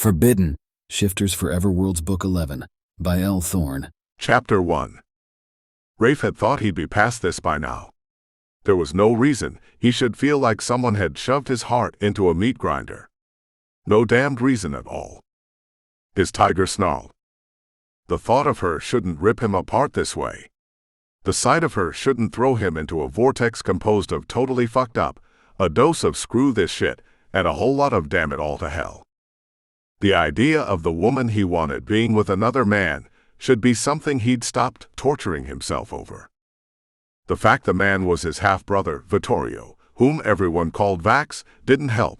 Forbidden, Shifters Forever Worlds Book 11, by Elle Thorne. Chapter 1. Rafe had thought he'd be past this by now. There was no reason he should feel like someone had shoved his heart into a meat grinder. No damned reason at all. His tiger snarled. The thought of her shouldn't rip him apart this way. The sight of her shouldn't throw him into a vortex composed of totally fucked up, a dose of screw this shit, and a whole lot of damn it all to hell. The idea of the woman he wanted being with another man should be something he'd stopped torturing himself over. The fact the man was his half-brother, Vittorio, whom everyone called Vax, didn't help.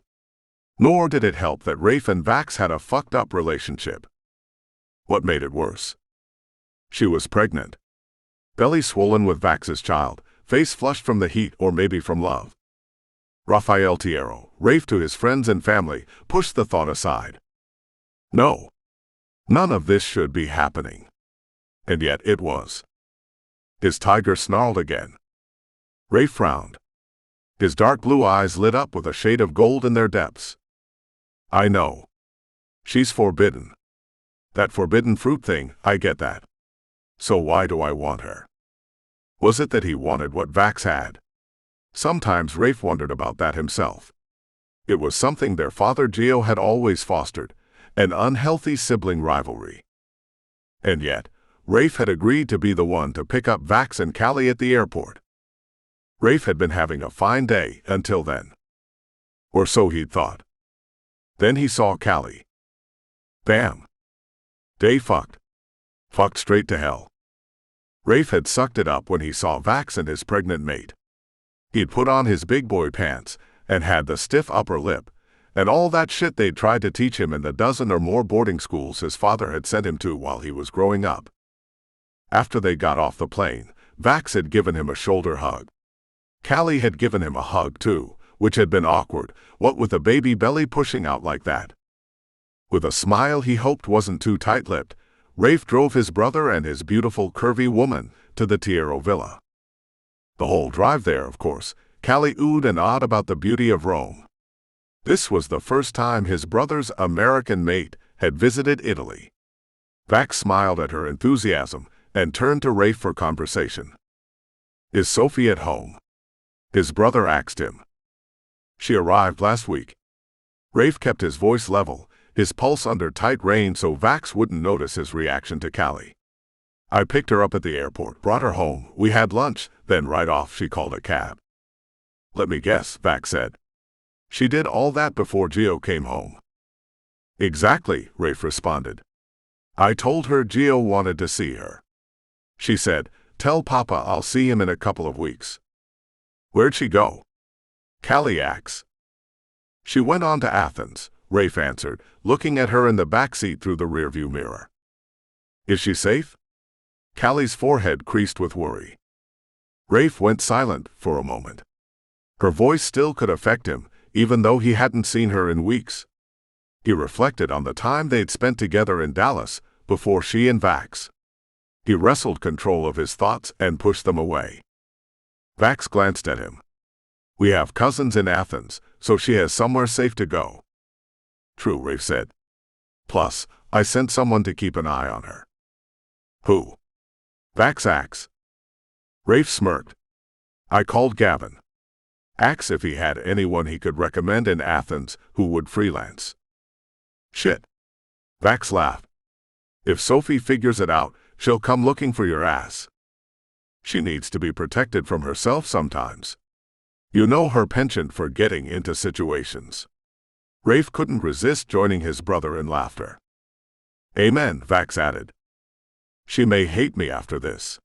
Nor did it help that Rafe and Vax had a fucked up relationship. What made it worse? She was pregnant. Belly swollen with Vax's child, face flushed from the heat or maybe from love. Rafael Tiero, Rafe to his friends and family, pushed the thought aside. No. None of this should be happening. And yet it was. His tiger snarled again. Rafe frowned. His dark blue eyes lit up with a shade of gold in their depths. I know. She's forbidden. That forbidden fruit thing, I get that. So why do I want her? Was it that he wanted what Vax had? Sometimes Rafe wondered about that himself. It was something their father Gio had always fostered, an unhealthy sibling rivalry. And yet, Rafe had agreed to be the one to pick up Vax and Callie at the airport. Rafe had been having a fine day until then. Or so he'd thought. Then he saw Callie. Bam. Day fucked. Fucked straight to hell. Rafe had sucked it up when he saw Vax and his pregnant mate. He'd put on his big boy pants and had the stiff upper lip, and all that shit they'd tried to teach him in the dozen or more boarding schools his father had sent him to while he was growing up. After they got off the plane, Vax had given him a shoulder hug. Callie had given him a hug too, which had been awkward, what with a baby belly pushing out like that. With a smile he hoped wasn't too tight-lipped, Rafe drove his brother and his beautiful curvy woman to the Tiero villa. The whole drive there, of course, Callie oohed and awed about the beauty of Rome. This was the first time his brother's American mate had visited Italy. Vax smiled at her enthusiasm and turned to Rafe for conversation. Is Sophie at home? His brother asked him. She arrived last week. Rafe kept his voice level, his pulse under tight rein so Vax wouldn't notice his reaction to Callie. I picked her up at the airport, brought her home, we had lunch, then right off she called a cab. Let me guess, Vax said. She did all that before Gio came home. Exactly, Rafe responded. I told her Gio wanted to see her. She said, tell Papa I'll see him in a couple of weeks. Where'd she go? Callie asked. She went on to Athens, Rafe answered, looking at her in the back seat through the rearview mirror. Is she safe? Callie's forehead creased with worry. Rafe went silent for a moment. Her voice still could affect him, even though he hadn't seen her in weeks. He reflected on the time they'd spent together in Dallas before she and Vax. He wrestled control of his thoughts and pushed them away. Vax glanced at him. We have cousins in Athens, so she has somewhere safe to go. True, Rafe said. Plus, I sent someone to keep an eye on her. Who? Vax asked. Rafe smirked. I called Gavin. Asked if he had anyone he could recommend in Athens who would freelance. Shit. Vax laughed. If Sophie figures it out, she'll come looking for your ass. She needs to be protected from herself sometimes. You know her penchant for getting into situations. Rafe couldn't resist joining his brother in laughter. Amen, Vax added. She may hate me after this.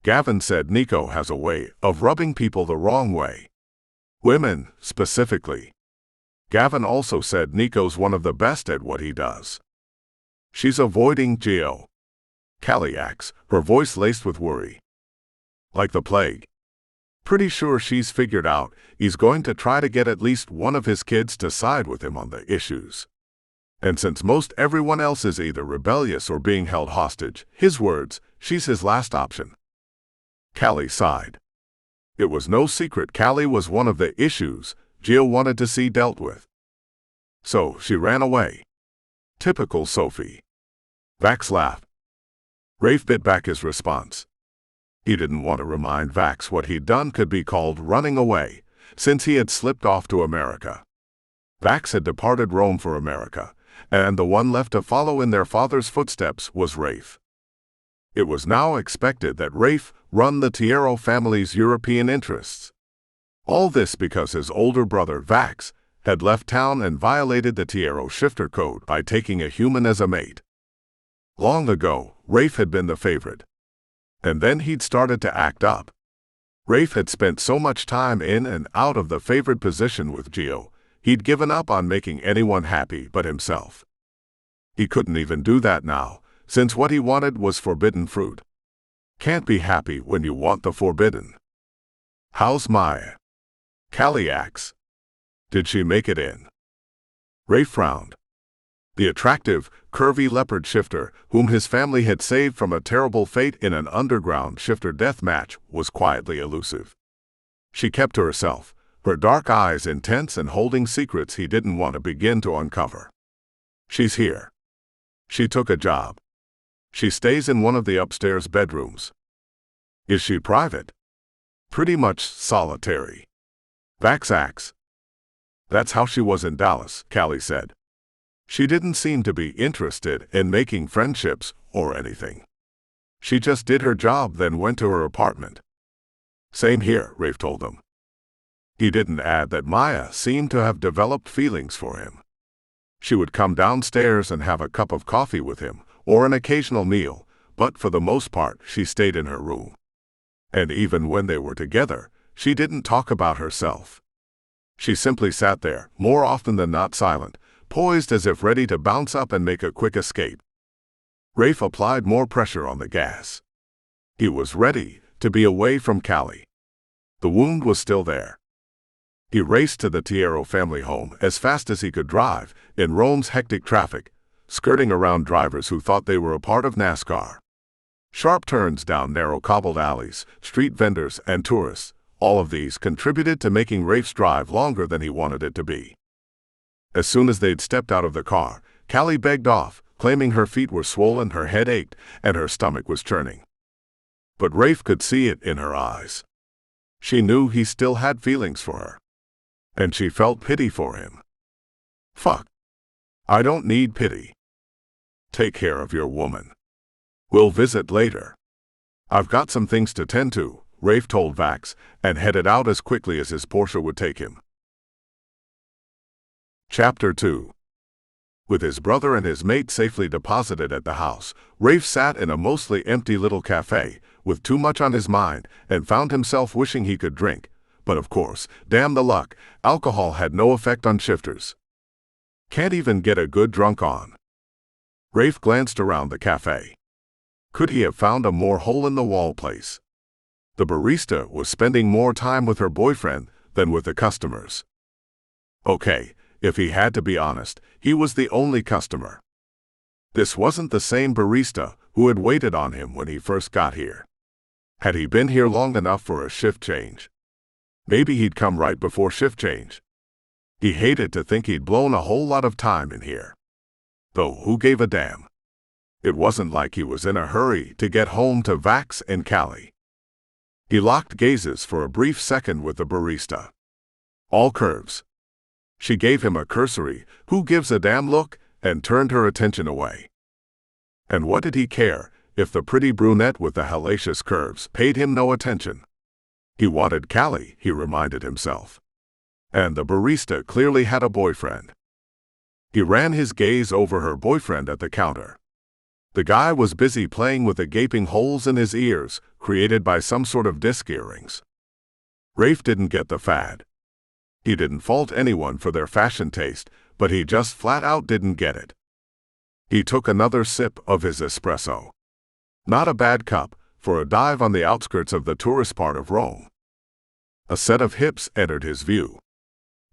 Gavin said Nico has a way of rubbing people the wrong way. Women, specifically. Gavin also said Nico's one of the best at what he does. She's avoiding Gio. Callie asked, her voice laced with worry. Like the plague. Pretty sure she's figured out he's going to try to get at least one of his kids to side with him on the issues. And since most everyone else is either rebellious or being held hostage, his words, she's his last option. Callie sighed. It was no secret Callie was one of the issues Gio wanted to see dealt with. So she ran away. Typical Sophie. Vax laughed. Rafe bit back his response. He didn't want to remind Vax what he'd done could be called running away, since he had slipped off to America. Vax had departed Rome for America, and the one left to follow in their father's footsteps was Rafe. It was now expected that Rafe run the Tiero family's European interests. All this because his older brother, Vax, had left town and violated the Tiero shifter code by taking a human as a mate. Long ago, Rafe had been the favorite. And then he'd started to act up. Rafe had spent so much time in and out of the favored position with Gio, he'd given up on making anyone happy but himself. He couldn't even do that now, since what he wanted was forbidden fruit. Can't be happy when you want the forbidden. How's Maya? Callie asks. Did she make it in? Rafe frowned. The attractive, curvy leopard shifter, whom his family had saved from a terrible fate in an underground shifter death match, was quietly elusive. She kept to herself, her dark eyes intense and holding secrets he didn't want to begin to uncover. She's here. She took a job. She stays in one of the upstairs bedrooms. Is she private? Pretty much solitary. Vax asks. That's how she was in Dallas, Callie said. She didn't seem to be interested in making friendships or anything. She just did her job, then went to her apartment. Same here, Rafe told them. He didn't add that Maya seemed to have developed feelings for him. She would come downstairs and have a cup of coffee with him, or an occasional meal, but for the most part she stayed in her room. And even when they were together, she didn't talk about herself. She simply sat there, more often than not silent, poised as if ready to bounce up and make a quick escape. Rafe applied more pressure on the gas. He was ready to be away from Callie. The wound was still there. He raced to the Tiero family home as fast as he could drive, in Rome's hectic traffic, skirting around drivers who thought they were a part of NASCAR. Sharp turns down narrow cobbled alleys, street vendors, and tourists, all of these contributed to making Rafe's drive longer than he wanted it to be. As soon as they'd stepped out of the car, Callie begged off, claiming her feet were swollen, her head ached, and her stomach was churning. But Rafe could see it in her eyes. She knew he still had feelings for her. And she felt pity for him. Fuck. I don't need pity. Take care of your woman. We'll visit later. I've got some things to tend to, Rafe told Vax, and headed out as quickly as his Porsche would take him. Chapter 2. With his brother and his mate safely deposited at the house, Rafe sat in a mostly empty little cafe, with too much on his mind, and found himself wishing he could drink. But of course, damn the luck, alcohol had no effect on shifters. Can't even get a good drunk on. Rafe glanced around the cafe. Could he have found a more hole-in-the-wall place? The barista was spending more time with her boyfriend than with the customers. Okay, if he had to be honest, he was the only customer. This wasn't the same barista who had waited on him when he first got here. Had he been here long enough for a shift change? Maybe he'd come right before shift change. He hated to think he'd blown a whole lot of time in here. Though who gave a damn? It wasn't like he was in a hurry to get home to Vax and Callie. He locked gazes for a brief second with the barista. All curves. She gave him a cursory, who gives a damn look, and turned her attention away. And what did he care if the pretty brunette with the hellacious curves paid him no attention? He wanted Callie, he reminded himself. And the barista clearly had a boyfriend. He ran his gaze over her boyfriend at the counter. The guy was busy playing with the gaping holes in his ears, created by some sort of disc earrings. Rafe didn't get the fad. He didn't fault anyone for their fashion taste, but he just flat out didn't get it. He took another sip of his espresso. Not a bad cup for a dive on the outskirts of the tourist part of Rome. A set of hips entered his view.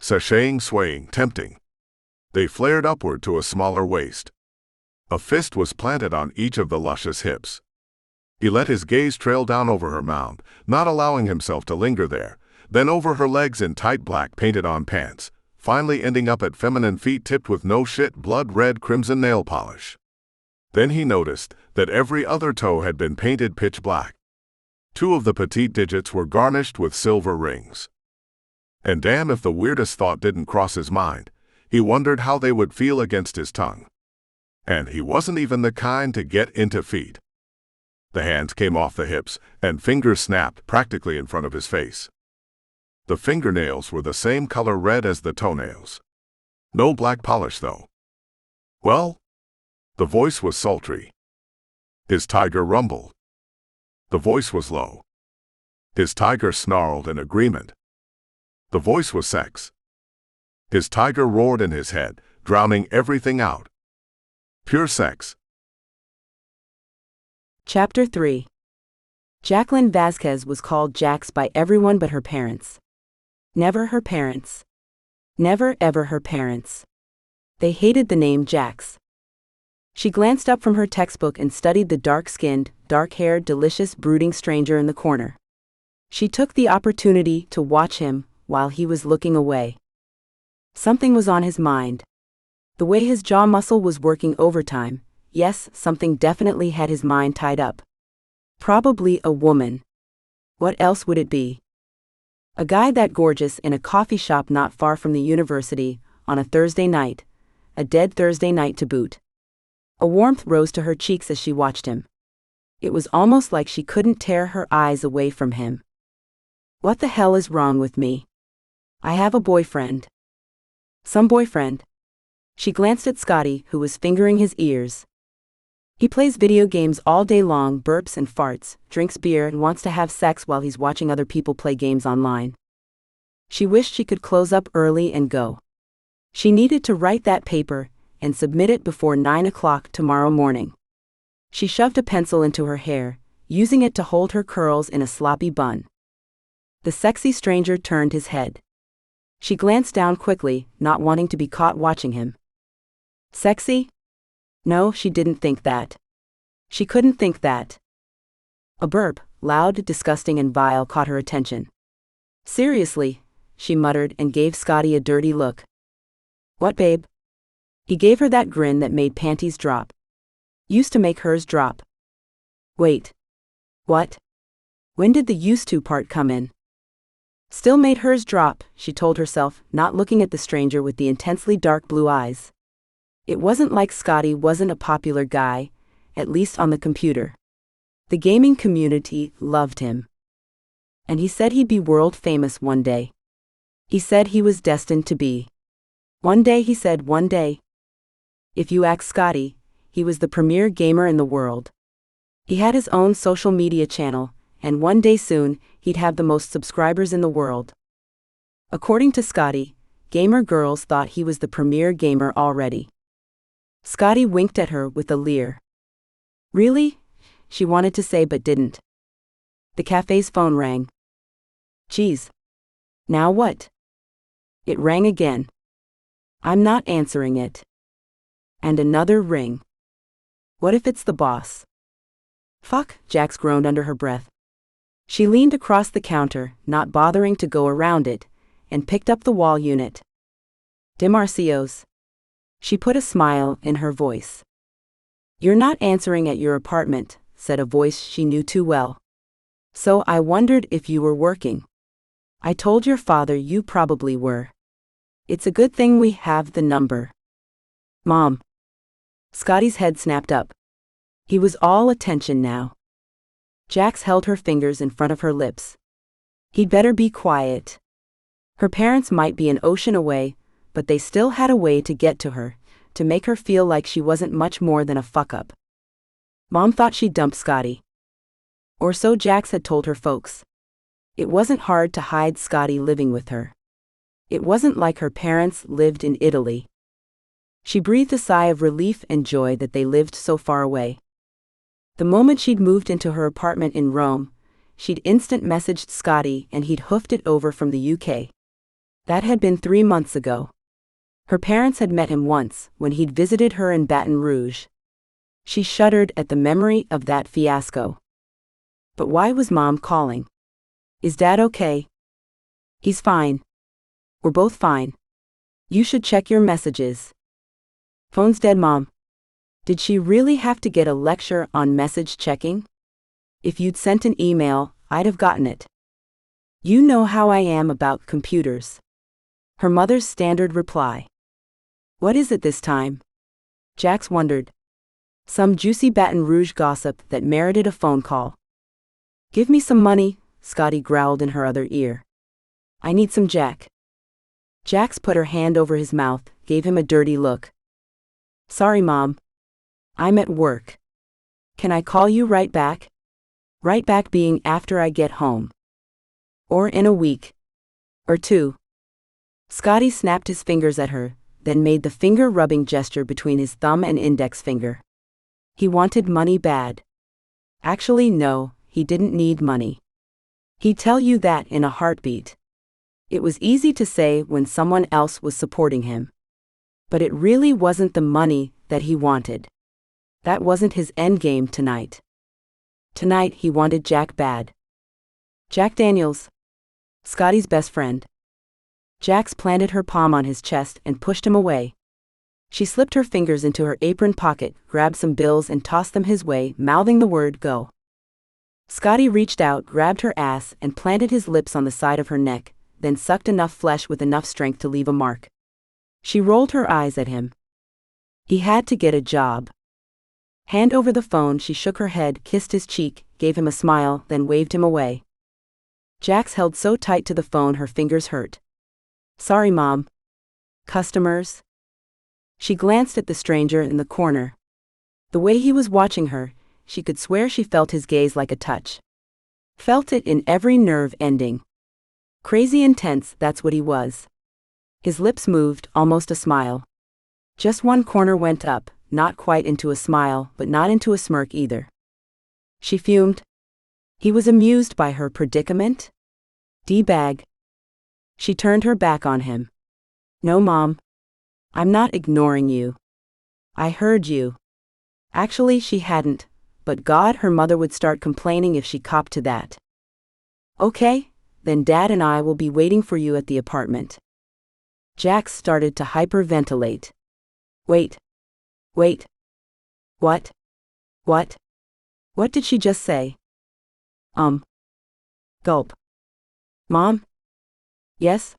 Sashaying, swaying, tempting. They flared upward to a smaller waist. A fist was planted on each of the luscious hips. He let his gaze trail down over her mound, not allowing himself to linger there, then over her legs in tight black painted-on pants, finally ending up at feminine feet tipped with no shit blood-red crimson nail polish. Then he noticed that every other toe had been painted pitch black. 2 of the petite digits were garnished with silver rings. And damn if the weirdest thought didn't cross his mind. He wondered how they would feel against his tongue. And he wasn't even the kind to get into feet. The hands came off the hips, and fingers snapped practically in front of his face. The fingernails were the same color red as the toenails. No black polish, though. Well? The voice was sultry. His tiger rumbled. The voice was low. His tiger snarled in agreement. The voice was sex. His tiger roared in his head, drowning everything out. Pure sex. Chapter 3. Jaclyn Vasquez was called Jax by everyone but her parents. Never her parents. Never ever her parents. They hated the name Jax. She glanced up from her textbook and studied the dark-skinned, dark-haired, delicious, brooding stranger in the corner. She took the opportunity to watch him while he was looking away. Something was on his mind. The way his jaw muscle was working overtime, yes, something definitely had his mind tied up. Probably a woman. What else would it be? A guy that gorgeous in a coffee shop not far from the university, on a Thursday night. A dead Thursday night to boot. A warmth rose to her cheeks as she watched him. It was almost like she couldn't tear her eyes away from him. What the hell is wrong with me? I have a boyfriend. Some boyfriend. She glanced at Scotty, who was fingering his ears. He plays video games all day long, burps and farts, drinks beer and wants to have sex while he's watching other people play games online. She wished she could close up early and go. She needed to write that paper and submit it before 9 o'clock tomorrow morning. She shoved a pencil into her hair, using it to hold her curls in a sloppy bun. The sexy stranger turned his head. She glanced down quickly, not wanting to be caught watching him. Sexy? No, she didn't think that. She couldn't think that. A burp, loud, disgusting and vile, caught her attention. Seriously, she muttered and gave Scotty a dirty look. What, babe? He gave her that grin that made panties drop. Used to make hers drop. Wait. What? When did the used to part come in? Still made hers drop, she told herself, not looking at the stranger with the intensely dark blue eyes. It wasn't like Scotty wasn't a popular guy, at least on the computer. The gaming community loved him. And he said he'd be world famous one day. He said he was destined to be. One day, he said, one day. If you ask Scotty, he was the premier gamer in the world. He had his own social media channel, and one day soon, he'd have the most subscribers in the world. According to Scotty, gamer girls thought he was the premier gamer already. Scotty winked at her with a leer. Really? She wanted to say but didn't. The cafe's phone rang. Geez. Now what? It rang again. I'm not answering it. And another ring. What if it's the boss? Fuck, Jax groaned under her breath. She leaned across the counter, not bothering to go around it, and picked up the wall unit. Demarcios. She put a smile in her voice. You're not answering at your apartment, said a voice she knew too well. So I wondered if you were working. I told your father you probably were. It's a good thing we have the number. Mom. Scotty's head snapped up. He was all attention now. Jax held her fingers in front of her lips. He'd better be quiet. Her parents might be an ocean away, but they still had a way to get to her, to make her feel like she wasn't much more than a fuck-up. Mom thought she'd dumped Scotty. Or so Jax had told her folks. It wasn't hard to hide Scotty living with her. It wasn't like her parents lived in Italy. She breathed a sigh of relief and joy that they lived so far away. The moment she'd moved into her apartment in Rome, she'd instant messaged Scotty and he'd hoofed it over from the UK. That had been 3 months ago. Her parents had met him once, when he'd visited her in Baton Rouge. She shuddered at the memory of that fiasco. But why was Mom calling? Is Dad okay? He's fine. We're both fine. You should check your messages. Phone's dead, Mom. Did she really have to get a lecture on message checking? If you'd sent an email, I'd have gotten it. You know how I am about computers. Her mother's standard reply. What is it this time? Jax wondered. Some juicy Baton Rouge gossip that merited a phone call. Give me some money, Scotty growled in her other ear. I need some Jack. Jax put her hand over his mouth, gave him a dirty look. Sorry, Mom. I'm at work. Can I call you right back? Right back being after I get home. Or in a week. Or two. Scotty snapped his fingers at her, then made the finger-rubbing gesture between his thumb and index finger. He wanted money bad. Actually, no, he didn't need money. He'd tell you that in a heartbeat. It was easy to say when someone else was supporting him. But it really wasn't the money that he wanted. That wasn't his endgame tonight. Tonight he wanted Jack bad. Jack Daniels, Scotty's best friend. Jax planted her palm on his chest and pushed him away. She slipped her fingers into her apron pocket, grabbed some bills and tossed them his way, mouthing the word go. Scotty reached out, grabbed her ass, and planted his lips on the side of her neck, then sucked enough flesh with enough strength to leave a mark. She rolled her eyes at him. He had to get a job. Hand over the phone, she shook her head, kissed his cheek, gave him a smile, then waved him away. Jax held so tight to the phone her fingers hurt. Sorry, Mom. Customers? She glanced at the stranger in the corner. The way he was watching her, she could swear she felt his gaze like a touch. Felt it in every nerve ending. Crazy intense, that's what he was. His lips moved, almost a smile. Just one corner went up, not quite into a smile, but not into a smirk either. She fumed. He was amused by her predicament? D-bag. She turned her back on him. No, Mom. I'm not ignoring you. I heard you. Actually, she hadn't, but God, her mother would start complaining if she copped to that. Okay, then Dad and I will be waiting for you at the apartment. Jax started to hyperventilate. Wait. What? What did she just say? Gulp. Mom? Yes?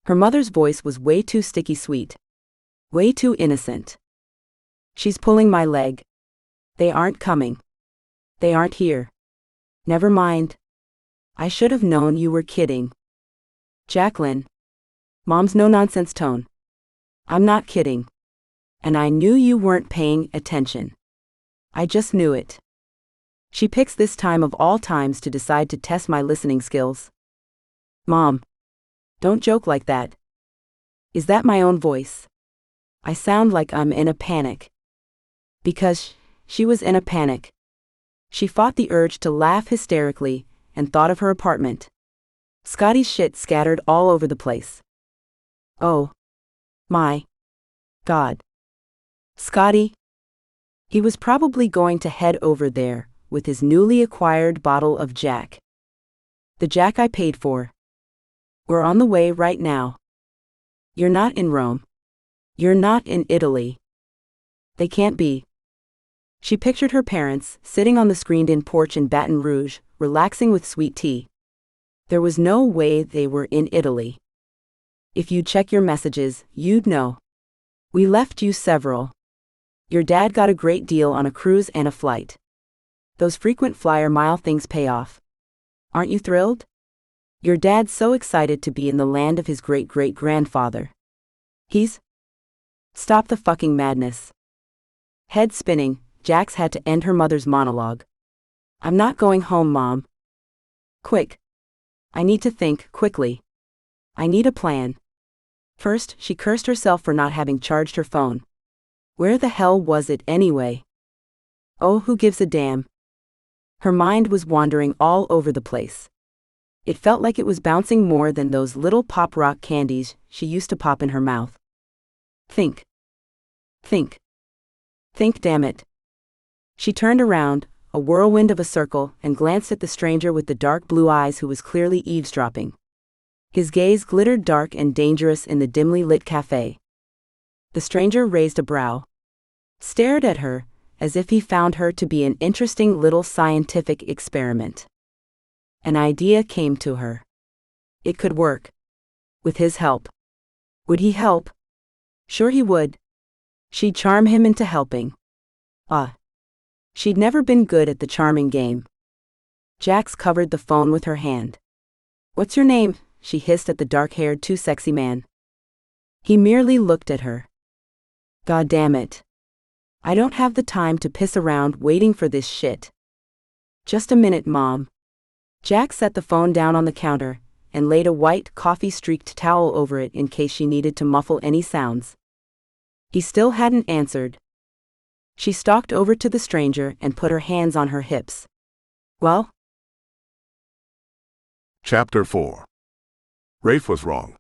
Her mother's voice was way too sticky sweet. Way too innocent. She's pulling my leg. They aren't coming. They aren't here. Never mind. I should have known you were kidding. Jaclyn. Mom's no-nonsense tone. I'm not kidding. And I knew you weren't paying attention. I just knew it. She picks this time of all times to decide to test my listening skills. Mom. Don't joke like that. Is that my own voice? I sound like I'm in a panic. Because she was in a panic. She fought the urge to laugh hysterically and thought of her apartment. Scotty's shit scattered all over the place. Oh. My. God. Scotty? He was probably going to head over there with his newly acquired bottle of Jack. The Jack I paid for. We're on the way right now. You're not in Rome. You're not in Italy. They can't be. She pictured her parents, sitting on the screened-in porch in Baton Rouge, relaxing with sweet tea. There was no way they were in Italy. If you'd check your messages, you'd know. We left you several. Your dad got a great deal on a cruise and a flight. Those frequent flyer mile things pay off. Aren't you thrilled? Your dad's so excited to be in the land of his great-great-grandfather. He's... Stop the fucking madness. Head spinning, Jax had to end her mother's monologue. I'm not going home, Mom. Quick. I need to think, quickly. I need a plan. First, she cursed herself for not having charged her phone. Where the hell was it anyway? Oh, who gives a damn? Her mind was wandering all over the place. It felt like it was bouncing more than those little pop rock candies she used to pop in her mouth. Think. Think. Think, damn it. She turned around, a whirlwind of a circle, and glanced at the stranger with the dark blue eyes who was clearly eavesdropping. His gaze glittered dark and dangerous in the dimly lit cafe. The stranger raised a brow, stared at her, as if he found her to be an interesting little scientific experiment. An idea came to her. It could work. With his help. Would he help? Sure he would. She'd charm him into helping. She'd never been good at the charming game. Jax covered the phone with her hand. "What's your name?" she hissed at the dark-haired, too-sexy man. He merely looked at her. "God damn it. I don't have the time to piss around waiting for this shit." "Just a minute, Mom." Jax set the phone down on the counter and laid a white, coffee-streaked towel over it in case she needed to muffle any sounds. He still hadn't answered. She stalked over to the stranger and put her hands on her hips. "Well?" Chapter 4. Rafe was wrong.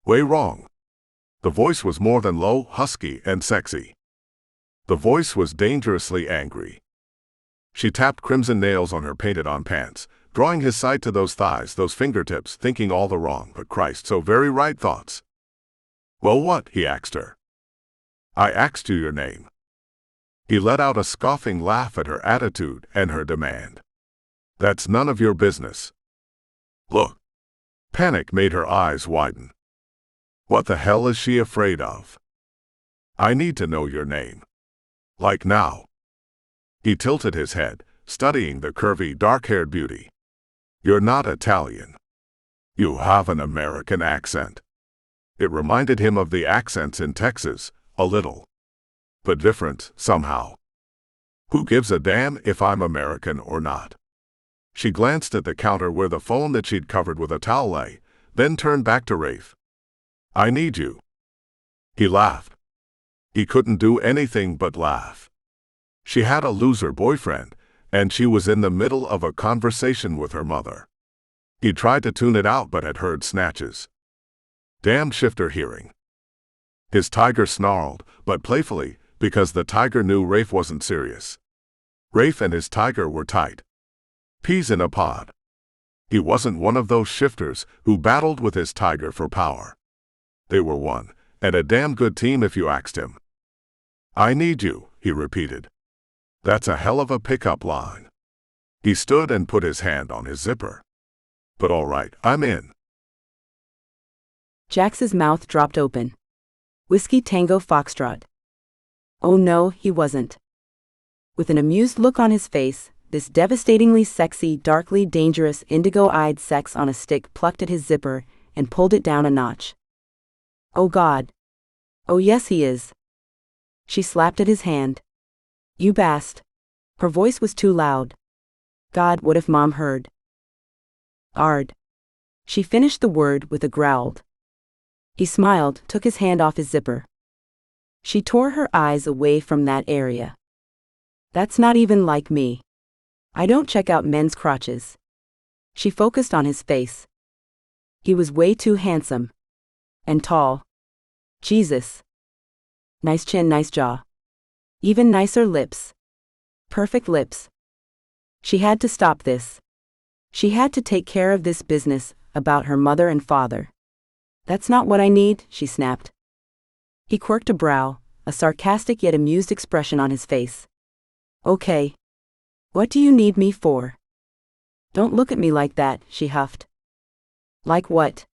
Way wrong. The voice was more than low, husky, and sexy. The voice was dangerously angry. She tapped crimson nails on her painted-on pants, drawing his sight to those thighs, those fingertips, thinking all the wrong, but Christ, so very right thoughts. "Well, what?" he asked her. "I asked you your name." He let out a scoffing laugh at her attitude and her demand. "That's none of your business." "Look." Panic made her eyes widen. What the hell is she afraid of? "I need to know your name. Like now." He tilted his head, studying the curvy, dark-haired beauty. "You're not Italian. You have an American accent." It reminded him of the accents in Texas, a little. But different, somehow. "Who gives a damn if I'm American or not?" She glanced at the counter where the phone that she'd covered with a towel lay, then turned back to Rafe. "I need you." He laughed. He couldn't do anything but laugh. She had a loser boyfriend, and she was in the middle of a conversation with her mother. He tried to tune it out but had heard snatches. Damn shifter hearing. His tiger snarled, but playfully, because the tiger knew Rafe wasn't serious. Rafe and his tiger were tight. Peas in a pod. He wasn't one of those shifters who battled with his tiger for power. They were one, and a damn good team if you asked him. "I need you," he repeated. That's a hell of a pickup line. He stood and put his hand on his zipper. "But all right, I'm in." Jax's mouth dropped open. Whiskey Tango Foxtrot. Oh no, he wasn't. With an amused look on his face, this devastatingly sexy, darkly dangerous, indigo-eyed sex on a stick plucked at his zipper and pulled it down a notch. "Oh God. Oh yes he is." She slapped at his hand. "You bast." Her voice was too loud. God, what if Mom heard? "Ard." She finished the word with a growl. He smiled, took his hand off his zipper. She tore her eyes away from that area. "That's not even like me. I don't check out men's crotches." She focused on his face. He was way too handsome. And tall. Jesus. Nice chin, nice jaw. Even nicer lips. Perfect lips. She had to stop this. She had to take care of this business about her mother and father. "That's not what I need," she snapped. He quirked a brow, a sarcastic yet amused expression on his face. "Okay. What do you need me for?" "Don't look at me like that," she huffed. "Like what?"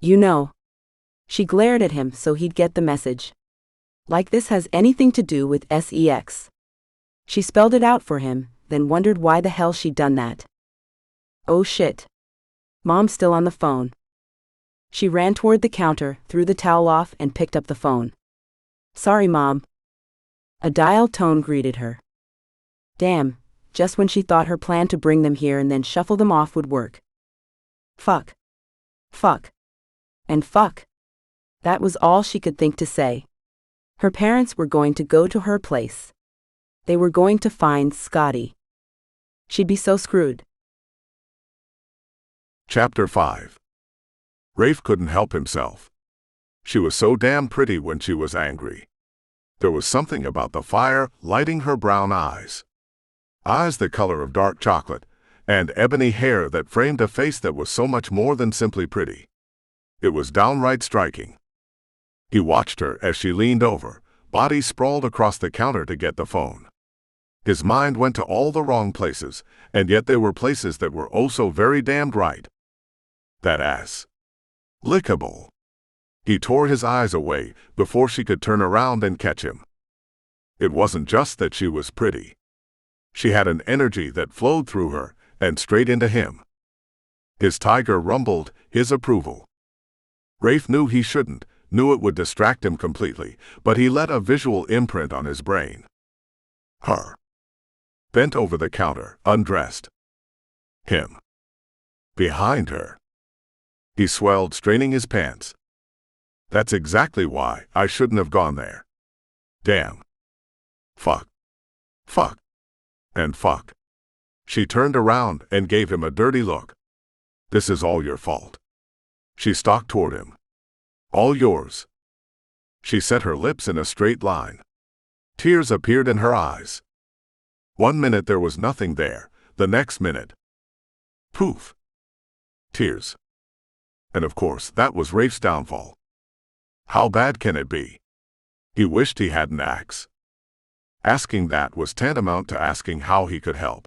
"You know." She glared at him so he'd get the message. "Like this has anything to do with sex." She spelled it out for him, then wondered why the hell she'd done that. Oh shit. Mom's still on the phone. She ran toward the counter, threw the towel off, and picked up the phone. "Sorry, Mom." A dial tone greeted her. Damn, just when she thought her plan to bring them here and then shuffle them off would work. Fuck. Fuck. And fuck. That was all she could think to say. Her parents were going to go to her place. They were going to find Scotty. She'd be so screwed. Chapter 5. Rafe couldn't help himself. She was so damn pretty when she was angry. There was something about the fire lighting her brown eyes. Eyes the color of dark chocolate, and ebony hair that framed a face that was so much more than simply pretty. It was downright striking. He watched her as she leaned over, body sprawled across the counter to get the phone. His mind went to all the wrong places, and yet they were places that were oh so very damned right. That ass. Lickable. He tore his eyes away before she could turn around and catch him. It wasn't just that she was pretty. She had an energy that flowed through her and straight into him. His tiger rumbled, his approval. Rafe knew he shouldn't, knew it would distract him completely, but he let a visual imprint on his brain. Her. Bent over the counter, undressed. Him. Behind her. He swelled, straining his pants. That's exactly why I shouldn't have gone there. Damn. Fuck. Fuck. And fuck. She turned around and gave him a dirty look. This is all your fault. She stalked toward him. All yours. She set her lips in a straight line. Tears appeared in her eyes. 1 minute there was nothing there, the next minute. Poof. Tears. And of course, that was Rafe's downfall. How bad can it be? He wished he had an axe. Asking that was tantamount to asking how he could help.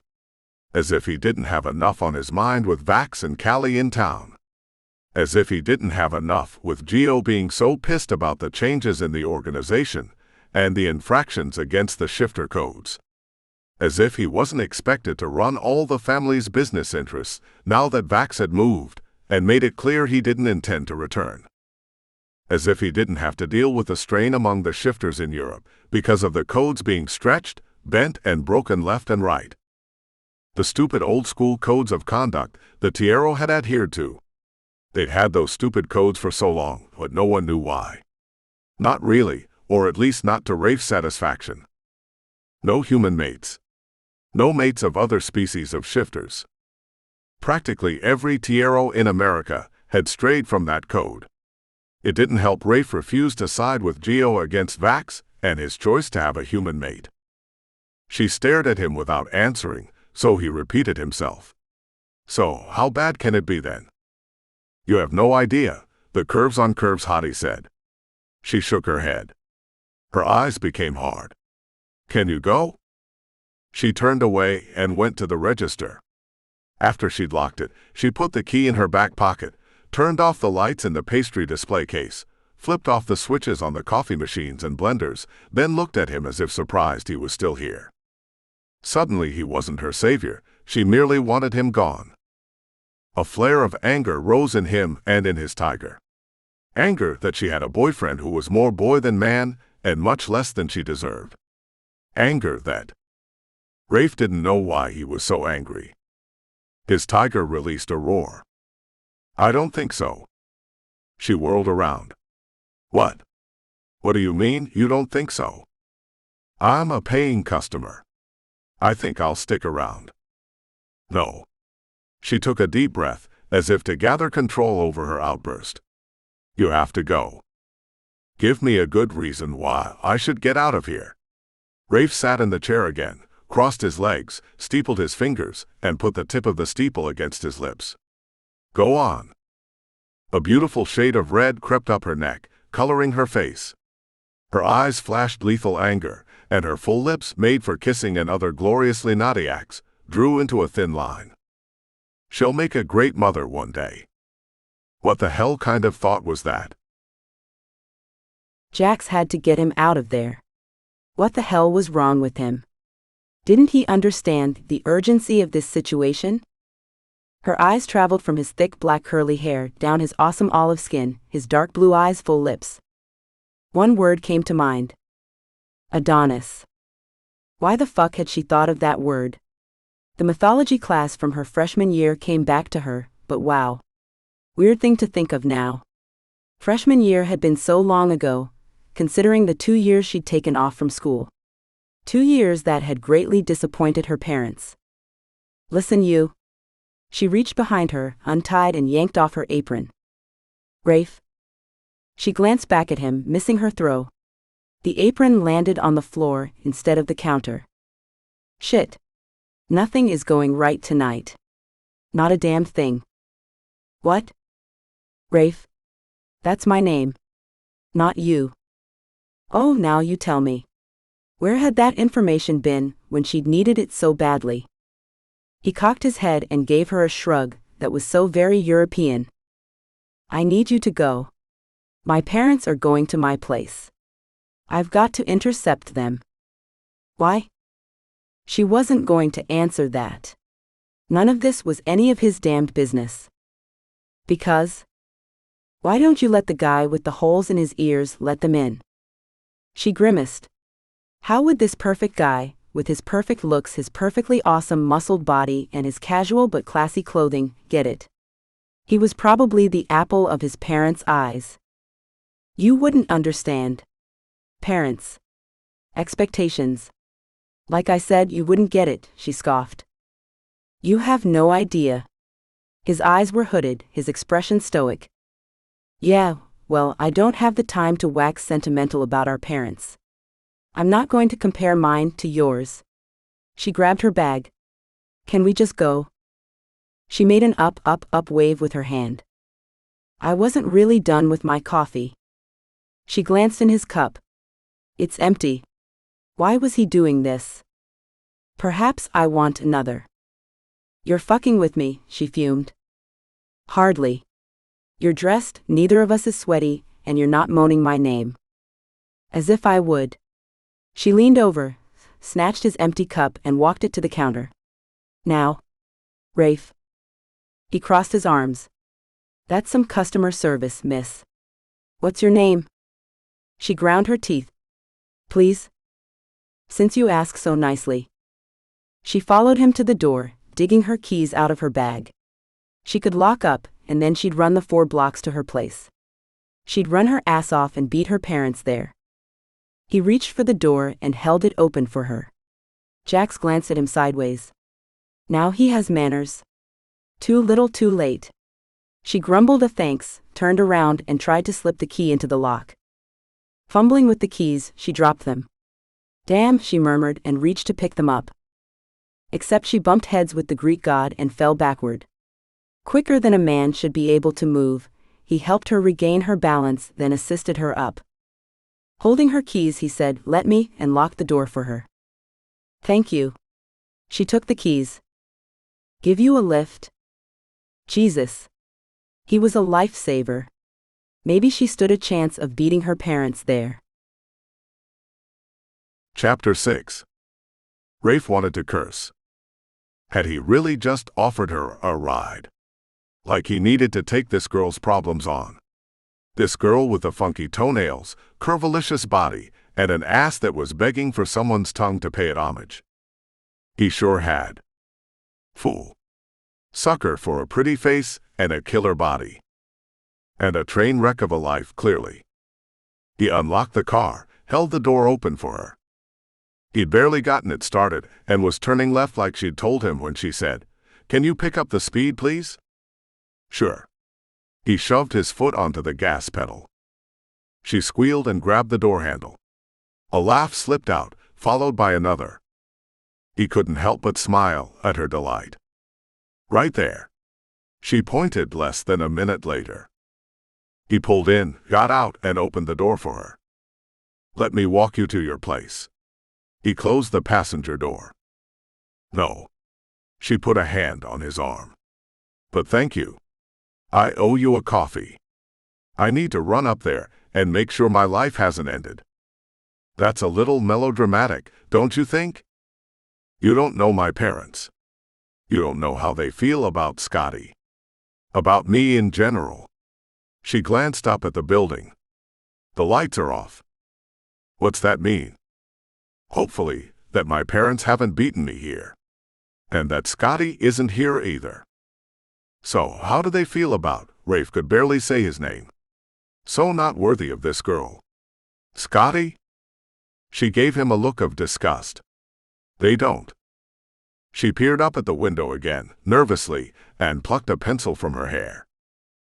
As if he didn't have enough on his mind with Vax and Callie in town. As if he didn't have enough with Gio being so pissed about the changes in the organization and the infractions against the shifter codes. As if he wasn't expected to run all the family's business interests now that Vax had moved and made it clear he didn't intend to return. As if he didn't have to deal with the strain among the shifters in Europe because of the codes being stretched, bent, and broken left and right. The stupid old-school codes of conduct the Tiero had adhered to. They'd had those stupid codes for so long, but no one knew why. Not really, or at least not to Rafe's satisfaction. No human mates. No mates of other species of shifters. Practically every Tiero in America had strayed from that code. It didn't help Rafe refuse to side with Gio against Vax and his choice to have a human mate. She stared at him without answering, so he repeated himself. So, how bad can it be then? You have no idea, the curves on curves hottie said. She shook her head. Her eyes became hard. Can you go? She turned away and went to the register. After she'd locked it, she put the key in her back pocket, turned off the lights in the pastry display case, flipped off the switches on the coffee machines and blenders, then looked at him as if surprised he was still here. Suddenly he wasn't her savior, she merely wanted him gone. A flare of anger rose in him and in his tiger. Anger that she had a boyfriend who was more boy than man and much less than she deserved. Anger that... Rafe didn't know why he was so angry. His tiger released a roar. I don't think so. She whirled around. What? What do you mean, you don't think so? I'm a paying customer. I think I'll stick around. No. She took a deep breath, as if to gather control over her outburst. You have to go. Give me a good reason why I should get out of here. Rafe sat in the chair again, crossed his legs, steepled his fingers, and put the tip of the steeple against his lips. Go on. A beautiful shade of red crept up her neck, coloring her face. Her eyes flashed lethal anger, and her full lips, made for kissing and other gloriously naughty acts, drew into a thin line. She'll make a great mother one day. What the hell kind of thought was that? Jax had to get him out of there. What the hell was wrong with him? Didn't he understand the urgency of this situation? Her eyes traveled from his thick black curly hair down his awesome olive skin, his dark blue eyes, full lips. One word came to mind. Adonis. Why the fuck had she thought of that word? The mythology class from her freshman year came back to her, but wow. Weird thing to think of now. Freshman year had been so long ago, considering the 2 years she'd taken off from school. 2 years that had greatly disappointed her parents. Listen, you. She reached behind her, untied and yanked off her apron. Rafe. She glanced back at him, missing her throw. The apron landed on the floor instead of the counter. Shit. Nothing is going right tonight. Not a damn thing. What? Rafe? That's my name. Not you. Oh, now you tell me. Where had that information been when she'd needed it so badly? He cocked his head and gave her a shrug that was so very European. I need you to go. My parents are going to my place. I've got to intercept them. Why? She wasn't going to answer that. None of this was any of his damned business. Because? Why don't you let the guy with the holes in his ears let them in? She grimaced. How would this perfect guy, with his perfect looks, his perfectly awesome muscled body, and his casual but classy clothing, get it? He was probably the apple of his parents' eyes. You wouldn't understand. Parents. Expectations. Like I said, you wouldn't get it, she scoffed. You have no idea. His eyes were hooded, his expression stoic. Yeah, well, I don't have the time to wax sentimental about our parents. I'm not going to compare mine to yours. She grabbed her bag. Can we just go? She made an up wave with her hand. I wasn't really done with my coffee. She glanced in his cup. It's empty. Why was he doing this? Perhaps I want another. You're fucking with me, she fumed. Hardly. You're dressed, neither of us is sweaty, and you're not moaning my name. As if I would. She leaned over, snatched his empty cup and walked it to the counter. Now. Rafe. He crossed his arms. That's some customer service, miss. What's your name? She ground her teeth. Please? Since you ask so nicely. She followed him to the door, digging her keys out of her bag. She could lock up, and then she'd run the 4 blocks to her place. She'd run her ass off and beat her parents there. He reached for the door and held it open for her. Jax glanced at him sideways. Now he has manners. Too little too late. She grumbled a thanks, turned around and tried to slip the key into the lock. Fumbling with the keys, she dropped them. Damn, she murmured and reached to pick them up. Except she bumped heads with the Greek god and fell backward. Quicker than a man should be able to move, he helped her regain her balance, then assisted her up. Holding her keys, he said, "Let me," and locked the door for her. Thank you. She took the keys. Give you a lift? Jesus. He was a lifesaver. Maybe she stood a chance of beating her parents there. Chapter 6. Rafe wanted to curse. Had he really just offered her a ride? Like he needed to take this girl's problems on. This girl with the funky toenails, curvilicious body, and an ass that was begging for someone's tongue to pay it homage. He sure had. Fool. Sucker for a pretty face and a killer body. And a train wreck of a life, clearly. He unlocked the car, held the door open for her. He'd barely gotten it started and was turning left like she'd told him when she said, "Can you pick up the speed, please?" Sure. He shoved his foot onto the gas pedal. She squealed and grabbed the door handle. A laugh slipped out, followed by another. He couldn't help but smile at her delight. Right there. She pointed less than a minute later. He pulled in, got out, and opened the door for her. "Let me walk you to your place." He closed the passenger door. No. She put a hand on his arm. But thank you. I owe you a coffee. I need to run up there and make sure my life hasn't ended. That's a little melodramatic, don't you think? You don't know my parents. You don't know how they feel about Scotty. About me in general. She glanced up at the building. The lights are off. What's that mean? Hopefully, that my parents haven't beaten me here. And that Scotty isn't here either. So, how do they feel about, Rafe could barely say his name. So not worthy of this girl. Scotty? She gave him a look of disgust. They don't. She peered up at the window again, nervously, and plucked a pencil from her hair.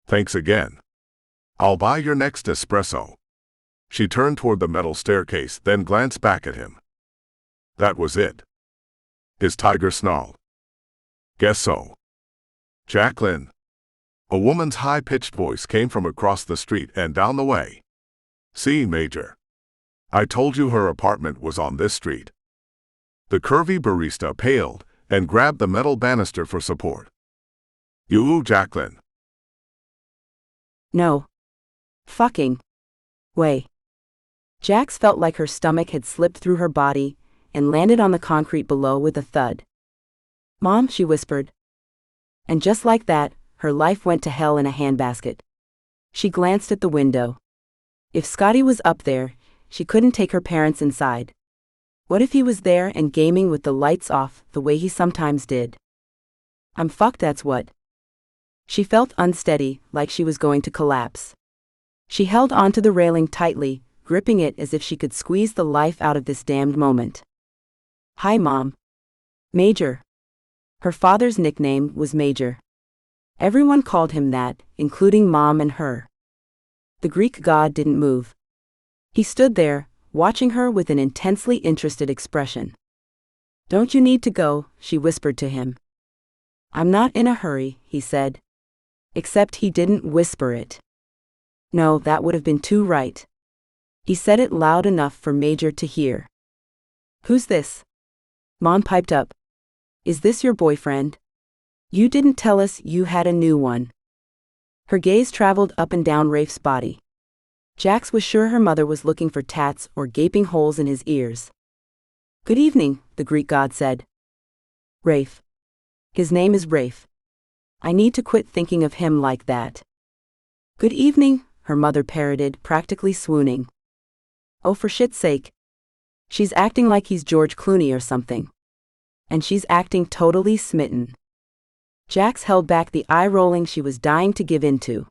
Thanks again. I'll buy your next espresso. She turned toward the metal staircase, then glanced back at him. That was it. His tiger snarled. Guess so. Jaclyn. A woman's high-pitched voice came from across the street and down the way. See, Major. I told you her apartment was on this street. The curvy barista paled and grabbed the metal banister for support. You, Jaclyn. No. Fucking way. Jax felt like her stomach had slipped through her body and landed on the concrete below with a thud. Mom, she whispered. And just like that, her life went to hell in a handbasket. She glanced at the window. If Scotty was up there, she couldn't take her parents inside. What if he was there and gaming with the lights off the way he sometimes did? I'm fucked, that's what. She felt unsteady, like she was going to collapse. She held onto the railing tightly, gripping it as if she could squeeze the life out of this damned moment. Hi, Mom. Major. Her father's nickname was Major. Everyone called him that, including Mom and her. The Greek god didn't move. He stood there, watching her with an intensely interested expression. Don't you need to go? She whispered to him. I'm not in a hurry, he said. Except he didn't whisper it. No, that would have been too right. He said it loud enough for Major to hear. Who's this? Mom piped up. Is this your boyfriend? You didn't tell us you had a new one. Her gaze traveled up and down Rafe's body. Jax was sure her mother was looking for tats or gaping holes in his ears. Good evening, the Greek god said. Rafe. His name is Rafe. I need to quit thinking of him like that. Good evening, her mother parroted, practically swooning. Oh, for shit's sake. She's acting like he's George Clooney or something. And she's acting totally smitten. Jax held back the eye-rolling she was dying to give into.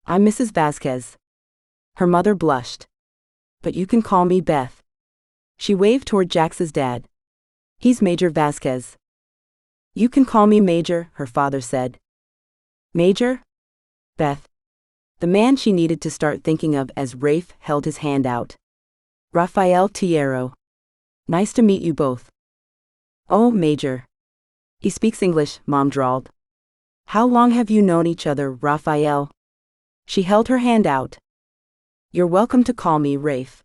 I'm Mrs. Vasquez. Her mother blushed. But you can call me Beth. She waved toward Jax's dad. He's Major Vasquez. You can call me Major, her father said. Major? Beth. The man she needed to start thinking of as Rafe held his hand out. Rafael Tiero. Nice to meet you both. Oh, Major. He speaks English, Mom drawled. How long have you known each other, Rafael? She held her hand out. You're welcome to call me Rafe.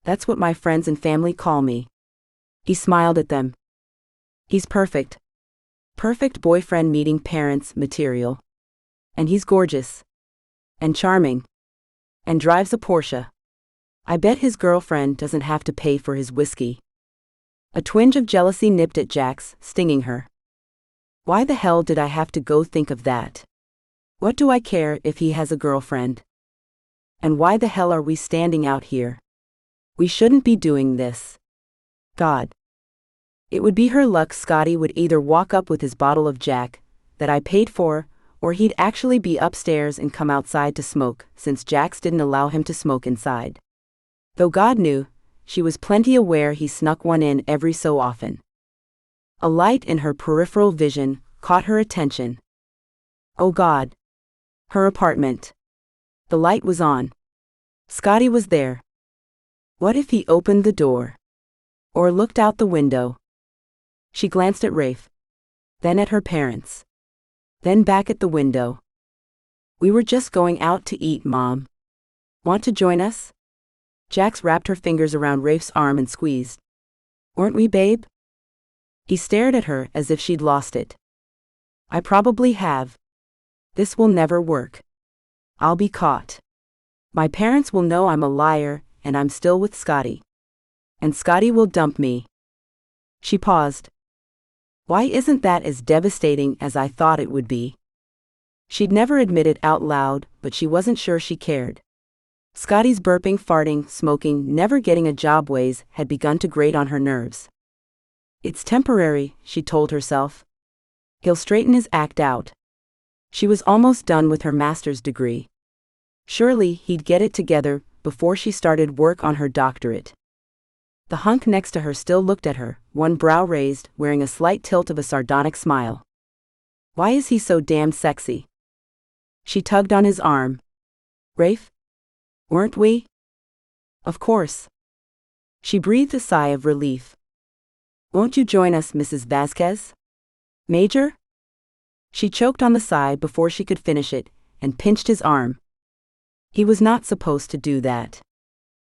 That's what my friends and family call me. He smiled at them. He's perfect. Perfect boyfriend meeting parents material. And he's gorgeous. And charming. And drives a Porsche. I bet his girlfriend doesn't have to pay for his whiskey. A twinge of jealousy nipped at Jax, stinging her. Why the hell did I have to go think of that? What do I care if he has a girlfriend? And why the hell are we standing out here? We shouldn't be doing this. God. It would be her luck Scotty would either walk up with his bottle of Jack, that I paid for, or he'd actually be upstairs and come outside to smoke, since Jax didn't allow him to smoke inside. Though God knew, she was plenty aware he snuck one in every so often. A light in her peripheral vision caught her attention. Oh God. Her apartment. The light was on. Scotty was there. What if he opened the door? Or looked out the window? She glanced at Rafe. Then at her parents. Then back at the window. We were just going out to eat, Mom. Want to join us? Jax wrapped her fingers around Rafe's arm and squeezed. Weren't we, babe? He stared at her as if she'd lost it. I probably have. This will never work. I'll be caught. My parents will know I'm a liar, and I'm still with Scotty. And Scotty will dump me. She paused. Why isn't that as devastating as I thought it would be? She'd never admit it out loud, but she wasn't sure she cared. Scotty's burping, farting, smoking, never getting a job ways had begun to grate on her nerves. It's temporary, she told herself. He'll straighten his act out. She was almost done with her master's degree. Surely he'd get it together before she started work on her doctorate. The hunk next to her still looked at her, one brow raised, wearing a slight tilt of a sardonic smile. Why is he so damn sexy? She tugged on his arm. Rafe? Weren't we? Of course. She breathed a sigh of relief. Won't you join us, Mrs. Vasquez? Major? She choked on the sigh before she could finish it, and pinched his arm. He was not supposed to do that.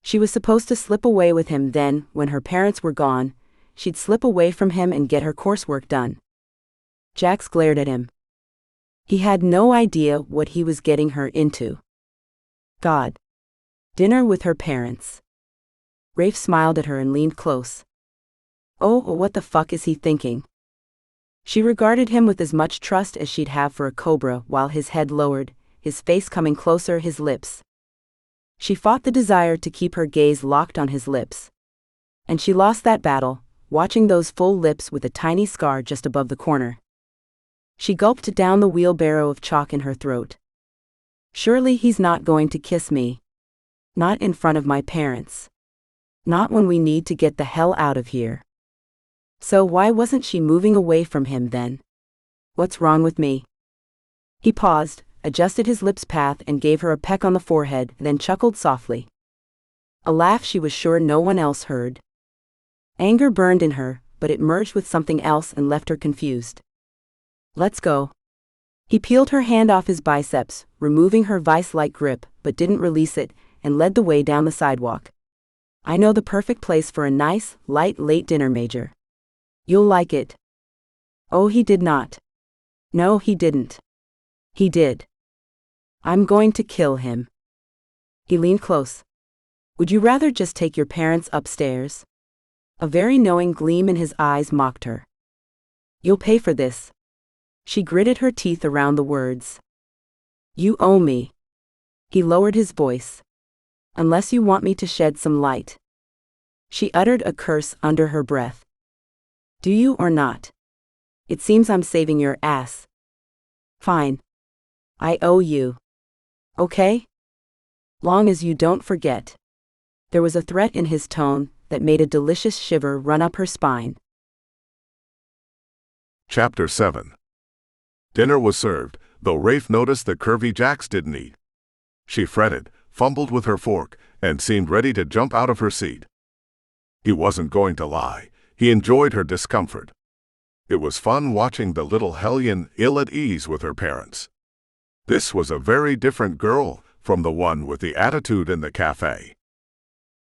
She was supposed to slip away with him, then, when her parents were gone, she'd slip away from him and get her coursework done. Jax glared at him. He had no idea what he was getting her into. God. Dinner with her parents. Rafe smiled at her and leaned close. Oh, what the fuck is he thinking? She regarded him with as much trust as she'd have for a cobra, while his head lowered, his face coming closer, his lips. She fought the desire to keep her gaze locked on his lips. And she lost that battle, watching those full lips with a tiny scar just above the corner. She gulped down the wheelbarrow of chalk in her throat. Surely he's not going to kiss me. Not in front of my parents. Not when we need to get the hell out of here. So why wasn't she moving away from him then? What's wrong with me? He paused, adjusted his lips' path and gave her a peck on the forehead, then chuckled softly. A laugh she was sure no one else heard. Anger burned in her, but it merged with something else and left her confused. Let's go. He peeled her hand off his biceps, removing her vice-like grip, but didn't release it, and led the way down the sidewalk. I know the perfect place for a nice, light late dinner, Major. You'll like it. Oh, he did not. No, he didn't. He did. I'm going to kill him. He leaned close. Would you rather just take your parents upstairs? A very knowing gleam in his eyes mocked her. You'll pay for this. She gritted her teeth around the words. You owe me. He lowered his voice. Unless you want me to shed some light. She uttered a curse under her breath. Do you or not? It seems I'm saving your ass. Fine. I owe you. Okay? Long as you don't forget. There was a threat in his tone that made a delicious shiver run up her spine. Chapter 7. Dinner was served, though Rafe noticed that curvy Jax didn't eat. She fretted, fumbled with her fork, and seemed ready to jump out of her seat. He wasn't going to lie. He enjoyed her discomfort. It was fun watching the little hellion ill at ease with her parents. This was a very different girl from the one with the attitude in the cafe.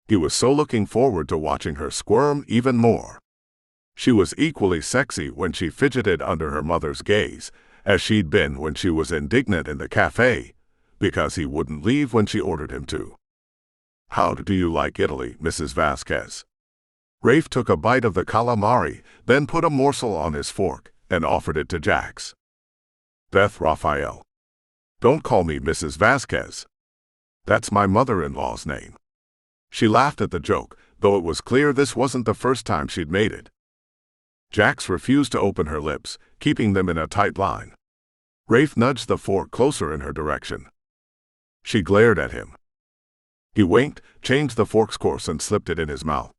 He was so looking forward to watching her squirm even more. She was equally sexy when she fidgeted under her mother's gaze, as she'd been when she was indignant in the cafe, because he wouldn't leave when she ordered him to. How do you like Italy, Mrs. Vasquez? Rafe took a bite of the calamari, then put a morsel on his fork, and offered it to Jax. Beth Rafael. Don't call me Mrs. Vasquez. That's my mother-in-law's name. She laughed at the joke, though it was clear this wasn't the first time she'd made it. Jax refused to open her lips, keeping them in a tight line. Rafe nudged the fork closer in her direction. She glared at him. He winked, changed the fork's course and slipped it in his mouth.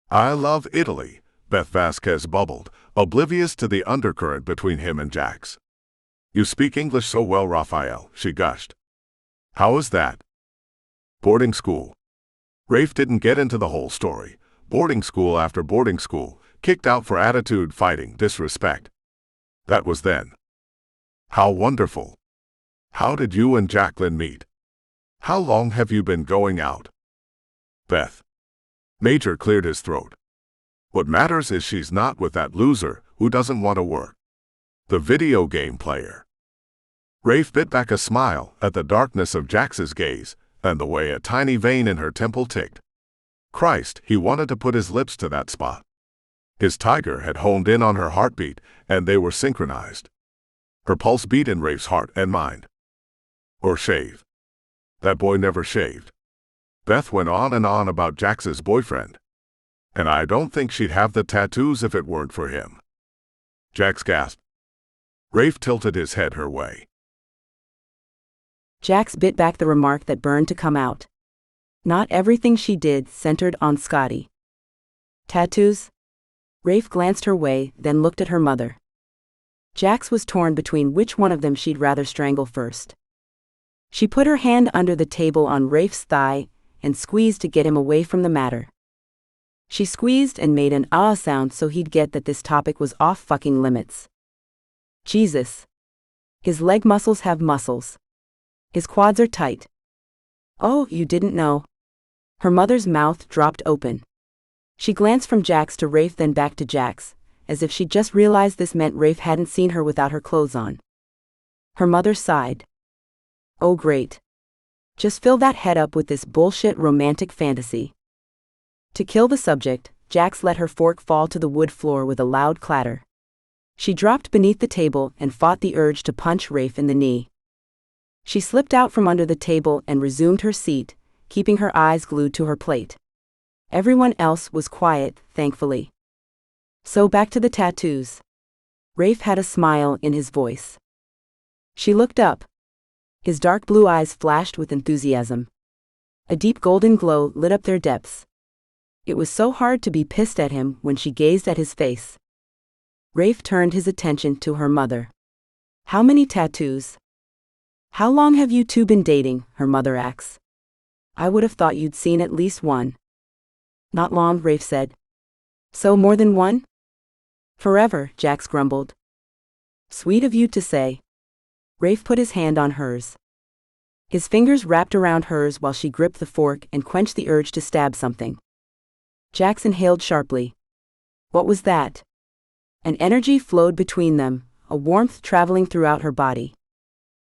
I love Italy, Beth Vasquez bubbled, oblivious to the undercurrent between him and Jax. You speak English so well, Rafael, she gushed. How is that? Boarding school. Rafe didn't get into the whole story. Boarding school after boarding school, kicked out for attitude, fighting, disrespect. That was then. How wonderful. How did you and Jaclyn meet? How long have you been going out? Beth. Major cleared his throat. What matters is she's not with that loser who doesn't want to work. The video game player. Rafe bit back a smile at the darkness of Jax's gaze and the way a tiny vein in her temple ticked. Christ, he wanted to put his lips to that spot. His tiger had honed in on her heartbeat, and they were synchronized. Her pulse beat in Rafe's heart and mind. Or shave. That boy never shaved. Beth went on and on about Jax's boyfriend. And I don't think she'd have the tattoos if it weren't for him. Jax gasped. Rafe tilted his head her way. Jax bit back the remark that burned to come out. Not everything she did centered on Scotty. Tattoos? Rafe glanced her way, then looked at her mother. Jax was torn between which one of them she'd rather strangle first. She put her hand under the table on Rafe's thigh and squeezed to get him away from the matter. She squeezed and made an ah sound so he'd get that this topic was off fucking limits. Jesus. His leg muscles have muscles. His quads are tight. Oh, you didn't know. Her mother's mouth dropped open. She glanced from Jax to Rafe, then back to Jax, as if she just realized this meant Rafe hadn't seen her without her clothes on. Her mother sighed. Oh great. Just fill that head up with this bullshit romantic fantasy. To kill the subject, Jax let her fork fall to the wood floor with a loud clatter. She dropped beneath the table and fought the urge to punch Rafe in the knee. She slipped out from under the table and resumed her seat, keeping her eyes glued to her plate. Everyone else was quiet, thankfully. So back to the tattoos. Rafe had a smile in his voice. She looked up. His dark blue eyes flashed with enthusiasm. A deep golden glow lit up their depths. It was so hard to be pissed at him when she gazed at his face. Rafe turned his attention to her mother. How many tattoos? How long have you two been dating? Her mother asked. I would have thought you'd seen at least one. Not long, Rafe said. So more than one? Forever, Jax grumbled. Sweet of you to say. Rafe put his hand on hers. His fingers wrapped around hers while she gripped the fork and quenched the urge to stab something. Jax inhaled sharply. What was that? An energy flowed between them, a warmth traveling throughout her body.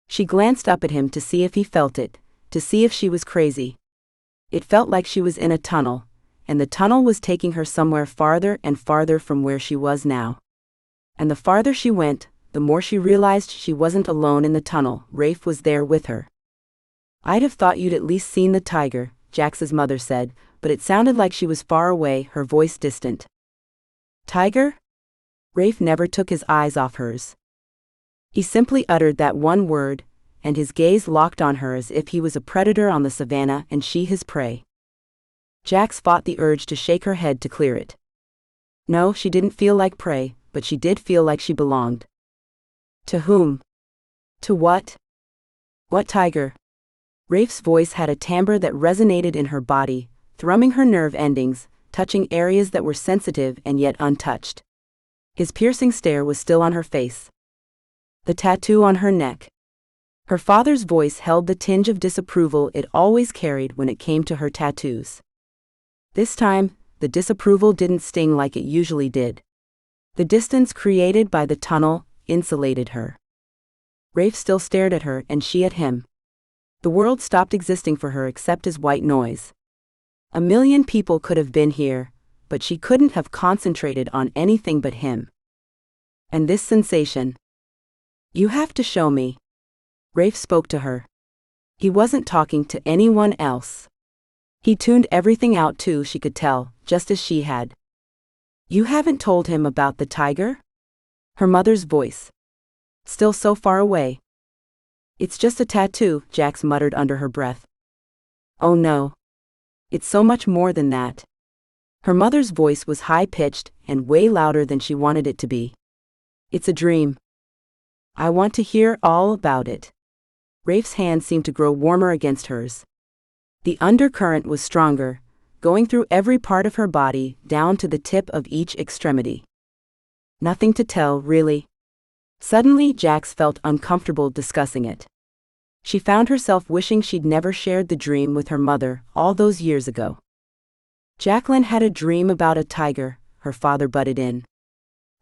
She glanced up at him to see if he felt it, to see if she was crazy. It felt like she was in a tunnel, and the tunnel was taking her somewhere farther and farther from where she was now. And the farther she went, the more she realized she wasn't alone in the tunnel. Rafe was there with her. I'd have thought you'd at least seen the tiger, Jax's mother said, but it sounded like she was far away, her voice distant. Tiger? Rafe never took his eyes off hers. He simply uttered that one word, and his gaze locked on her as if he was a predator on the savannah and she his prey. Jax fought the urge to shake her head to clear it. No, she didn't feel like prey, but she did feel like she belonged. To whom? To what? What tiger? Rafe's voice had a timbre that resonated in her body, thrumming her nerve endings, touching areas that were sensitive and yet untouched. His piercing stare was still on her face. The tattoo on her neck. Her father's voice held the tinge of disapproval it always carried when it came to her tattoos. This time, the disapproval didn't sting like it usually did. The distance created by the tunnel insulated her. Rafe still stared at her and she at him. The world stopped existing for her except as white noise. A million people could have been here, but she couldn't have concentrated on anything but him. And this sensation. You have to show me. Rafe spoke to her. He wasn't talking to anyone else. He tuned everything out too, she could tell, just as she had. You haven't told him about the tiger? Her mother's voice. Still so far away. It's just a tattoo, Jax muttered under her breath. Oh no. It's so much more than that. Her mother's voice was high-pitched and way louder than she wanted it to be. It's a dream. I want to hear all about it. Rafe's hand seemed to grow warmer against hers. The undercurrent was stronger, going through every part of her body down to the tip of each extremity. Nothing to tell, really. Suddenly, Jax felt uncomfortable discussing it. She found herself wishing she'd never shared the dream with her mother all those years ago. Jaclyn had a dream about a tiger, her father butted in.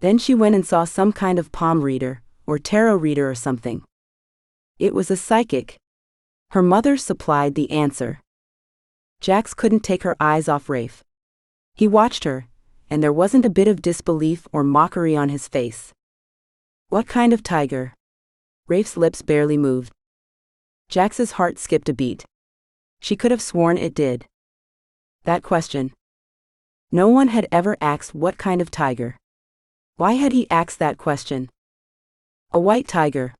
Then she went and saw some kind of palm reader, or tarot reader or something. It was a psychic. Her mother supplied the answer. Jax couldn't take her eyes off Rafe. He watched her, and there wasn't a bit of disbelief or mockery on his face. What kind of tiger? Rafe's lips barely moved. Jax's heart skipped a beat. She could have sworn it did. That question. No one had ever asked what kind of tiger. Why had he asked that question? A white tiger.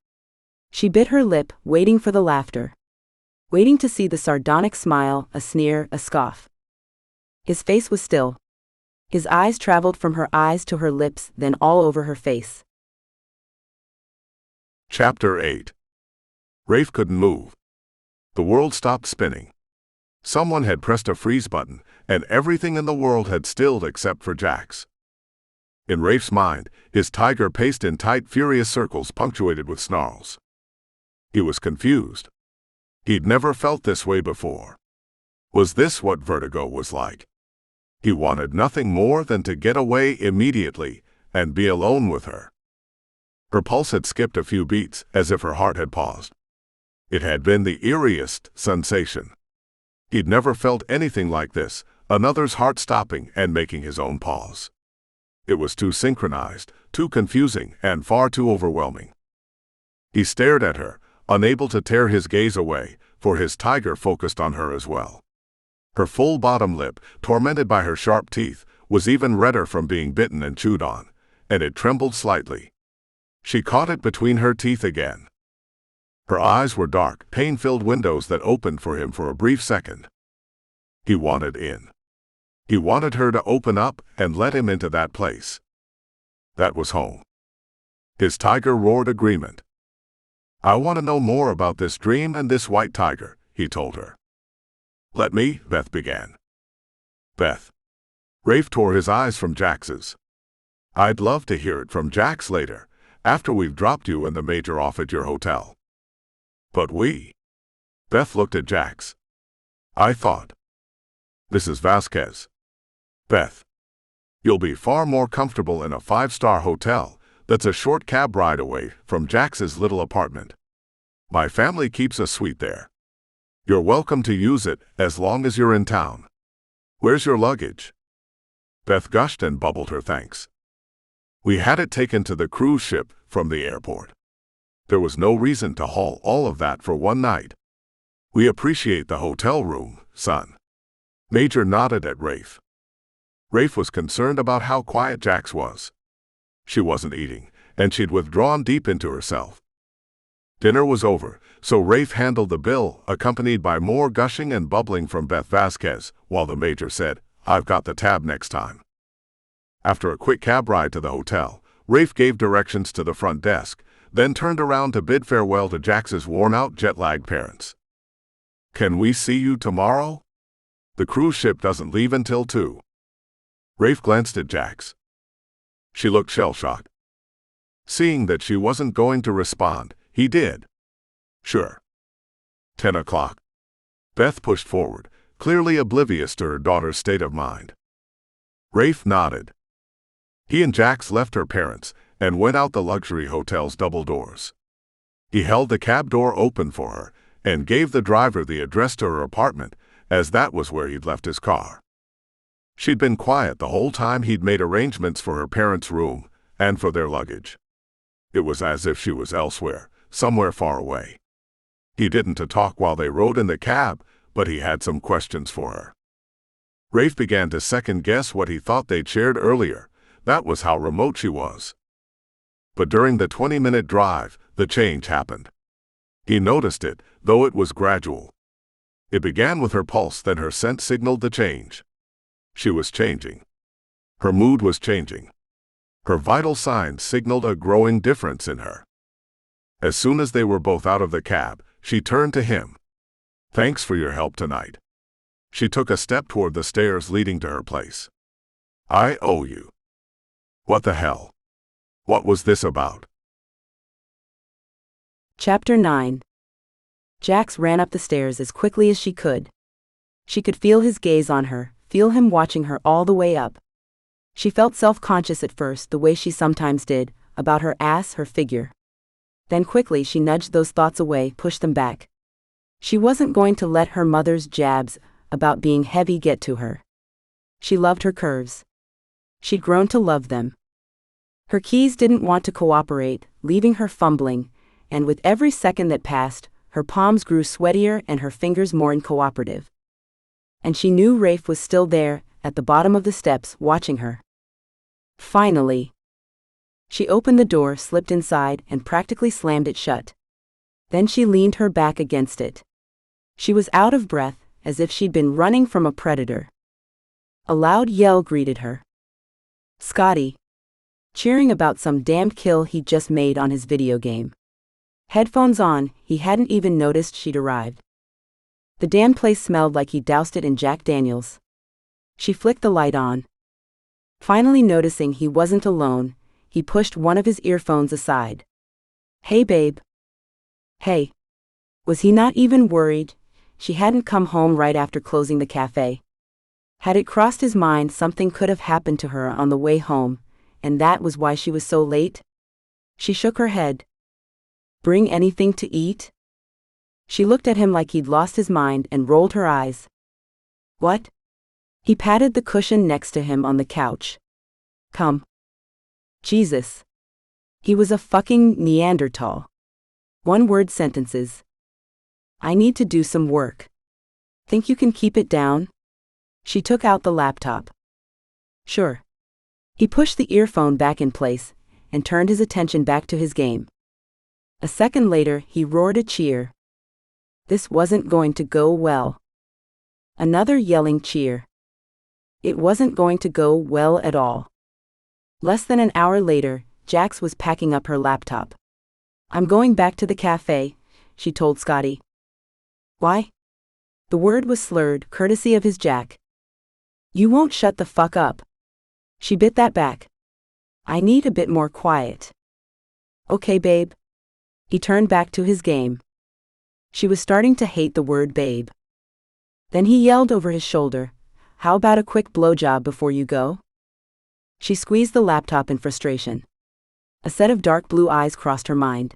She bit her lip, waiting for the laughter. Waiting to see the sardonic smile, a sneer, a scoff. His face was still. His eyes traveled from her eyes to her lips, then all over her face. Chapter 8. Rafe couldn't move. The world stopped spinning. Someone had pressed a freeze button, and everything in the world had stilled except for Jax. In Rafe's mind, his tiger paced in tight, furious circles punctuated with snarls. He was confused. He'd never felt this way before. Was this what vertigo was like? He wanted nothing more than to get away immediately and be alone with her. Her pulse had skipped a few beats, as if her heart had paused. It had been the eeriest sensation. He'd never felt anything like this, another's heart stopping and making his own pause. It was too synchronized, too confusing, and far too overwhelming. He stared at her, unable to tear his gaze away, for his tiger focused on her as well. Her full bottom lip, tormented by her sharp teeth, was even redder from being bitten and chewed on, and it trembled slightly. She caught it between her teeth again. Her eyes were dark, pain-filled windows that opened for him for a brief second. He wanted in. He wanted her to open up and let him into that place. That was home. His tiger roared agreement. "I want to know more about this dream and this white tiger," he told her. "Let me," Beth began. "Beth." Rafe tore his eyes from Jax's. "I'd love to hear it from Jax later, after we've dropped you and the major off at your hotel." "But we..." Beth looked at Jax. "I thought..." "This is Vasquez." "Beth, you'll be far more comfortable in a 5-star hotel that's a short cab ride away from Jax's little apartment. My family keeps a suite there. You're welcome to use it as long as you're in town. Where's your luggage?" Beth gushed and bubbled her thanks. "We had it taken to the cruise ship from the airport. There was no reason to haul all of that for one night. We appreciate the hotel room, son." Major nodded at Rafe. Rafe was concerned about how quiet Jax was. She wasn't eating, and she'd withdrawn deep into herself. Dinner was over, so Rafe handled the bill, accompanied by more gushing and bubbling from Beth Vasquez, while the major said, "I've got the tab next time." After a quick cab ride to the hotel, Rafe gave directions to the front desk, then turned around to bid farewell to Jax's worn-out, jet-lagged parents. "Can we see you tomorrow? The cruise ship doesn't leave until 2. Rafe glanced at Jax. She looked shell-shocked. Seeing that she wasn't going to respond, he did. "Sure." 10 o'clock. Beth pushed forward, clearly oblivious to her daughter's state of mind. Rafe nodded. He and Jax left her parents and went out the luxury hotel's double doors. He held the cab door open for her and gave the driver the address to her apartment, as that was where he'd left his car. She'd been quiet the whole time he'd made arrangements for her parents' room and for their luggage. It was as if she was elsewhere, somewhere far away. He didn't talk while they rode in the cab, but he had some questions for her. Rafe began to second-guess what he thought they'd shared earlier. That was how remote she was. But during the 20-minute drive, the change happened. He noticed it, though it was gradual. It began with her pulse, then her scent signaled the change. She was changing. Her mood was changing. Her vital signs signaled a growing difference in her. As soon as they were both out of the cab, she turned to him. "Thanks for your help tonight." She took a step toward the stairs leading to her place. "I owe you." What the hell? What was this about? Chapter 9. Jax ran up the stairs as quickly as she could. She could feel his gaze on her, feel him watching her all the way up. She felt self-conscious at first, the way she sometimes did, about her ass, her figure. Then quickly she nudged those thoughts away, pushed them back. She wasn't going to let her mother's jabs about being heavy get to her. She loved her curves. She'd grown to love them. Her keys didn't want to cooperate, leaving her fumbling, and with every second that passed, her palms grew sweatier and her fingers more uncooperative. And she knew Rafe was still there, at the bottom of the steps, watching her. Finally. She opened the door, slipped inside, and practically slammed it shut. Then she leaned her back against it. She was out of breath, as if she'd been running from a predator. A loud yell greeted her. Scotty. Cheering about some damned kill he'd just made on his video game. Headphones on, he hadn't even noticed she'd arrived. The damn place smelled like he doused it in Jack Daniels. She flicked the light on. Finally noticing he wasn't alone, he pushed one of his earphones aside. "Hey, babe." "Hey." Was he not even worried? She hadn't come home right after closing the cafe. Had it crossed his mind something could have happened to her on the way home, and that was why she was so late? She shook her head. "Bring anything to eat?" She looked at him like he'd lost his mind and rolled her eyes. "What?" He patted the cushion next to him on the couch. "Come." Jesus. He was a fucking Neanderthal. One-word sentences. "I need to do some work. Think you can keep it down?" She took out the laptop. "Sure." He pushed the earphone back in place and turned his attention back to his game. A second later, he roared a cheer. This wasn't going to go well. Another yelling cheer. It wasn't going to go well at all. Less than an hour later, Jax was packing up her laptop. "I'm going back to the cafe," she told Scotty. "Why?" The word was slurred, courtesy of his Jack. "You won't shut the fuck up." She bit that back. "I need a bit more quiet." "Okay, babe." He turned back to his game. She was starting to hate the word babe. Then he yelled over his shoulder, "How about a quick blowjob before you go?" She squeezed the laptop in frustration. A set of dark blue eyes crossed her mind.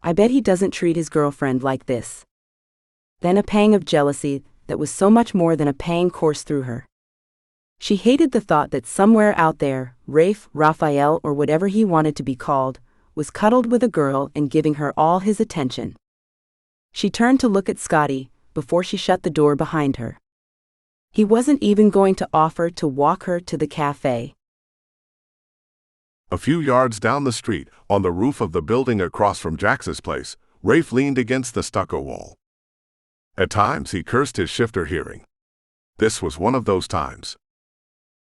I bet he doesn't treat his girlfriend like this. Then a pang of jealousy that was so much more than a pang coursed through her. She hated the thought that somewhere out there, Rafe, Rafael, or whatever he wanted to be called, was cuddled with a girl and giving her all his attention. She turned to look at Scotty before she shut the door behind her. He wasn't even going to offer to walk her to the cafe. A few yards down the street, on the roof of the building across from Jax's place, Rafe leaned against the stucco wall. At times he cursed his shifter hearing. This was one of those times.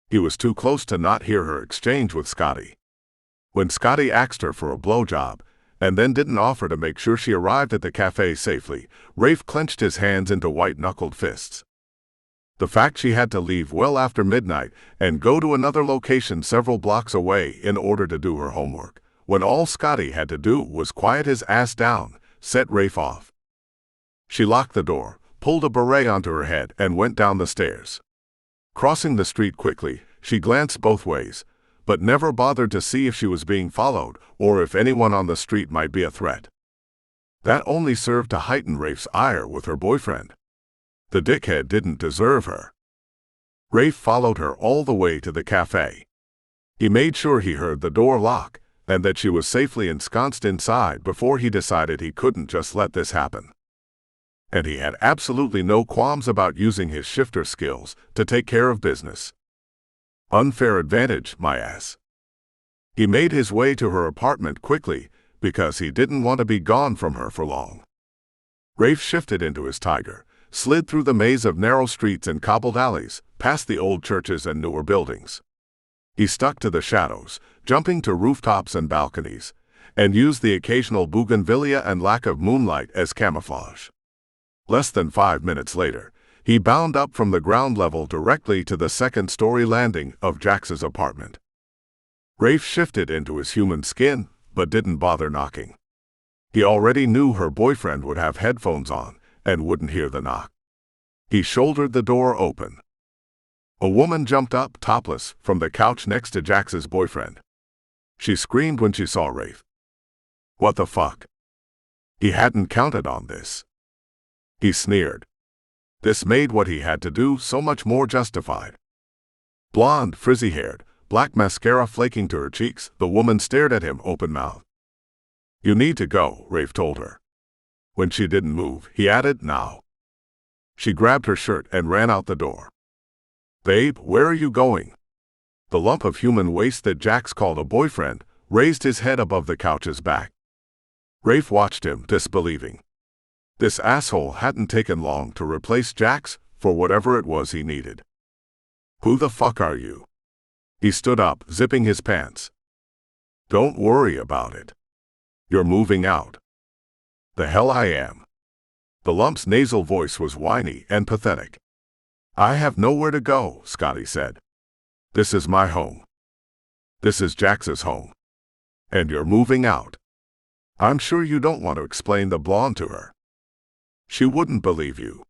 He was too close to not hear her exchange with Scotty. When Scotty asked her for a blowjob, and then didn't offer to make sure she arrived at the cafe safely, Rafe clenched his hands into white-knuckled fists. The fact she had to leave well after midnight and go to another location several blocks away in order to do her homework, when all Scotty had to do was quiet his ass down, set Rafe off. She locked the door, pulled a beret onto her head, and went down the stairs. Crossing the street quickly, she glanced both ways, but never bothered to see if she was being followed or if anyone on the street might be a threat. That only served to heighten Rafe's ire with her boyfriend. The dickhead didn't deserve her. Rafe followed her all the way to the cafe. He made sure he heard the door lock and that she was safely ensconced inside before he decided he couldn't just let this happen. And he had absolutely no qualms about using his shifter skills to take care of business. Unfair advantage, my ass. He made his way to her apartment quickly because he didn't want to be gone from her for long. Rafe shifted into his Tiger, slid through the maze of narrow streets and cobbled alleys, past the old churches and newer buildings. He stuck to the shadows, jumping to rooftops and balconies, and used the occasional bougainvillea and lack of moonlight as camouflage. Less than 5 minutes later, he bounded up from the ground level directly to the second-story landing of Jax's apartment. Rafe shifted into his human skin, but didn't bother knocking. He already knew her boyfriend would have headphones on and wouldn't hear the knock. He shouldered the door open. A woman jumped up, topless, from the couch next to Jax's boyfriend. She screamed when she saw Rafe. What the fuck? He hadn't counted on this. He sneered. This made what he had to do so much more justified. Blonde, frizzy-haired, black mascara flaking to her cheeks, the woman stared at him open-mouthed. You need to go, Rafe told her. When she didn't move, he added, now. She grabbed her shirt and ran out the door. Babe, where are you going? The lump of human waste that Jax called a boyfriend raised his head above the couch's back. Rafe watched him, disbelieving. This asshole hadn't taken long to replace Jax for whatever it was he needed. Who the fuck are you? He stood up, zipping his pants. Don't worry about it. You're moving out. The hell I am. The lump's nasal voice was whiny and pathetic. I have nowhere to go, Scotty said. This is my home. This is Jax's home. And you're moving out. I'm sure you don't want to explain the blonde to her. She wouldn't believe you.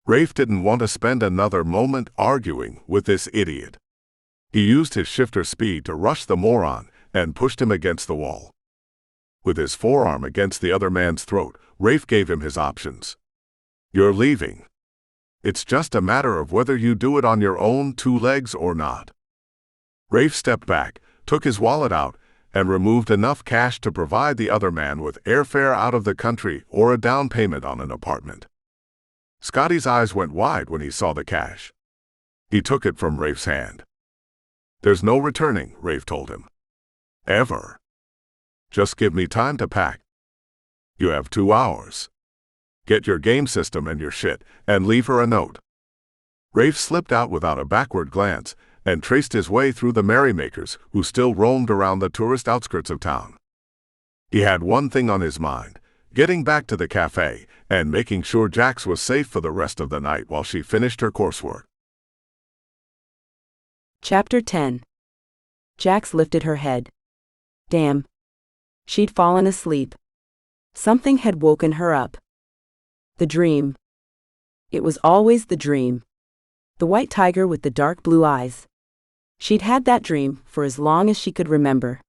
Rafe didn't want to spend another moment arguing with this idiot. He used his shifter speed to rush the moron and pushed him against the wall. With his forearm against the other man's throat, Rafe gave him his options. You're leaving. It's just a matter of whether you do it on your own 2 legs or not. Rafe stepped back, took his wallet out, and removed enough cash to provide the other man with airfare out of the country or a down payment on an apartment. Scotty's eyes went wide when he saw the cash. He took it from Rafe's hand. There's no returning, Rafe told him. Ever. Just give me time to pack. You have 2 hours. Get your game system and your shit, and leave her a note. Rafe slipped out without a backward glance and traced his way through the merrymakers who still roamed around the tourist outskirts of town. He had one thing on his mind, getting back to the cafe and making sure Jax was safe for the rest of the night while she finished her coursework. Chapter 10. Jax lifted her head. Damn. She'd fallen asleep. Something had woken her up. The dream. It was always the dream. The white tiger with the dark blue eyes. She'd had that dream for as long as she could remember.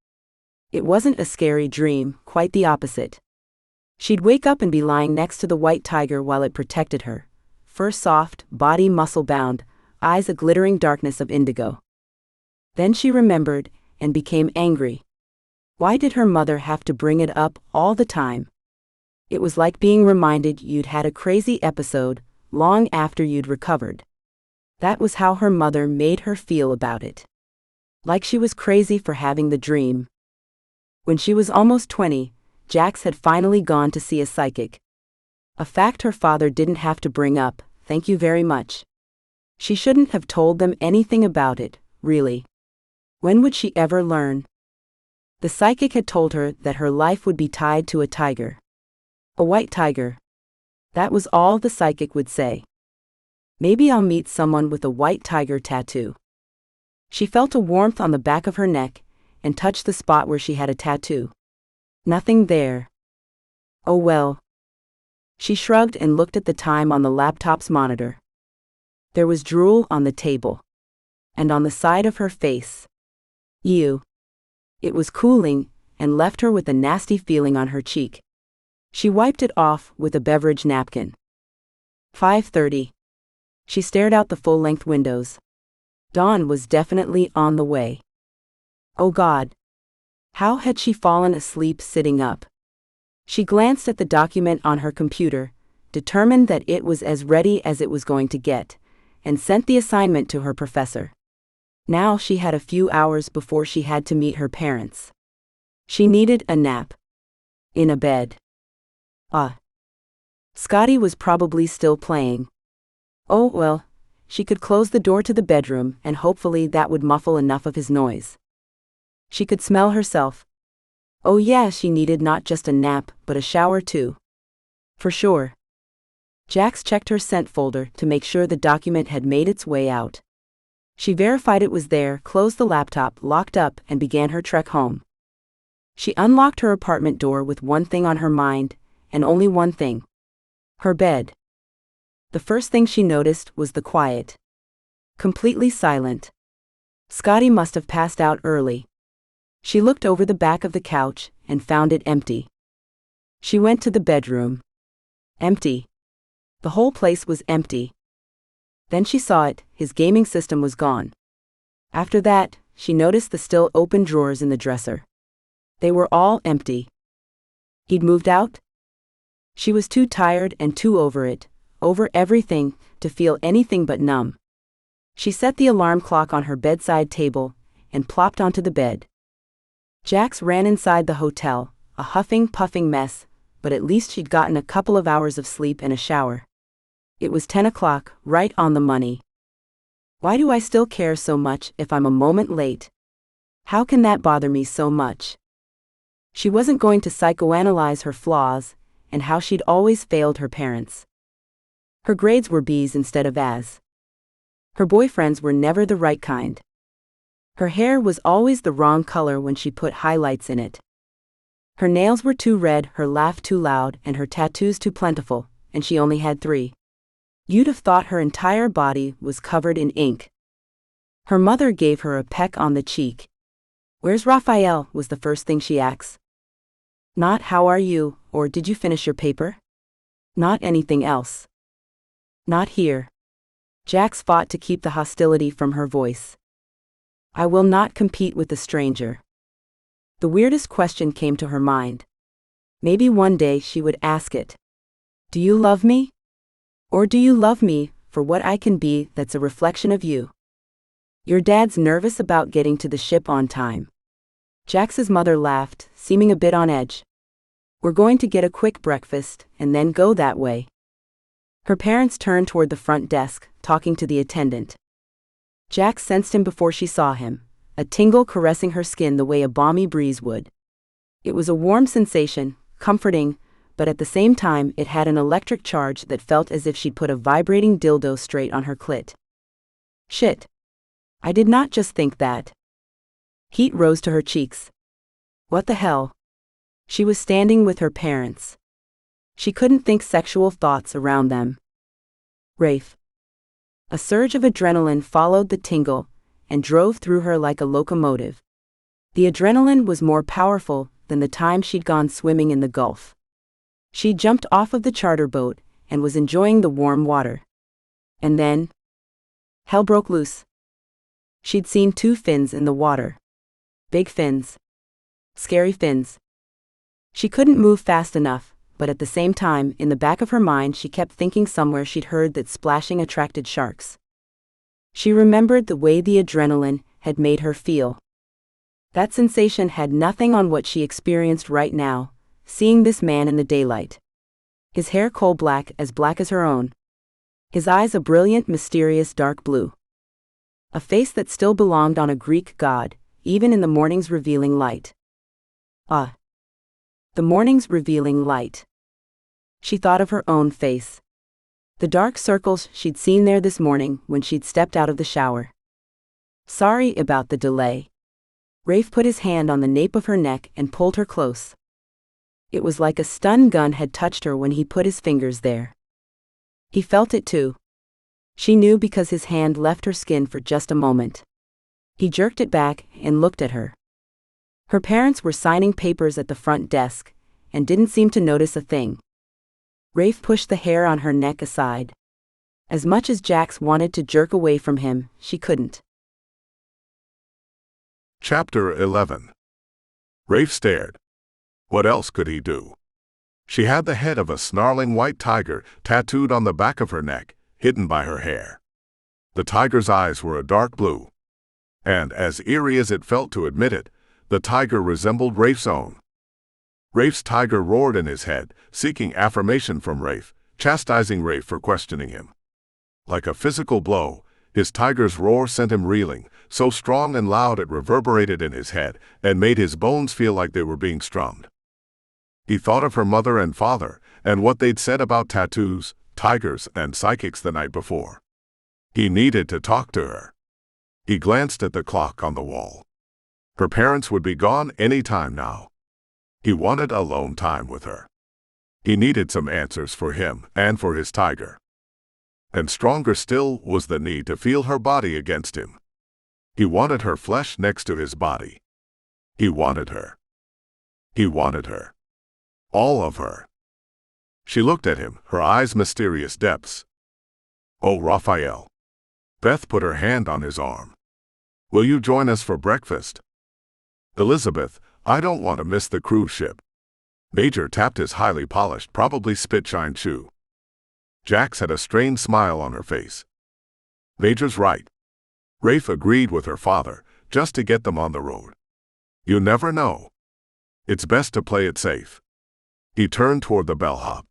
It wasn't a scary dream, quite the opposite. She'd wake up and be lying next to the white tiger while it protected her. Fur soft, body muscle-bound, eyes a glittering darkness of indigo. Then she remembered and became angry. Why did her mother have to bring it up all the time? It was like being reminded you'd had a crazy episode long after you'd recovered. That was how her mother made her feel about it. Like she was crazy for having the dream. When she was almost 20, Jax had finally gone to see a psychic. A fact her father didn't have to bring up, thank you very much. She shouldn't have told them anything about it, really. When would she ever learn? The psychic had told her that her life would be tied to a tiger. A white tiger. That was all the psychic would say. Maybe I'll meet someone with a white tiger tattoo. She felt a warmth on the back of her neck and touched the spot where she had a tattoo. Nothing there. Oh well. She shrugged and looked at the time on the laptop's monitor. There was drool on the table. And on the side of her face. Ew. It was cooling and left her with a nasty feeling on her cheek. She wiped it off with a beverage napkin. 5:30. She stared out the full-length windows. Dawn was definitely on the way. Oh God. How had she fallen asleep sitting up? She glanced at the document on her computer, determined that it was as ready as it was going to get, and sent the assignment to her professor. Now she had a few hours before she had to meet her parents. She needed a nap. In a bed. Scotty was probably still playing. Oh well, she could close the door to the bedroom and hopefully that would muffle enough of his noise. She could smell herself. Oh yeah, she needed not just a nap, but a shower too. For sure. Jax checked her scent folder to make sure the document had made its way out. She verified it was there, closed the laptop, locked up, and began her trek home. She unlocked her apartment door with one thing on her mind, and only one thing. Her bed. The first thing she noticed was the quiet. Completely silent. Scotty must have passed out early. She looked over the back of the couch and found it empty. She went to the bedroom. Empty. The whole place was empty. Then she saw it, his gaming system was gone. After that, she noticed the still open drawers in the dresser. They were all empty. He'd moved out? She was too tired and too over it, over everything, to feel anything but numb. She set the alarm clock on her bedside table and plopped onto the bed. Jax ran inside the hotel, a huffing, puffing mess, but at least she'd gotten a couple of hours of sleep and a shower. It was 10 o'clock, right on the money. Why do I still care so much if I'm a moment late? How can that bother me so much? She wasn't going to psychoanalyze her flaws and how she'd always failed her parents. Her grades were B's instead of A's. Her boyfriends were never the right kind. Her hair was always the wrong color when she put highlights in it. Her nails were too red, her laugh too loud, and her tattoos too plentiful, and she only had 3. You'd have thought her entire body was covered in ink. Her mother gave her a peck on the cheek. "Where's Rafael?" was the first thing she asks. Not "how are you," or "did you finish your paper?" Not anything else. Not here. Jax fought to keep the hostility from her voice. "I will not compete with a stranger." The weirdest question came to her mind. Maybe one day she would ask it. "Do you love me? Or do you love me for what I can be that's a reflection of you?" "Your dad's nervous about getting to the ship on time." Jax's mother laughed, seeming a bit on edge. "We're going to get a quick breakfast and then go that way." Her parents turned toward the front desk, talking to the attendant. Jax sensed him before she saw him, a tingle caressing her skin the way a balmy breeze would. It was a warm sensation, comforting, but at the same time it had an electric charge that felt as if she'd put a vibrating dildo straight on her clit. Shit. I did not just think that. Heat rose to her cheeks. What the hell? She was standing with her parents. She couldn't think sexual thoughts around them. Rafe. A surge of adrenaline followed the tingle and drove through her like a locomotive. The adrenaline was more powerful than the time she'd gone swimming in the Gulf. She jumped off of the charter boat and was enjoying the warm water. And then, hell broke loose. She'd seen 2 fins in the water. Big fins. Scary fins. She couldn't move fast enough, but at the same time, in the back of her mind, she kept thinking somewhere she'd heard that splashing attracted sharks. She remembered the way the adrenaline had made her feel. That sensation had nothing on what she experienced right now, seeing this man in the daylight. His hair coal black as her own. His eyes a brilliant, mysterious dark blue. A face that still belonged on a Greek god, even in the morning's revealing light. The morning's revealing light. She thought of her own face. The dark circles she'd seen there this morning when she'd stepped out of the shower. "Sorry about the delay." Rafe put his hand on the nape of her neck and pulled her close. It was like a stun gun had touched her when he put his fingers there. He felt it too. She knew because his hand left her skin for just a moment. He jerked it back and looked at her. Her parents were signing papers at the front desk and didn't seem to notice a thing. Rafe pushed the hair on her neck aside. As much as Jax wanted to jerk away from him, she couldn't. Chapter 11. Rafe stared. What else could he do? She had the head of a snarling white tiger tattooed on the back of her neck, hidden by her hair. The tiger's eyes were a dark blue. And, as eerie as it felt to admit it, the tiger resembled Rafe's own. Rafe's tiger roared in his head, seeking affirmation from Rafe, chastising Rafe for questioning him. Like a physical blow, his tiger's roar sent him reeling, so strong and loud it reverberated in his head and made his bones feel like they were being strummed. He thought of her mother and father, and what they'd said about tattoos, tigers, and psychics the night before. He needed to talk to her. He glanced at the clock on the wall. Her parents would be gone any time now. He wanted alone time with her. He needed some answers for him and for his tiger. And stronger still was the need to feel her body against him. He wanted her flesh next to his body. He wanted her. He wanted her. All of her. She looked at him, her eyes mysterious depths. "Oh, Rafael." Beth put her hand on his arm. "Will you join us for breakfast?" "Elizabeth, I don't want to miss the cruise ship." Major tapped his highly polished, probably spit-shined shoe. Jax had a strained smile on her face. "Major's right." Rafe agreed with her father, just to get them on the road. "You never know. It's best to play it safe." He turned toward the bellhop.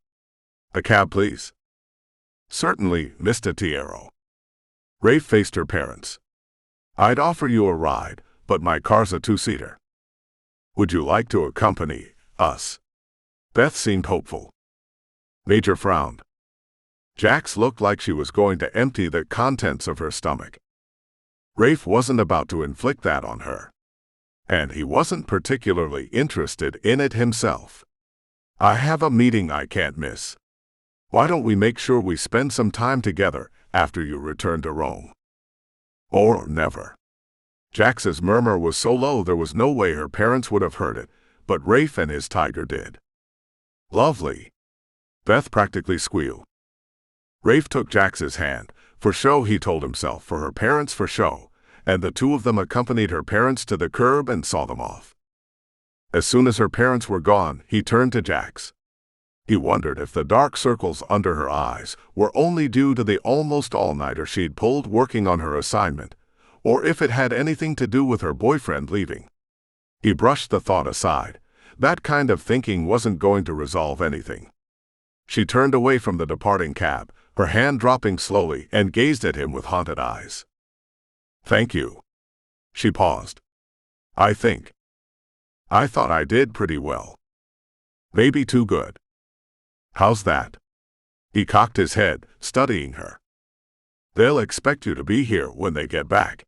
"A cab, please." "Certainly, Mr. Tiero." Rafe faced her parents. "I'd offer you a ride, but my car's a 2-seater. Would you like to accompany us?" Beth seemed hopeful. Major frowned. Jax looked like she was going to empty the contents of her stomach. Rafe wasn't about to inflict that on her. And he wasn't particularly interested in it himself. I have a meeting I can't miss. Why don't we make sure we spend some time together after you return to Rome? Or never. Jax's murmur was so low there was no way her parents would have heard it, but Rafe and his tiger did. Lovely. Beth practically squealed. Rafe took Jax's hand, for show he told himself, for her parents for show, and the two of them accompanied her parents to the curb and saw them off. As soon as her parents were gone, he turned to Jax. He wondered if the dark circles under her eyes were only due to the almost all-nighter she'd pulled working on her assignment, or if it had anything to do with her boyfriend leaving. He brushed the thought aside. That kind of thinking wasn't going to resolve anything. She turned away from the departing cab, her hand dropping slowly, and gazed at him with haunted eyes. Thank you. She paused. I thought I did pretty well. Maybe too good. How's that? He cocked his head, studying her. They'll expect you to be here when they get back.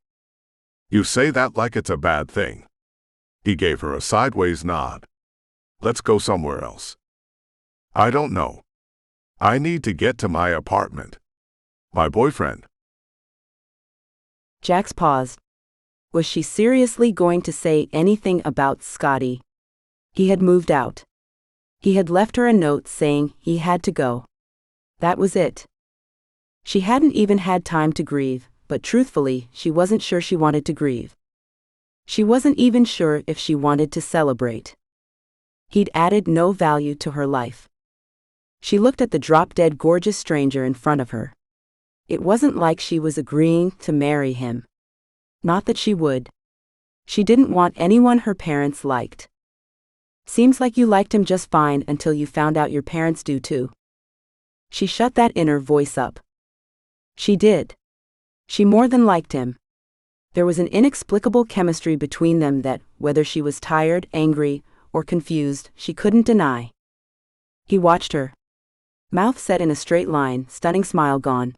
You say that like it's a bad thing. He gave her a sideways nod. Let's go somewhere else. I don't know. I need to get to my apartment. My boyfriend. Jax paused. Was she seriously going to say anything about Scotty? He had moved out. He had left her a note saying he had to go. That was it. She hadn't even had time to grieve, but truthfully, she wasn't sure she wanted to grieve. She wasn't even sure if she wanted to celebrate. He'd added no value to her life. She looked at the drop-dead gorgeous stranger in front of her. It wasn't like she was agreeing to marry him. Not that she would. She didn't want anyone her parents liked. Seems like you liked him just fine until you found out your parents do too. She shut that inner voice up. She did. She more than liked him. There was an inexplicable chemistry between them that, whether she was tired, angry, or confused, she couldn't deny. He watched her. Mouth set in a straight line, stunning smile gone.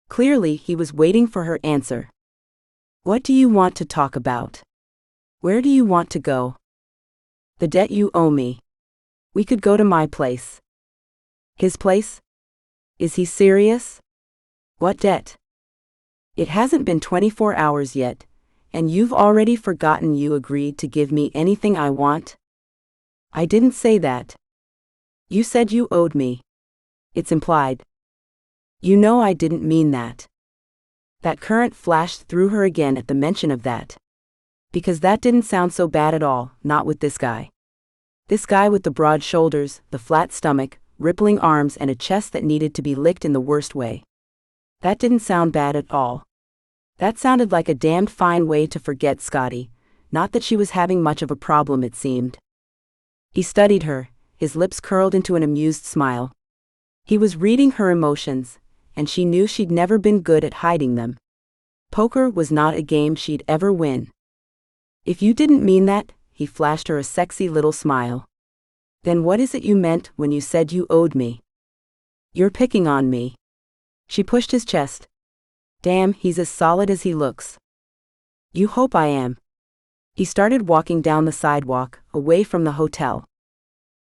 Clearly, he was waiting for her answer. What do you want to talk about? Where do you want to go? The debt you owe me. We could go to my place. His place? Is he serious? What debt? It hasn't been 24 hours yet, and you've already forgotten you agreed to give me anything I want? I didn't say that. You said you owed me. It's implied. You know I didn't mean that. That current flashed through her again at the mention of that. Because that didn't sound so bad at all, not with this guy. This guy with the broad shoulders, the flat stomach, rippling arms, and a chest that needed to be licked in the worst way. That didn't sound bad at all. That sounded like a damned fine way to forget Scotty, not that she was having much of a problem it seemed. He studied her, his lips curled into an amused smile. He was reading her emotions, and she knew she'd never been good at hiding them. Poker was not a game she'd ever win. If you didn't mean that, he flashed her a sexy little smile. Then what is it you meant when you said you owed me? You're picking on me. She pushed his chest. Damn, he's as solid as he looks. You hope I am. He started walking down the sidewalk, away from the hotel.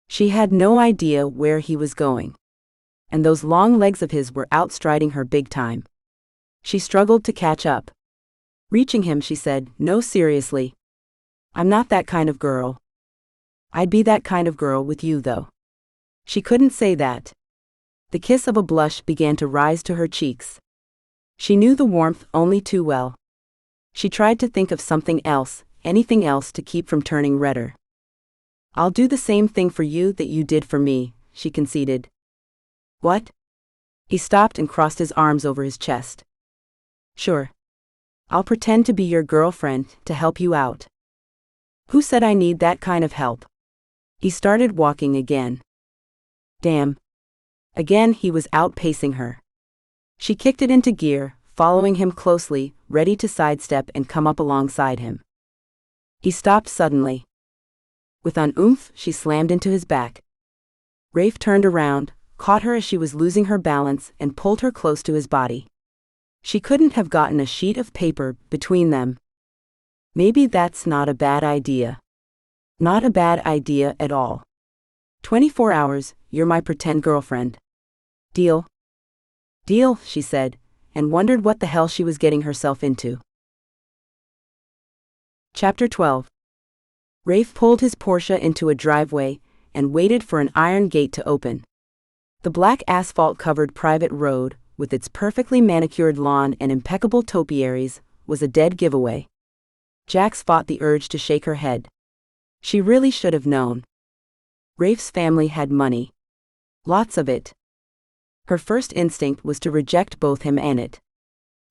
She had no idea where he was going. And those long legs of his were outstriding her big time. She struggled to catch up. Reaching him, she said, "No, seriously. I'm not that kind of girl. I'd be that kind of girl with you, though." She couldn't say that. The kiss of a blush began to rise to her cheeks. She knew the warmth only too well. She tried to think of something else, anything else to keep from turning redder. "I'll do the same thing for you that you did for me," she conceded. What? He stopped and crossed his arms over his chest. Sure. I'll pretend to be your girlfriend to help you out. Who said I need that kind of help? He started walking again. Damn. Again he was outpacing her. She kicked it into gear, following him closely, ready to sidestep and come up alongside him. He stopped suddenly. With an oomph, she slammed into his back. Rafe turned around, caught her as she was losing her balance, and pulled her close to his body. She couldn't have gotten a sheet of paper between them. Maybe that's not a bad idea. Not a bad idea at all. 24 hours, you're my pretend girlfriend. Deal? Deal, she said, and wondered what the hell she was getting herself into. Chapter 12. Rafe pulled his Porsche into a driveway and waited for an iron gate to open. The black asphalt-covered private road, with its perfectly manicured lawn and impeccable topiaries, was a dead giveaway. Jax fought the urge to shake her head. She really should have known. Rafe's family had money. Lots of it. Her first instinct was to reject both him and it.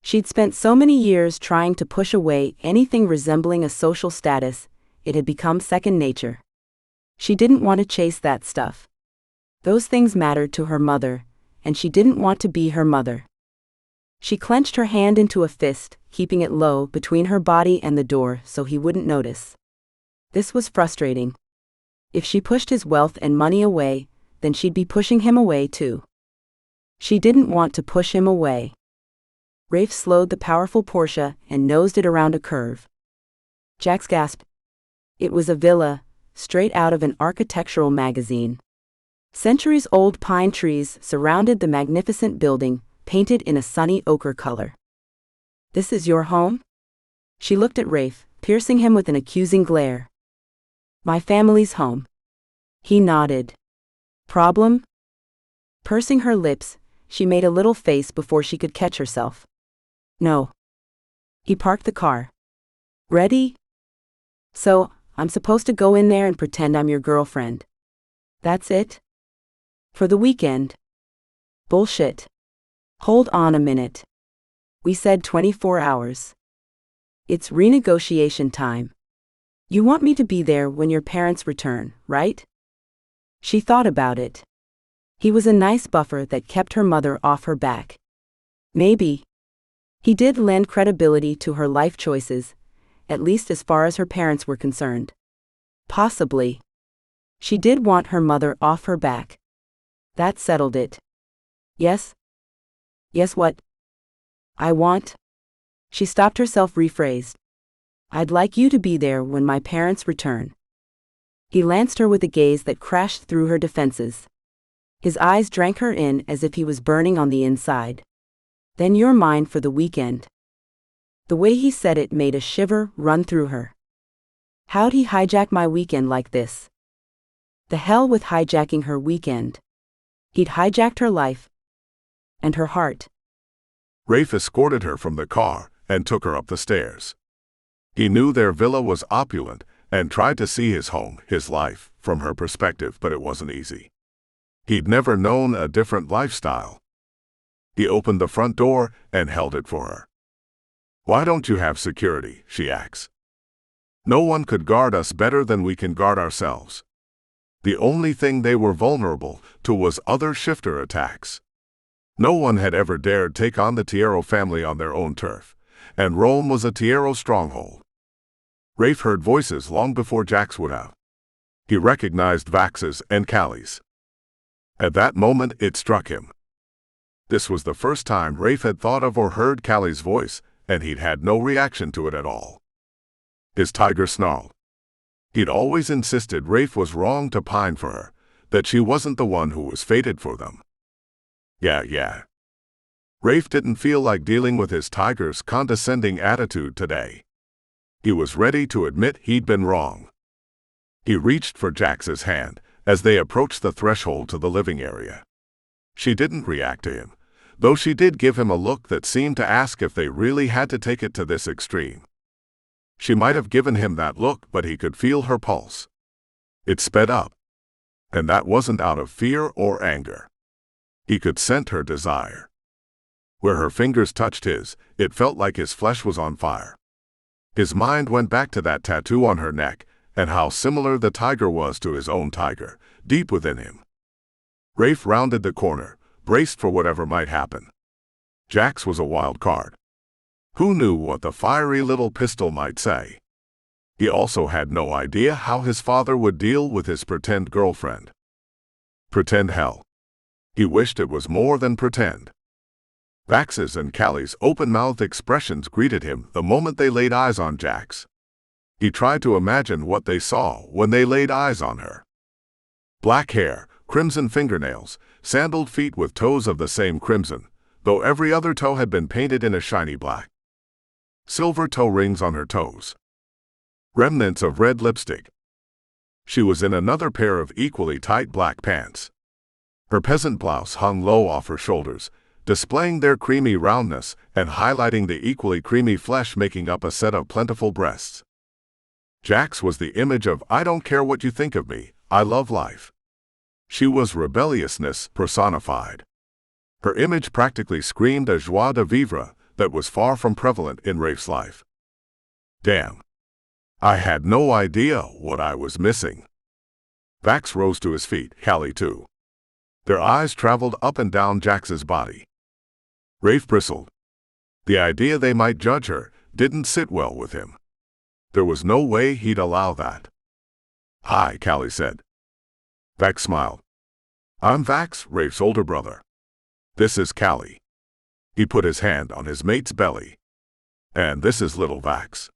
She'd spent so many years trying to push away anything resembling a social status, it had become second nature. She didn't want to chase that stuff. Those things mattered to her mother, and she didn't want to be her mother. She clenched her hand into a fist, keeping it low between her body and the door so he wouldn't notice. This was frustrating. If she pushed his wealth and money away, then she'd be pushing him away too. She didn't want to push him away. Rafe slowed the powerful Porsche and nosed it around a curve. Jax gasped. It was a villa, straight out of an architectural magazine. Centuries-old pine trees surrounded the magnificent building, painted in a sunny ochre color. This is your home? She looked at Rafe, piercing him with an accusing glare. My family's home. He nodded. Problem? Pursing her lips, she made a little face before she could catch herself. No. He parked the car. Ready? So, I'm supposed to go in there and pretend I'm your girlfriend. That's it? For the weekend? Bullshit. Hold on a minute. We said 24 hours. It's renegotiation time. You want me to be there when your parents return, right? She thought about it. He was a nice buffer that kept her mother off her back. Maybe. He did lend credibility to her life choices, at least as far as her parents were concerned. Possibly. She did want her mother off her back. That settled it. Yes? Yes, what? I want? She stopped herself, rephrased. I'd like you to be there when my parents return. He lanced her with a gaze that crashed through her defenses. His eyes drank her in as if he was burning on the inside. Then you're mine for the weekend. The way he said it made a shiver run through her. How'd he hijack my weekend like this? The hell with hijacking her weekend. He'd hijacked her life. And her heart. Rafe escorted her from the car and took her up the stairs. He knew their villa was opulent and tried to see his home, his life, from her perspective, but it wasn't easy. He'd never known a different lifestyle. He opened the front door and held it for her. Why don't you have security? She asked. No one could guard us better than we can guard ourselves. The only thing they were vulnerable to was other shifter attacks. No one had ever dared take on the Tiero family on their own turf, and Rome was a Tiero stronghold. Rafe heard voices long before Jax would have. He recognized Vasquez and Callie's. At that moment it struck him. This was the first time Rafe had thought of or heard Callie's voice, and he'd had no reaction to it at all. His tiger snarled. He'd always insisted Rafe was wrong to pine for her, that she wasn't the one who was fated for them. Yeah. Rafe didn't feel like dealing with his tiger's condescending attitude today. He was ready to admit he'd been wrong. He reached for Jax's hand as they approached the threshold to the living area. She didn't react to him, though she did give him a look that seemed to ask if they really had to take it to this extreme. She might have given him that look, but he could feel her pulse. It sped up. And that wasn't out of fear or anger. He could scent her desire. Where her fingers touched his, it felt like his flesh was on fire. His mind went back to that tattoo on her neck, and how similar the tiger was to his own tiger, deep within him. Rafe rounded the corner, braced for whatever might happen. Jax was a wild card. Who knew what the fiery little pistol might say? He also had no idea how his father would deal with his pretend girlfriend. Pretend hell. He wished it was more than pretend. Vasquez and Callie's open-mouthed expressions greeted him the moment they laid eyes on Jax. He tried to imagine what they saw when they laid eyes on her. Black hair, crimson fingernails, sandaled feet with toes of the same crimson, though every other toe had been painted in a shiny black. Silver toe rings on her toes. Remnants of red lipstick. She was in another pair of equally tight black pants. Her peasant blouse hung low off her shoulders, displaying their creamy roundness and highlighting the equally creamy flesh making up a set of plentiful breasts. Jax was the image of "I don't care what you think of me, I love life." She was rebelliousness personified. Her image practically screamed a joie de vivre that was far from prevalent in Rafe's life. Damn. I had no idea what I was missing. Vax rose to his feet, Callie too. Their eyes traveled up and down Jax's body. Rafe bristled. The idea they might judge her didn't sit well with him. There was no way he'd allow that. "Hi," Callie said. Vax smiled. "I'm Vax, Rafe's older brother. This is Callie." He put his hand on his mate's belly. "And this is little Vax.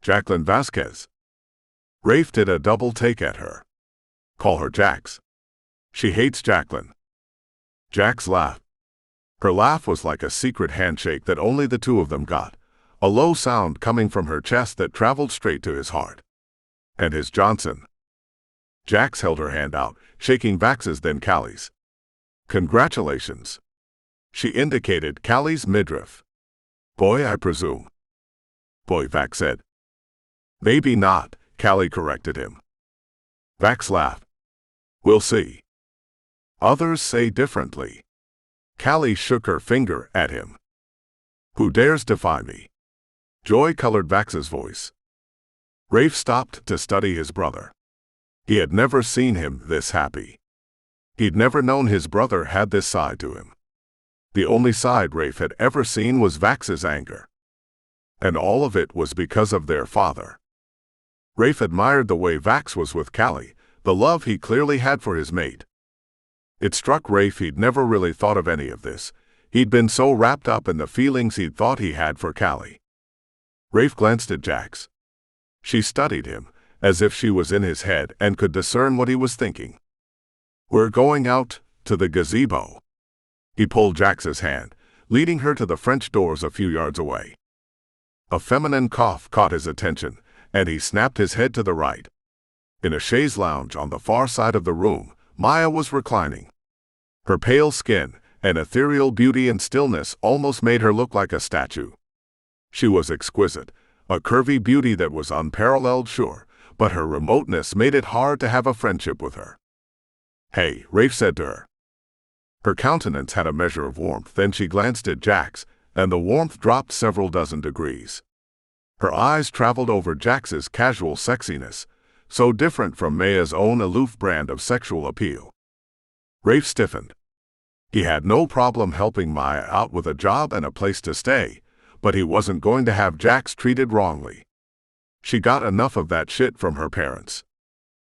Jaclyn Vasquez." Rafe did a double take at her. "Call her Jax. She hates Jaclyn." Jax laughed. Her laugh was like a secret handshake that only the two of them got, a low sound coming from her chest that traveled straight to his heart. "And his Johnson." Jax held her hand out, shaking Vax's then Callie's. "Congratulations." She indicated Callie's midriff. "Boy, I presume." "Boy," Vax said. "Maybe not," Callie corrected him. Vax laughed. "We'll see. Others say differently." Callie shook her finger at him. "Who dares defy me?" Joy colored Vax's voice. Rafe stopped to study his brother. He had never seen him this happy. He'd never known his brother had this side to him. The only side Rafe had ever seen was Vax's anger. And all of it was because of their father. Rafe admired the way Vax was with Callie, the love he clearly had for his mate. It struck Rafe he'd never really thought of any of this. He'd been so wrapped up in the feelings he'd thought he had for Callie. Rafe glanced at Jax. She studied him, as if she was in his head and could discern what he was thinking. "We're going out to the gazebo." He pulled Jax's hand, leading her to the French doors a few yards away. A feminine cough caught his attention, and he snapped his head to the right. In a chaise lounge on the far side of the room, Maya was reclining. Her pale skin and ethereal beauty and stillness almost made her look like a statue. She was exquisite, a curvy beauty that was unparalleled, sure, but her remoteness made it hard to have a friendship with her. "Hey," Rafe said to her. Her countenance had a measure of warmth, then she glanced at Jax, and the warmth dropped several dozen degrees. Her eyes traveled over Jax's casual sexiness, so different from Maya's own aloof brand of sexual appeal. Rafe stiffened. He had no problem helping Maya out with a job and a place to stay, but he wasn't going to have Jax treated wrongly. She got enough of that shit from her parents.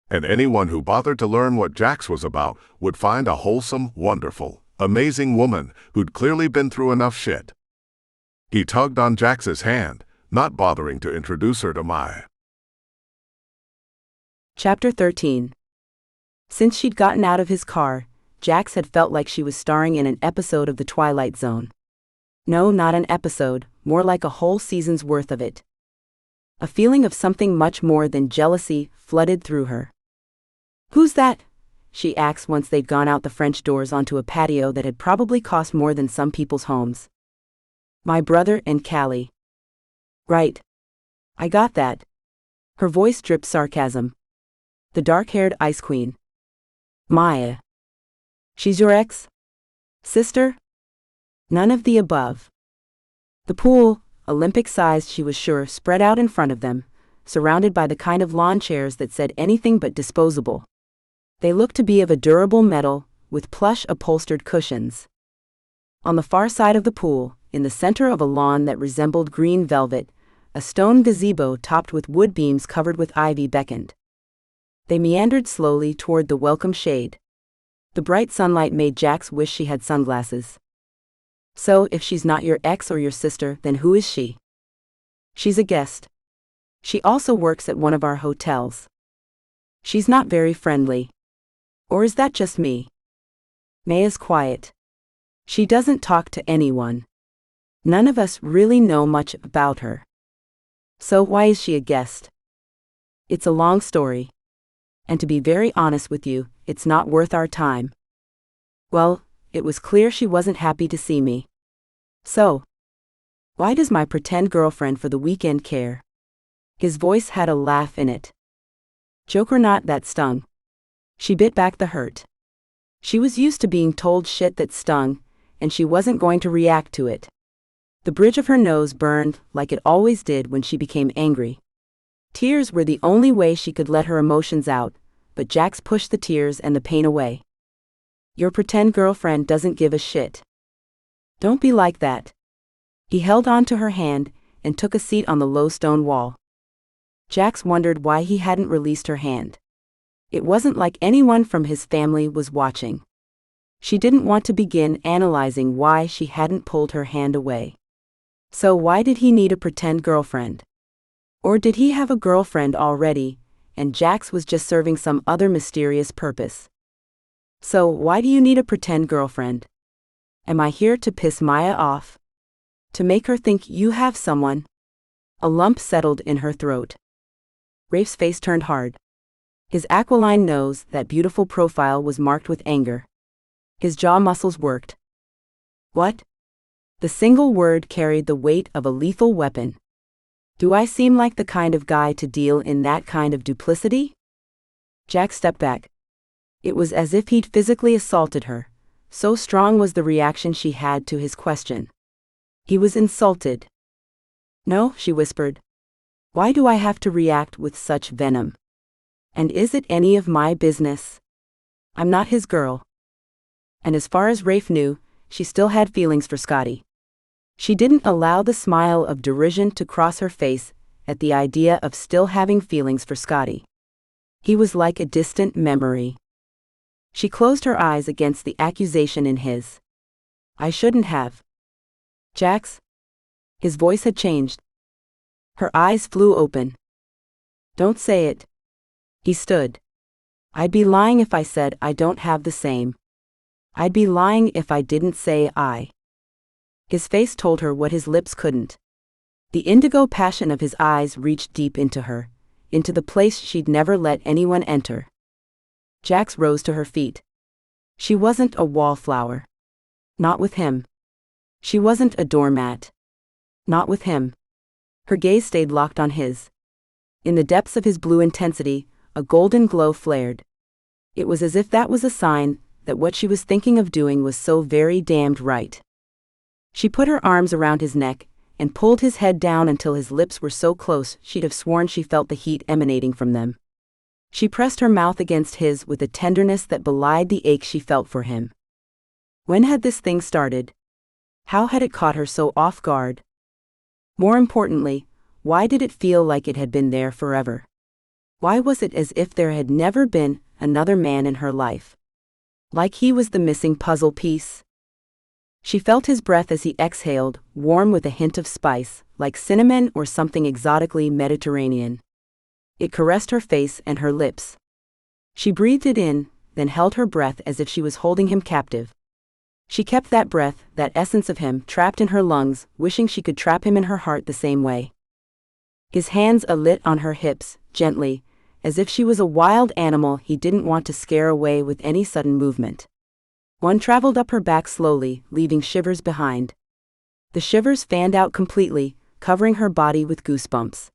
And anyone who bothered to learn what Jax was about would find a wholesome, wonderful, amazing woman who'd clearly been through enough shit. He tugged on Jax's hand, not bothering to introduce her to Maya. Chapter 13. Since she'd gotten out of his car, Jax had felt like she was starring in an episode of The Twilight Zone. No, not an episode, more like a whole season's worth of it. A feeling of something much more than jealousy flooded through her. "Who's that?" she asked once they'd gone out the French doors onto a patio that had probably cost more than some people's homes. "My brother and Callie." "Right. I got that." Her voice dripped sarcasm. "The dark-haired ice queen." "Maya. She's your ex? Sister?" "None of the above." The pool, Olympic-sized she was sure, spread out in front of them, surrounded by the kind of lawn chairs that said anything but disposable. They looked to be of a durable metal, with plush upholstered cushions. On the far side of the pool, in the center of a lawn that resembled green velvet, a stone gazebo topped with wood beams covered with ivy beckoned. They meandered slowly toward the welcome shade. The bright sunlight made Jax wish she had sunglasses. So, if she's not your ex or your sister, then who is she? She's a guest. She also works at one of our hotels. She's not very friendly. Or is that just me? Maya's quiet. She doesn't talk to anyone. None of us really know much about her. So why is she a guest? It's a long story. And to be very honest with you, it's not worth our time. Well, it was clear she wasn't happy to see me. So, why does my pretend girlfriend for the weekend care? His voice had a laugh in it. Joke or not, that stung. She bit back the hurt. She was used to being told shit that stung, and she wasn't going to react to it. The bridge of her nose burned like it always did when she became angry. Tears were the only way she could let her emotions out, but Jax pushed the tears and the pain away. Your pretend girlfriend doesn't give a shit. Don't be like that. He held on to her hand and took a seat on the low stone wall. Jax wondered why he hadn't released her hand. It wasn't like anyone from his family was watching. She didn't want to begin analyzing why she hadn't pulled her hand away. So why did he need a pretend girlfriend? Or did he have a girlfriend already, and Jax was just serving some other mysterious purpose? So why do you need a pretend girlfriend? Am I here to piss Maya off? To make her think you have someone? A lump settled in her throat. Rafe's face turned hard. His aquiline nose, that beautiful profile, was marked with anger. His jaw muscles worked. What? The single word carried the weight of a lethal weapon. Do I seem like the kind of guy to deal in that kind of duplicity? Jack stepped back. It was as if he'd physically assaulted her, so strong was the reaction she had to his question. He was insulted. No, she whispered. Why do I have to react with such venom? And is it any of my business? I'm not his girl. And as far as Rafe knew, she still had feelings for Scotty. She didn't allow the smile of derision to cross her face at the idea of still having feelings for Scotty. He was like a distant memory. She closed her eyes against the accusation in his. I shouldn't have. Jax? His voice had changed. Her eyes flew open. Don't say it. He stood. I'd be lying if I said I don't have the same. I'd be lying if I didn't say I. His face told her what his lips couldn't. The indigo passion of his eyes reached deep into her, into the place she'd never let anyone enter. Jax rose to her feet. She wasn't a wallflower. Not with him. She wasn't a doormat. Not with him. Her gaze stayed locked on his. In the depths of his blue intensity, a golden glow flared. It was as if that was a sign that what she was thinking of doing was so very damned right. She put her arms around his neck and pulled his head down until his lips were so close she'd have sworn she felt the heat emanating from them. She pressed her mouth against his with a tenderness that belied the ache she felt for him. When had this thing started? How had it caught her so off guard? More importantly, why did it feel like it had been there forever? Why was it as if there had never been another man in her life? Like he was the missing puzzle piece? She felt his breath as he exhaled, warm with a hint of spice, like cinnamon or something exotically Mediterranean. It caressed her face and her lips. She breathed it in, then held her breath as if she was holding him captive. She kept that breath, that essence of him, trapped in her lungs, wishing she could trap him in her heart the same way. His hands alit on her hips, gently, as if she was a wild animal he didn't want to scare away with any sudden movement. One traveled up her back slowly, leaving shivers behind. The shivers fanned out completely, covering her body with goosebumps.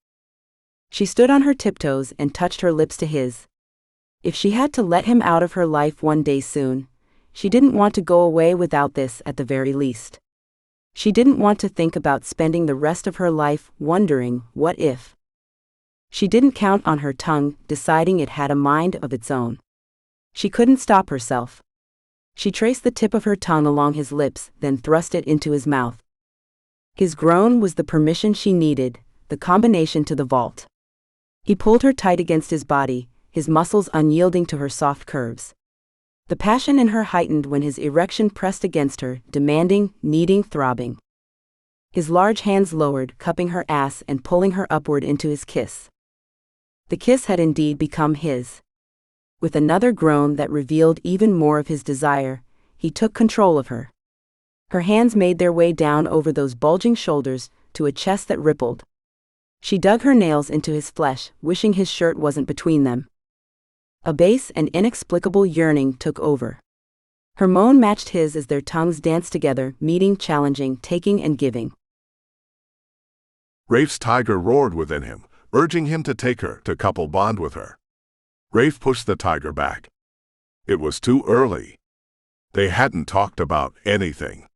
She stood on her tiptoes and touched her lips to his. If she had to let him out of her life one day soon, she didn't want to go away without this at the very least. She didn't want to think about spending the rest of her life wondering, what if? She didn't count on her tongue, deciding it had a mind of its own. She couldn't stop herself. She traced the tip of her tongue along his lips, then thrust it into his mouth. His groan was the permission she needed, the combination to the vault. He pulled her tight against his body, his muscles unyielding to her soft curves. The passion in her heightened when his erection pressed against her, demanding, needing, throbbing. His large hands lowered, cupping her ass and pulling her upward into his kiss. The kiss had indeed become his. With another groan that revealed even more of his desire, he took control of her. Her hands made their way down over those bulging shoulders to a chest that rippled. She dug her nails into his flesh, wishing his shirt wasn't between them. A base and inexplicable yearning took over. Her moan matched his as their tongues danced together, meeting, challenging, taking and giving. Rafe's tiger roared within him, urging him to take her, to couple bond with her. Rafe pushed the tiger back. It was too early. They hadn't talked about anything.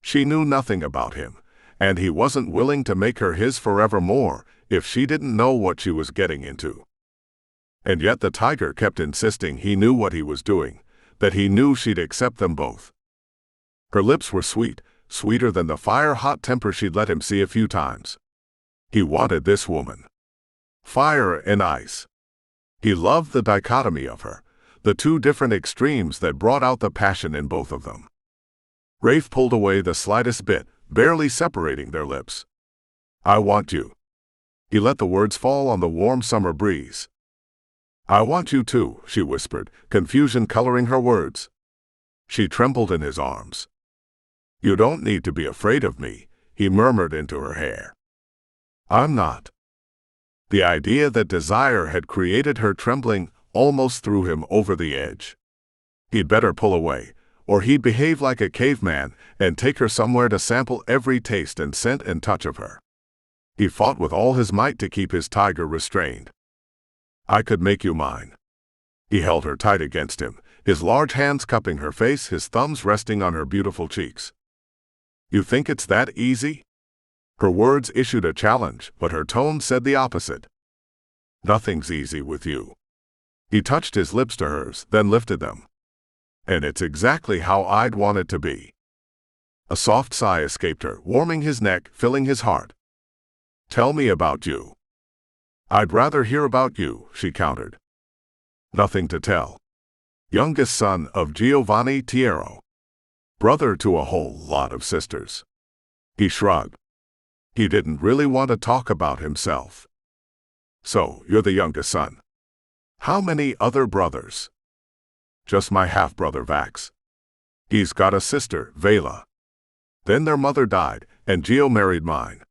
She knew nothing about him, and he wasn't willing to make her his forevermore if she didn't know what she was getting into. And yet the tiger kept insisting he knew what he was doing, that he knew she'd accept them both. Her lips were sweet, sweeter than the fire-hot temper she'd let him see a few times. He wanted this woman. Fire and ice. He loved the dichotomy of her, the two different extremes that brought out the passion in both of them. Rafe pulled away the slightest bit, barely separating their lips. I want you. He let the words fall on the warm summer breeze. I want you too, she whispered, confusion coloring her words. She trembled in his arms. You don't need to be afraid of me, he murmured into her hair. I'm not. The idea that desire had created her trembling almost threw him over the edge. He'd better pull away, or he'd behave like a caveman and take her somewhere to sample every taste and scent and touch of her. He fought with all his might to keep his tiger restrained. I could make you mine. He held her tight against him, his large hands cupping her face, his thumbs resting on her beautiful cheeks. You think it's that easy? Her words issued a challenge, but her tone said the opposite. Nothing's easy with you. He touched his lips to hers, then lifted them. And it's exactly how I'd want it to be. A soft sigh escaped her, warming his neck, filling his heart. Tell me about you. I'd rather hear about you, she countered. Nothing to tell. Youngest son of Giovanni Tiero. Brother to a whole lot of sisters. He shrugged. He didn't really want to talk about himself. So, you're the youngest son. How many other brothers? Just my half-brother Vax. He's got a sister, Vela. Then their mother died, and Gio married mine.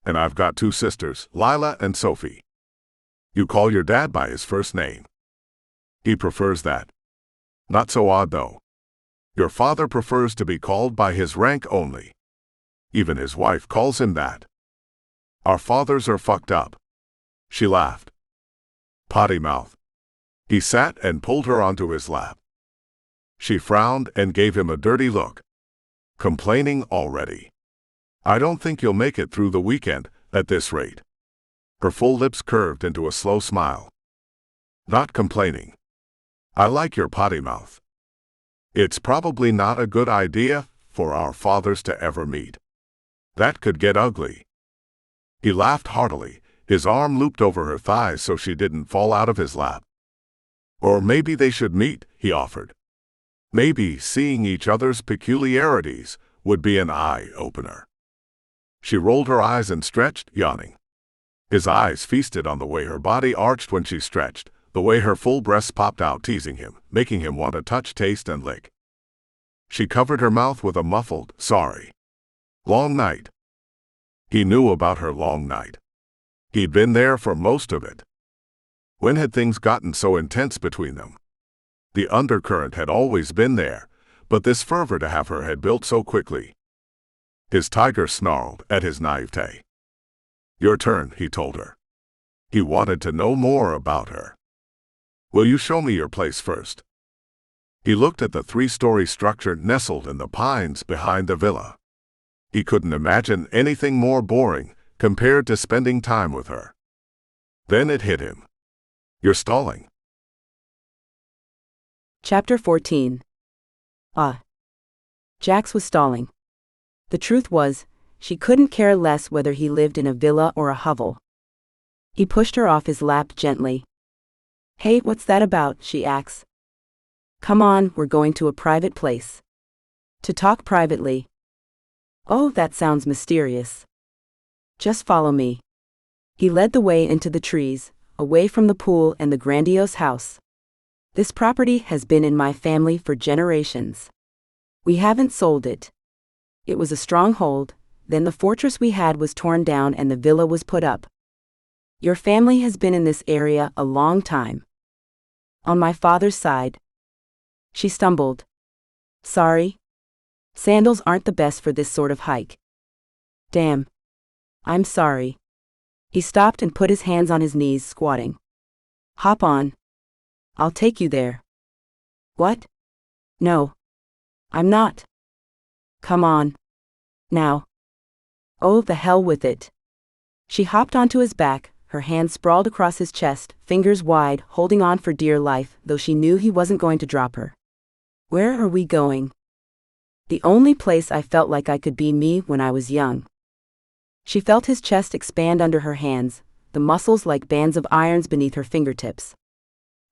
And I've got two sisters, Lila and Sophie. You call your dad by his first name. He prefers that. Not so odd, though. Your father prefers to be called by his rank only. Even his wife calls him that. Our fathers are fucked up. She laughed. Potty-mouthed. He sat and pulled her onto his lap. She frowned and gave him a dirty look. Complaining already. I don't think you'll make it through the weekend, at this rate. Her full lips curved into a slow smile. Not complaining. I like your potty mouth. It's probably not a good idea for our fathers to ever meet. That could get ugly. He laughed heartily, his arm looped over her thighs so she didn't fall out of his lap. Or maybe they should meet, he offered. Maybe seeing each other's peculiarities would be an eye-opener. She rolled her eyes and stretched, yawning. His eyes feasted on the way her body arched when she stretched, the way her full breasts popped out, teasing him, making him want to touch, taste, and lick. She covered her mouth with a muffled, sorry. Long night. He knew about her long night. He'd been there for most of it. When had things gotten so intense between them? The undercurrent had always been there, but this fervor to have her had built so quickly. His tiger snarled at his naivete. Your turn, he told her. He wanted to know more about her. Will you show me your place first? He looked at the 3-story structure nestled in the pines behind the villa. He couldn't imagine anything more boring compared to spending time with her. Then it hit him. You're stalling. Chapter 14. Jax was stalling. The truth was, she couldn't care less whether he lived in a villa or a hovel. He pushed her off his lap gently. Hey, what's that about? She asked. Come on, we're going to a private place. To talk privately. Oh, that sounds mysterious. Just follow me. He led the way into the trees, away from the pool and the grandiose house. This property has been in my family for generations. We haven't sold it. It was a stronghold, then the fortress we had was torn down and the villa was put up. Your family has been in this area a long time. On my father's side. She stumbled. Sorry. Sandals aren't the best for this sort of hike. Damn. I'm sorry. He stopped and put his hands on his knees, squatting. Hop on. I'll take you there. What? No. I'm not. Come on. Now. Oh, the hell with it. She hopped onto his back, her hands sprawled across his chest, fingers wide, holding on for dear life, though she knew he wasn't going to drop her. Where are we going? The only place I felt like I could be me when I was young. She felt his chest expand under her hands, the muscles like bands of irons beneath her fingertips.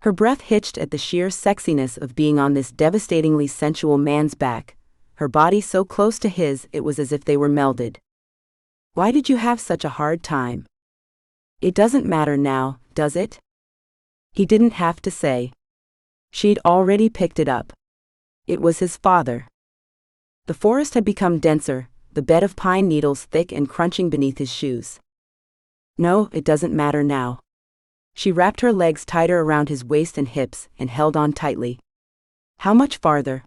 Her breath hitched at the sheer sexiness of being on this devastatingly sensual man's back, her body so close to his it was as if they were melded. Why did you have such a hard time? It doesn't matter now, does it? He didn't have to say. She'd already picked it up. It was his father. The forest had become denser, the bed of pine needles thick and crunching beneath his shoes. No, it doesn't matter now. She wrapped her legs tighter around his waist and hips and held on tightly. How much farther?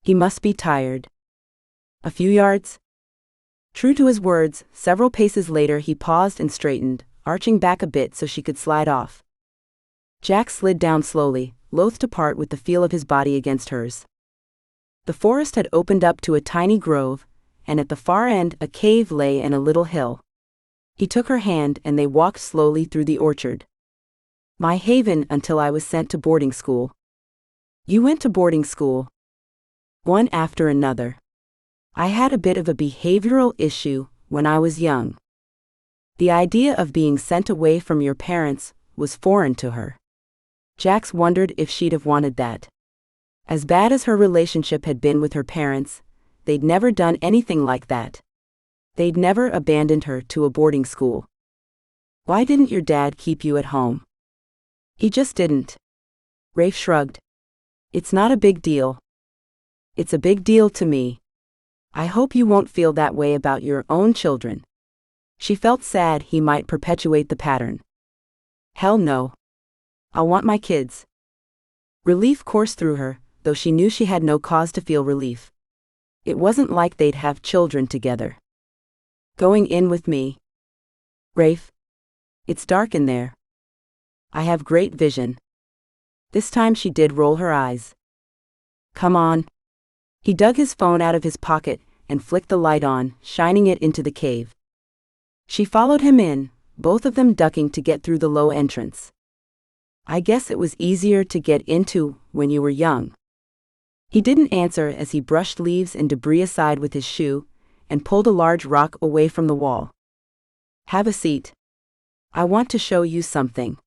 He must be tired. A few yards? True to his words, several paces later he paused and straightened, arching back a bit so she could slide off. Jack slid down slowly, loath to part with the feel of his body against hers. The forest had opened up to a tiny grove, and at the far end a cave lay in a little hill. He took her hand and they walked slowly through the orchard. My haven until I was sent to boarding school. You went to boarding school. One after another. I had a bit of a behavioral issue when I was young. The idea of being sent away from your parents was foreign to her. Jax wondered if she'd have wanted that. As bad as her relationship had been with her parents, they'd never done anything like that. They'd never abandoned her to a boarding school. Why didn't your dad keep you at home? He just didn't. Rafe shrugged. It's not a big deal. It's a big deal to me. I hope you won't feel that way about your own children. She felt sad he might perpetuate the pattern. Hell no. I want my kids. Relief coursed through her, though she knew she had no cause to feel relief. It wasn't like they'd have children together. Going in with me. Rafe. It's dark in there. I have great vision. This time she did roll her eyes. Come on. He dug his phone out of his pocket and flicked the light on, shining it into the cave. She followed him in, both of them ducking to get through the low entrance. I guess it was easier to get into when you were young. He didn't answer as he brushed leaves and debris aside with his shoe and pulled a large rock away from the wall. Have a seat. I want to show you something.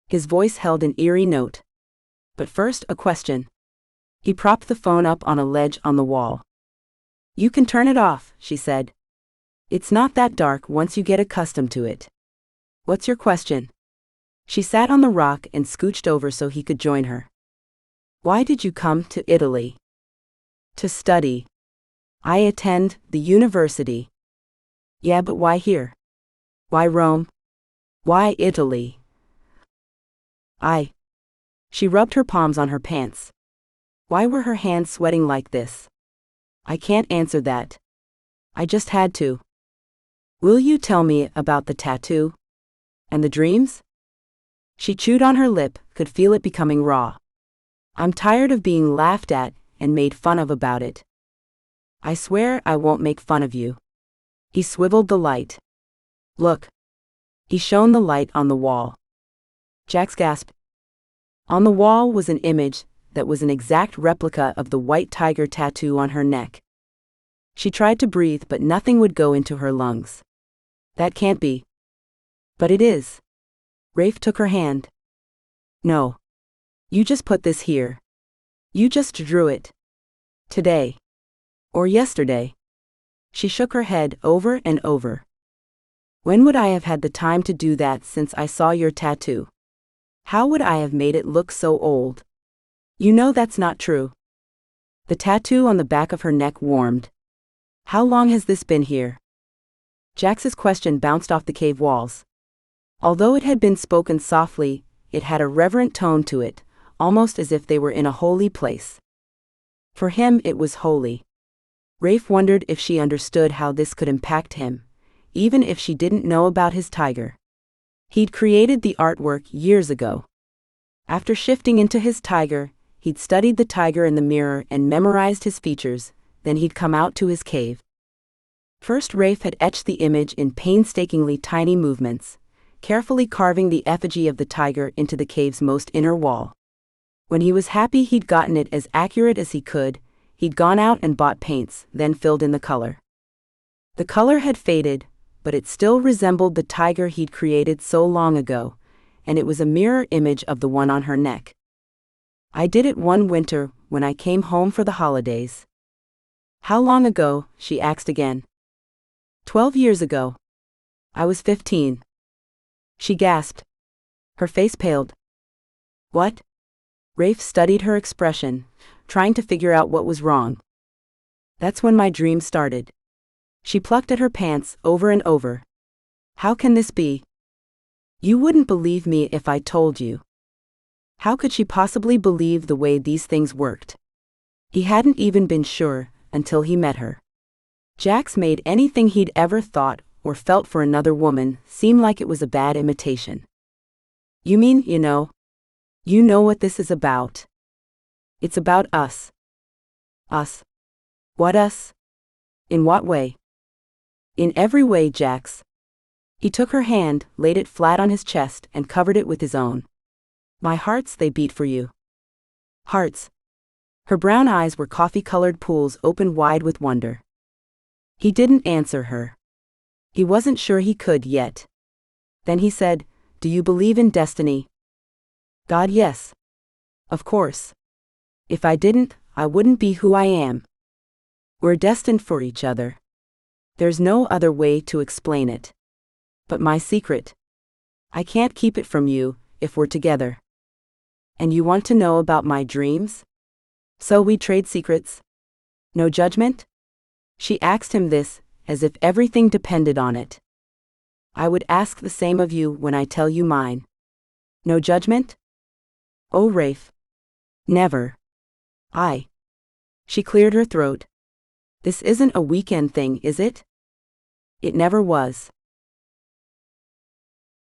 His voice held an eerie note. But first, a question. He propped the phone up on a ledge on the wall. You can turn it off, she said. It's not that dark once you get accustomed to it. What's your question? She sat on the rock and scooched over so he could join her. Why did you come to Italy? To study. I attend the university. Yeah, but why here? Why Rome? Why Italy? She rubbed her palms on her pants. Why were her hands sweating like this? I can't answer that. I just had to. Will you tell me about the tattoo? And the dreams? She chewed on her lip, could feel it becoming raw. I'm tired of being laughed at and made fun of about it. I swear I won't make fun of you. He swiveled the light. Look. He shone the light on the wall. Jax gasped. On the wall was an image that was an exact replica of the white tiger tattoo on her neck. She tried to breathe, but nothing would go into her lungs. That can't be. But it is. Rafe took her hand. No. You just put this here. You just drew it. Today. Or yesterday. She shook her head over and over. When would I have had the time to do that since I saw your tattoo? How would I have made it look so old? You know that's not true. The tattoo on the back of her neck warmed. How long has this been here? Jax's question bounced off the cave walls. Although it had been spoken softly, it had a reverent tone to it, almost as if they were in a holy place. For him it was holy. Rafe wondered if she understood how this could impact him, even if she didn't know about his tiger. He'd created the artwork years ago. After shifting into his tiger, he'd studied the tiger in the mirror and memorized his features, then he'd come out to his cave. First, Rafe had etched the image in painstakingly tiny movements, carefully carving the effigy of the tiger into the cave's most inner wall. When he was happy he'd gotten it as accurate as he could, he'd gone out and bought paints, then filled in the color. The color had faded, but it still resembled the tiger he'd created so long ago, and it was a mirror image of the one on her neck. I did it one winter when I came home for the holidays. How long ago? She asked again. 12 years ago. I was 15. She gasped. Her face paled. What? Rafe studied her expression, trying to figure out what was wrong. That's when my dream started. She plucked at her pants over and over. How can this be? You wouldn't believe me if I told you. How could she possibly believe the way these things worked? He hadn't even been sure until he met her. Jax made anything he'd ever thought or felt for another woman seem like it was a bad imitation. You mean, you know what this is about. It's about us. Us. What us? In what way? In every way, Jax. He took her hand, laid it flat on his chest, and covered it with his own. My hearts, they beat for you. Hearts. Her brown eyes were coffee-colored pools open wide with wonder. He didn't answer her. He wasn't sure he could yet. Then he said, Do you believe in destiny? God, yes. Of course. If I didn't, I wouldn't be who I am. We're destined for each other. There's no other way to explain it. But my secret. I can't keep it from you, if we're together. And you want to know about my dreams? So we trade secrets? No judgment? She asked him this, as if everything depended on it. I would ask the same of you when I tell you mine. No judgment? Oh, Rafe. Never. She cleared her throat. This isn't a weekend thing, is it? It never was.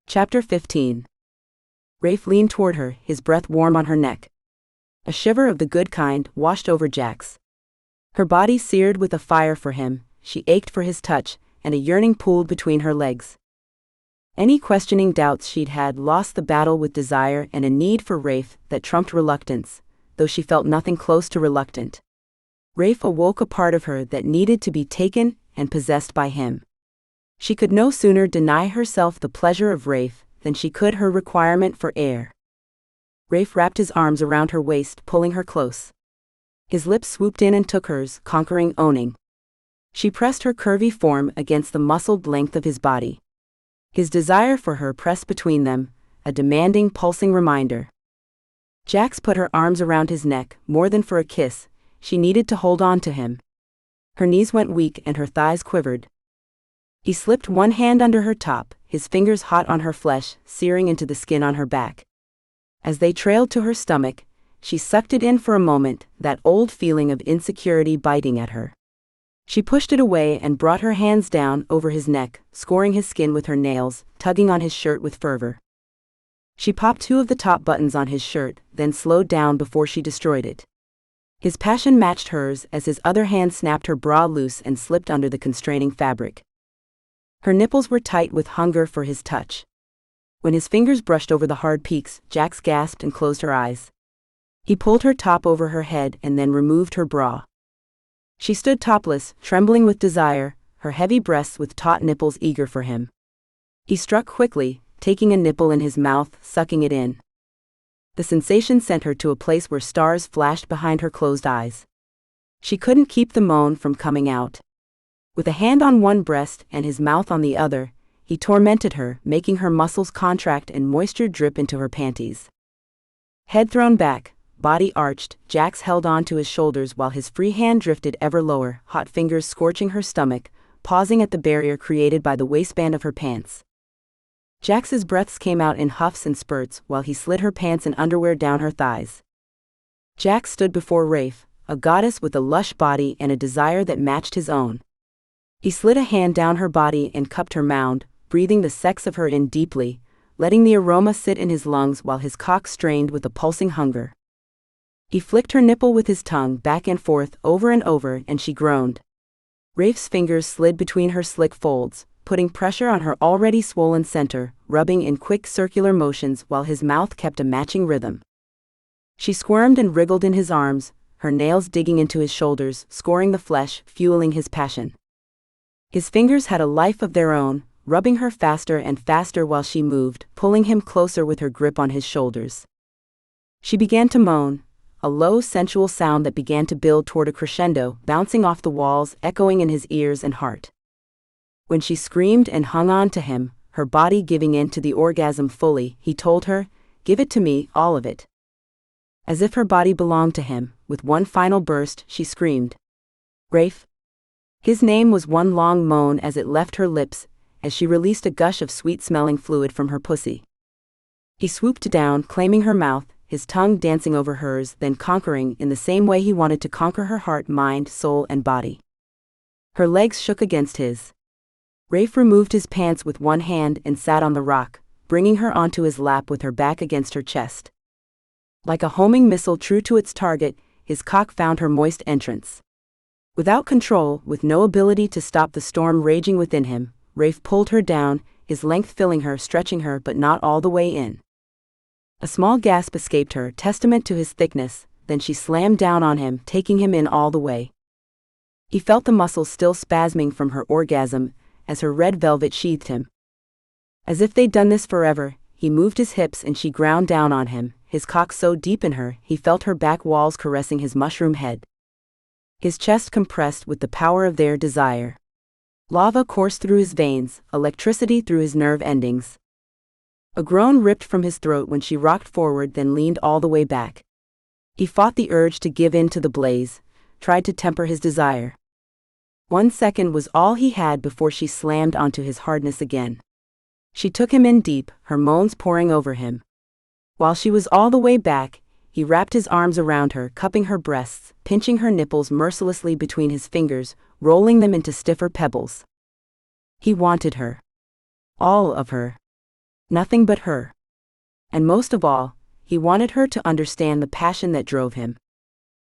Chapter 15. Rafe leaned toward her, his breath warm on her neck. A shiver of the good kind washed over Jax. Her body seared with a fire for him, she ached for his touch, and a yearning pooled between her legs. Any questioning doubts she'd had lost the battle with desire and a need for Rafe that trumped reluctance, though she felt nothing close to reluctant. Rafe awoke a part of her that needed to be taken and possessed by him. She could no sooner deny herself the pleasure of Rafe than she could her requirement for air. Rafe wrapped his arms around her waist, pulling her close. His lips swooped in and took hers, conquering, owning. She pressed her curvy form against the muscled length of his body. His desire for her pressed between them, a demanding, pulsing reminder. Jax put her arms around his neck, more than for a kiss, she needed to hold on to him. Her knees went weak and her thighs quivered. He slipped one hand under her top, his fingers hot on her flesh, searing into the skin on her back. As they trailed to her stomach, she sucked it in for a moment, that old feeling of insecurity biting at her. She pushed it away and brought her hands down over his neck, scoring his skin with her nails, tugging on his shirt with fervor. She popped two of the top buttons on his shirt, then slowed down before she destroyed it. His passion matched hers as his other hand snapped her bra loose and slipped under the constraining fabric. Her nipples were tight with hunger for his touch. When his fingers brushed over the hard peaks, Jax gasped and closed her eyes. He pulled her top over her head and then removed her bra. She stood topless, trembling with desire, her heavy breasts with taut nipples eager for him. He struck quickly, taking a nipple in his mouth, sucking it in. The sensation sent her to a place where stars flashed behind her closed eyes. She couldn't keep the moan from coming out. With a hand on one breast and his mouth on the other, he tormented her, making her muscles contract and moisture drip into her panties. Head thrown back, body arched, Jax held on to his shoulders while his free hand drifted ever lower, hot fingers scorching her stomach, pausing at the barrier created by the waistband of her pants. Jax's breaths came out in huffs and spurts while he slid her pants and underwear down her thighs. Jax stood before Rafe, a goddess with a lush body and a desire that matched his own. He slid a hand down her body and cupped her mound, breathing the sex of her in deeply, letting the aroma sit in his lungs while his cock strained with a pulsing hunger. He flicked her nipple with his tongue back and forth over and over, and she groaned. Rafe's fingers slid between her slick folds, putting pressure on her already swollen center, rubbing in quick circular motions while his mouth kept a matching rhythm. She squirmed and wriggled in his arms, her nails digging into his shoulders, scoring the flesh, fueling his passion. His fingers had a life of their own, rubbing her faster and faster while she moved, pulling him closer with her grip on his shoulders. She began to moan, a low, sensual sound that began to build toward a crescendo, bouncing off the walls, echoing in his ears and heart. When she screamed and hung on to him, her body giving in to the orgasm fully, he told her, "Give it to me, all of it." As if her body belonged to him, with one final burst, she screamed. "Rafe?" His name was one long moan as it left her lips, as she released a gush of sweet-smelling fluid from her pussy. He swooped down, claiming her mouth, his tongue dancing over hers, then conquering in the same way he wanted to conquer her heart, mind, soul, and body. Her legs shook against his. Rafe removed his pants with one hand and sat on the rock, bringing her onto his lap with her back against her chest. Like a homing missile true to its target, his cock found her moist entrance. Without control, with no ability to stop the storm raging within him, Rafe pulled her down, his length filling her, stretching her but not all the way in. A small gasp escaped her, testament to his thickness, then she slammed down on him, taking him in all the way. He felt the muscles still spasming from her orgasm, as her red velvet sheathed him. As if they'd done this forever, he moved his hips and she ground down on him, his cock so deep in her, he felt her back walls caressing his mushroom head. His chest compressed with the power of their desire. Lava coursed through his veins, electricity through his nerve endings. A groan ripped from his throat when she rocked forward, then leaned all the way back. He fought the urge to give in to the blaze, tried to temper his desire. 1 second was all he had before she slammed onto his hardness again. She took him in deep, her moans pouring over him. While she was all the way back, he wrapped his arms around her, cupping her breasts, pinching her nipples mercilessly between his fingers, rolling them into stiffer pebbles. He wanted her. All of her. Nothing but her. And most of all, he wanted her to understand the passion that drove him.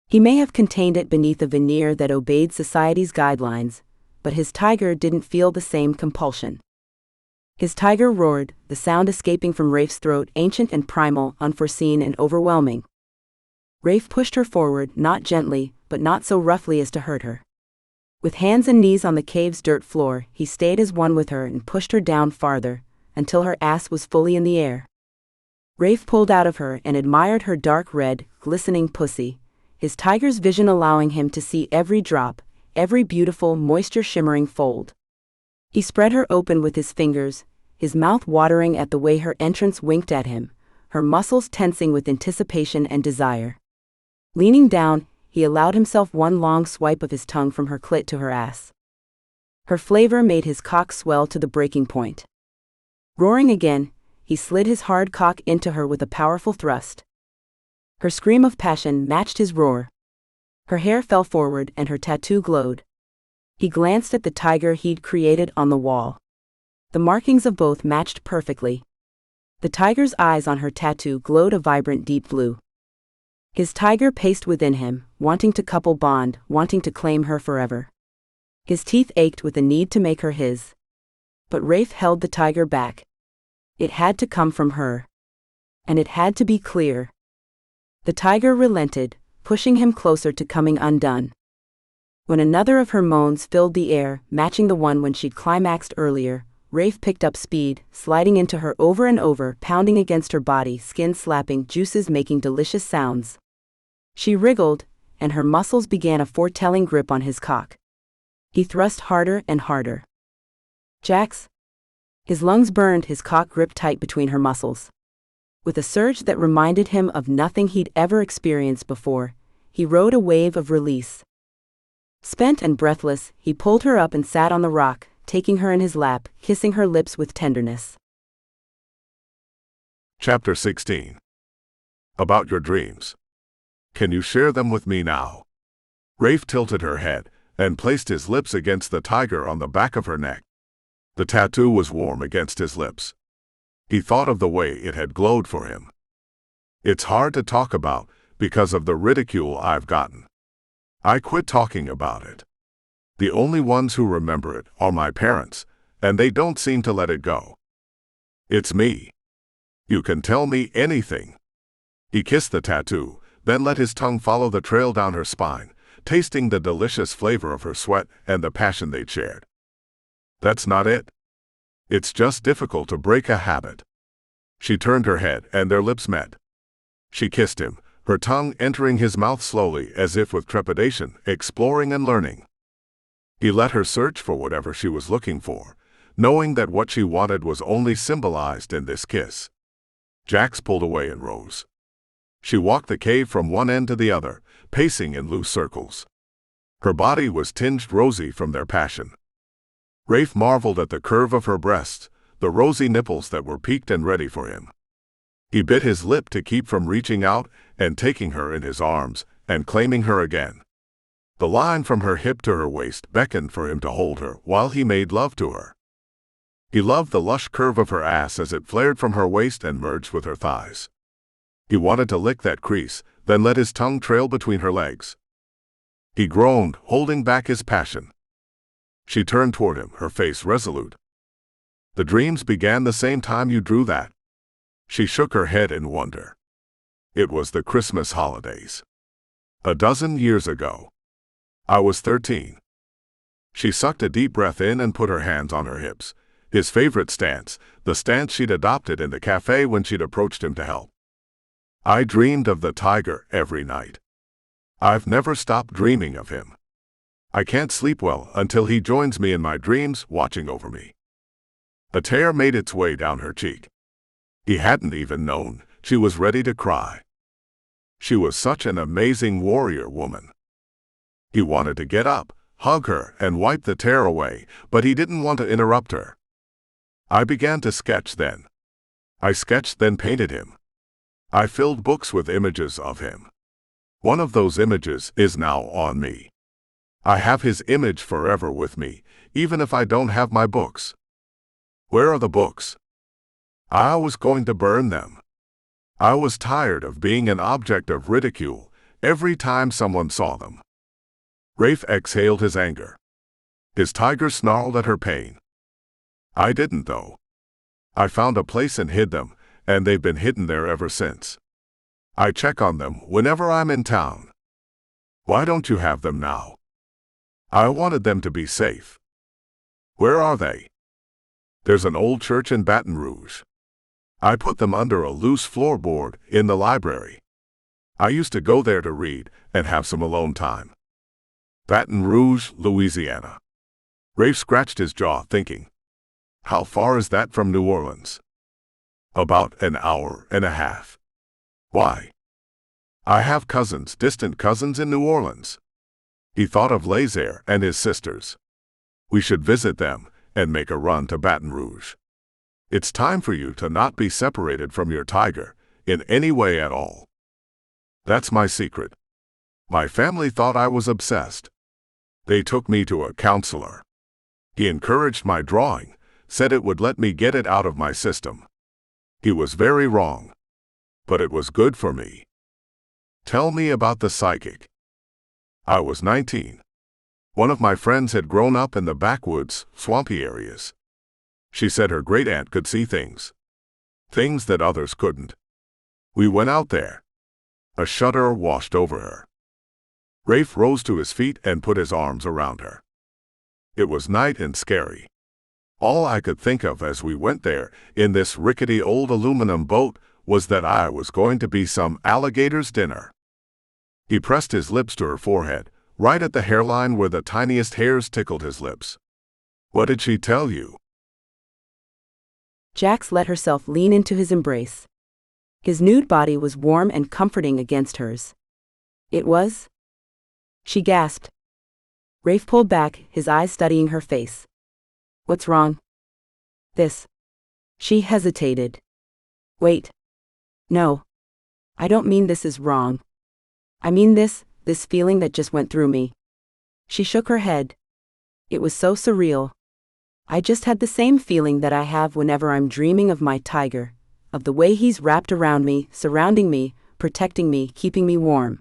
He may have contained it beneath a veneer that obeyed society's guidelines, but his tiger didn't feel the same compulsion. His tiger roared, the sound escaping from Rafe's throat ancient and primal, unforeseen and overwhelming. Rafe pushed her forward, not gently, but not so roughly as to hurt her. With hands and knees on the cave's dirt floor, he stayed as one with her and pushed her down farther, until her ass was fully in the air. Rafe pulled out of her and admired her dark red, glistening pussy, his tiger's vision allowing him to see every drop, every beautiful, moisture-shimmering fold. He spread her open with his fingers, his mouth watering at the way her entrance winked at him, her muscles tensing with anticipation and desire. Leaning down, he allowed himself one long swipe of his tongue from her clit to her ass. Her flavor made his cock swell to the breaking point. Roaring again, he slid his hard cock into her with a powerful thrust. Her scream of passion matched his roar. Her hair fell forward and her tattoo glowed. He glanced at the tiger he'd created on the wall. The markings of both matched perfectly. The tiger's eyes on her tattoo glowed a vibrant deep blue. His tiger paced within him, wanting to couple bond, wanting to claim her forever. His teeth ached with the need to make her his. But Rafe held the tiger back. It had to come from her. And it had to be clear. The tiger relented, pushing him closer to coming undone. When another of her moans filled the air, matching the one when she'd climaxed earlier, Rafe picked up speed, sliding into her over and over, pounding against her body, skin slapping, juices making delicious sounds. She wriggled, and her muscles began a foretelling grip on his cock. He thrust harder and harder. Jax. His lungs burned, his cock gripped tight between her muscles. With a surge that reminded him of nothing he'd ever experienced before, he rode a wave of release. Spent and breathless, he pulled her up and sat on the rock, taking her in his lap, kissing her lips with tenderness. Chapter 16. About your dreams. Can you share them with me now? Rafe tilted her head and placed his lips against the tiger on the back of her neck. The tattoo was warm against his lips. He thought of the way it had glowed for him. It's hard to talk about because of the ridicule I've gotten. I quit talking about it. The only ones who remember it are my parents, and they don't seem to let it go. It's me. You can tell me anything. He kissed the tattoo, then let his tongue follow the trail down her spine, tasting the delicious flavor of her sweat and the passion they'd shared. That's not it. It's just difficult to break a habit. She turned her head and their lips met. She kissed him, her tongue entering his mouth slowly as if with trepidation, exploring and learning. He let her search for whatever she was looking for, knowing that what she wanted was only symbolized in this kiss. Jax pulled away and rose. She walked the cave from one end to the other, pacing in loose circles. Her body was tinged rosy from their passion. Rafe marveled at the curve of her breasts, the rosy nipples that were peaked and ready for him. He bit his lip to keep from reaching out and taking her in his arms and claiming her again. The line from her hip to her waist beckoned for him to hold her while he made love to her. He loved the lush curve of her ass as it flared from her waist and merged with her thighs. He wanted to lick that crease, then let his tongue trail between her legs. He groaned, holding back his passion. She turned toward him, her face resolute. The dreams began the same time you drew that. She shook her head in wonder. It was the Christmas holidays. 12 years ago. I was 13. She sucked a deep breath in and put her hands on her hips, his favorite stance, the stance she'd adopted in the cafe when she'd approached him to help. I dreamed of the tiger every night. I've never stopped dreaming of him. I can't sleep well until he joins me in my dreams, watching over me. A tear made its way down her cheek. He hadn't even known she was ready to cry. She was such an amazing warrior woman. He wanted to get up, hug her, and wipe the tear away, but he didn't want to interrupt her. I began to sketch then. I sketched, then painted him. I filled books with images of him. One of those images is now on me. I have his image forever with me, even if I don't have my books. Where are the books? I was going to burn them. I was tired of being an object of ridicule every time someone saw them. Rafe exhaled his anger. His tiger snarled at her pain. I didn't, though. I found a place and hid them, and they've been hidden there ever since. I check on them whenever I'm in town. Why don't you have them now? I wanted them to be safe. Where are they? There's an old church in Baton Rouge. I put them under a loose floorboard in the library. I used to go there to read and have some alone time. Baton Rouge, Louisiana. Rafe scratched his jaw, thinking. How far is that from New Orleans? About an hour and a half. Why? I have cousins, distant cousins in New Orleans. He thought of Lazer and his sisters. We should visit them and make a run to Baton Rouge. It's time for you to not be separated from your tiger in any way at all. That's my secret. My family thought I was obsessed. They took me to a counselor. He encouraged my drawing, said it would let me get it out of my system. He was very wrong. But it was good for me. Tell me about the psychic. I was 19. One of my friends had grown up in the backwoods, swampy areas. She said her great-aunt could see things. Things that others couldn't. We went out there. A shudder washed over her. Rafe rose to his feet and put his arms around her. It was night and scary. All I could think of as we went there, in this rickety old aluminum boat, was that I was going to be some alligator's dinner. He pressed his lips to her forehead, right at the hairline where the tiniest hairs tickled his lips. What did she tell you? Jax let herself lean into his embrace. His nude body was warm and comforting against hers. It was? She gasped. Rafe pulled back, his eyes studying her face. What's wrong? This. She hesitated. Wait. No. I don't mean this is wrong. I mean this feeling that just went through me. She shook her head. It was so surreal. I just had the same feeling that I have whenever I'm dreaming of my tiger, of the way he's wrapped around me, surrounding me, protecting me, keeping me warm.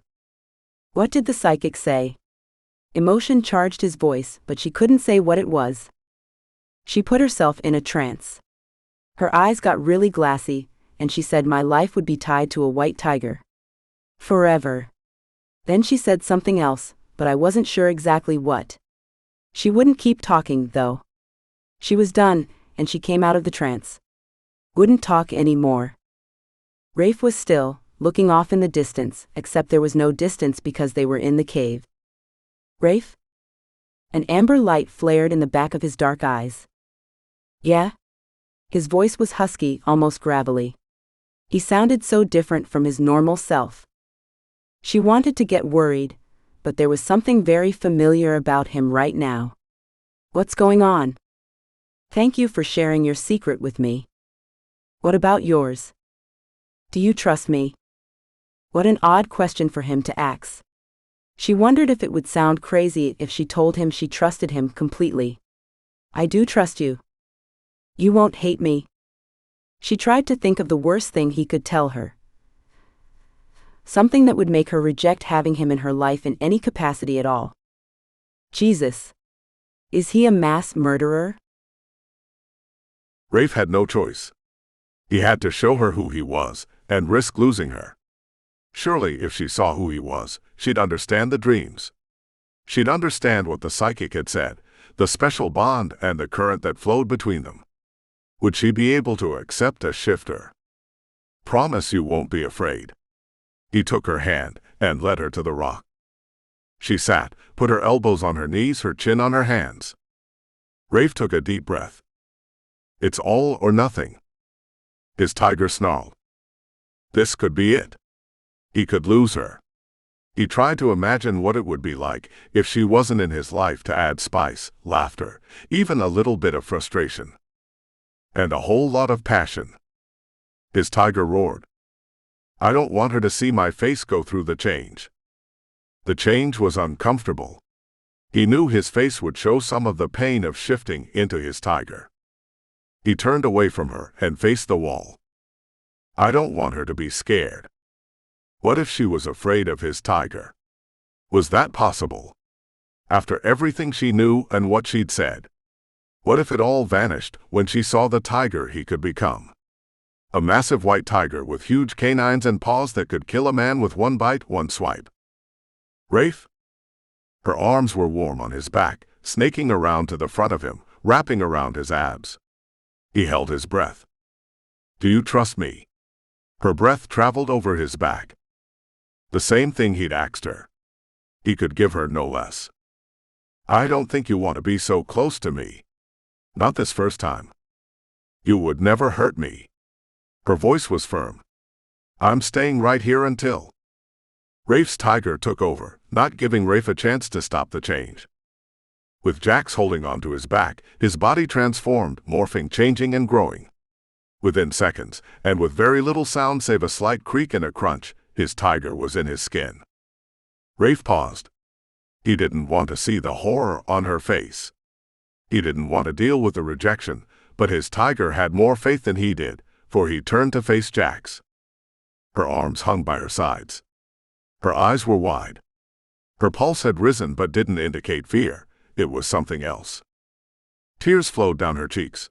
What did the psychic say? Emotion charged his voice, but she couldn't say what it was. She put herself in a trance. Her eyes got really glassy, and she said my life would be tied to a white tiger. Forever. Then she said something else, but I wasn't sure exactly what. She wouldn't keep talking, though. She was done, and she came out of the trance. Wouldn't talk anymore. Rafe was still, looking off in the distance, except there was no distance because they were in the cave. Rafe? An amber light flared in the back of his dark eyes. Yeah? His voice was husky, almost gravelly. He sounded so different from his normal self. She wanted to get worried, but there was something very familiar about him right now. What's going on? Thank you for sharing your secret with me. What about yours? Do you trust me? What an odd question for him to ask. She wondered if it would sound crazy if she told him she trusted him completely. I do trust you. You won't hate me. She tried to think of the worst thing he could tell her. Something that would make her reject having him in her life in any capacity at all. Jesus. Is he a mass murderer? Rafe had no choice. He had to show her who he was, and risk losing her. Surely if she saw who he was, she'd understand the dreams. She'd understand what the psychic had said, the special bond and the current that flowed between them. Would she be able to accept a shifter? Promise you won't be afraid. He took her hand and led her to the rock. She sat, put her elbows on her knees, her chin on her hands. Rafe took a deep breath. It's all or nothing. His tiger snarled. This could be it. He could lose her. He tried to imagine what it would be like if she wasn't in his life to add spice, laughter, even a little bit of frustration. And a whole lot of passion. His tiger roared. I don't want her to see my face go through the change. The change was uncomfortable. He knew his face would show some of the pain of shifting into his tiger. He turned away from her and faced the wall. I don't want her to be scared. What if she was afraid of his tiger? Was that possible? After everything she knew and what she'd said? What if it all vanished when she saw the tiger he could become? A massive white tiger with huge canines and paws that could kill a man with one bite, one swipe. Rafe? Her arms were warm on his back, snaking around to the front of him, wrapping around his abs. He held his breath. Do you trust me? Her breath traveled over his back. The same thing he'd asked her. He could give her no less. I don't think you want to be so close to me. Not this first time. You would never hurt me. Her voice was firm. I'm staying right here until. Rafe's tiger took over, not giving Rafe a chance to stop the change. With Jax holding onto his back, his body transformed, morphing, changing, and growing. Within seconds, and with very little sound save a slight creak and a crunch, his tiger was in his skin. Rafe paused. He didn't want to see the horror on her face. He didn't want to deal with the rejection, but his tiger had more faith than he did, for he turned to face Jax. Her arms hung by her sides. Her eyes were wide. Her pulse had risen but didn't indicate fear. It was something else. Tears flowed down her cheeks.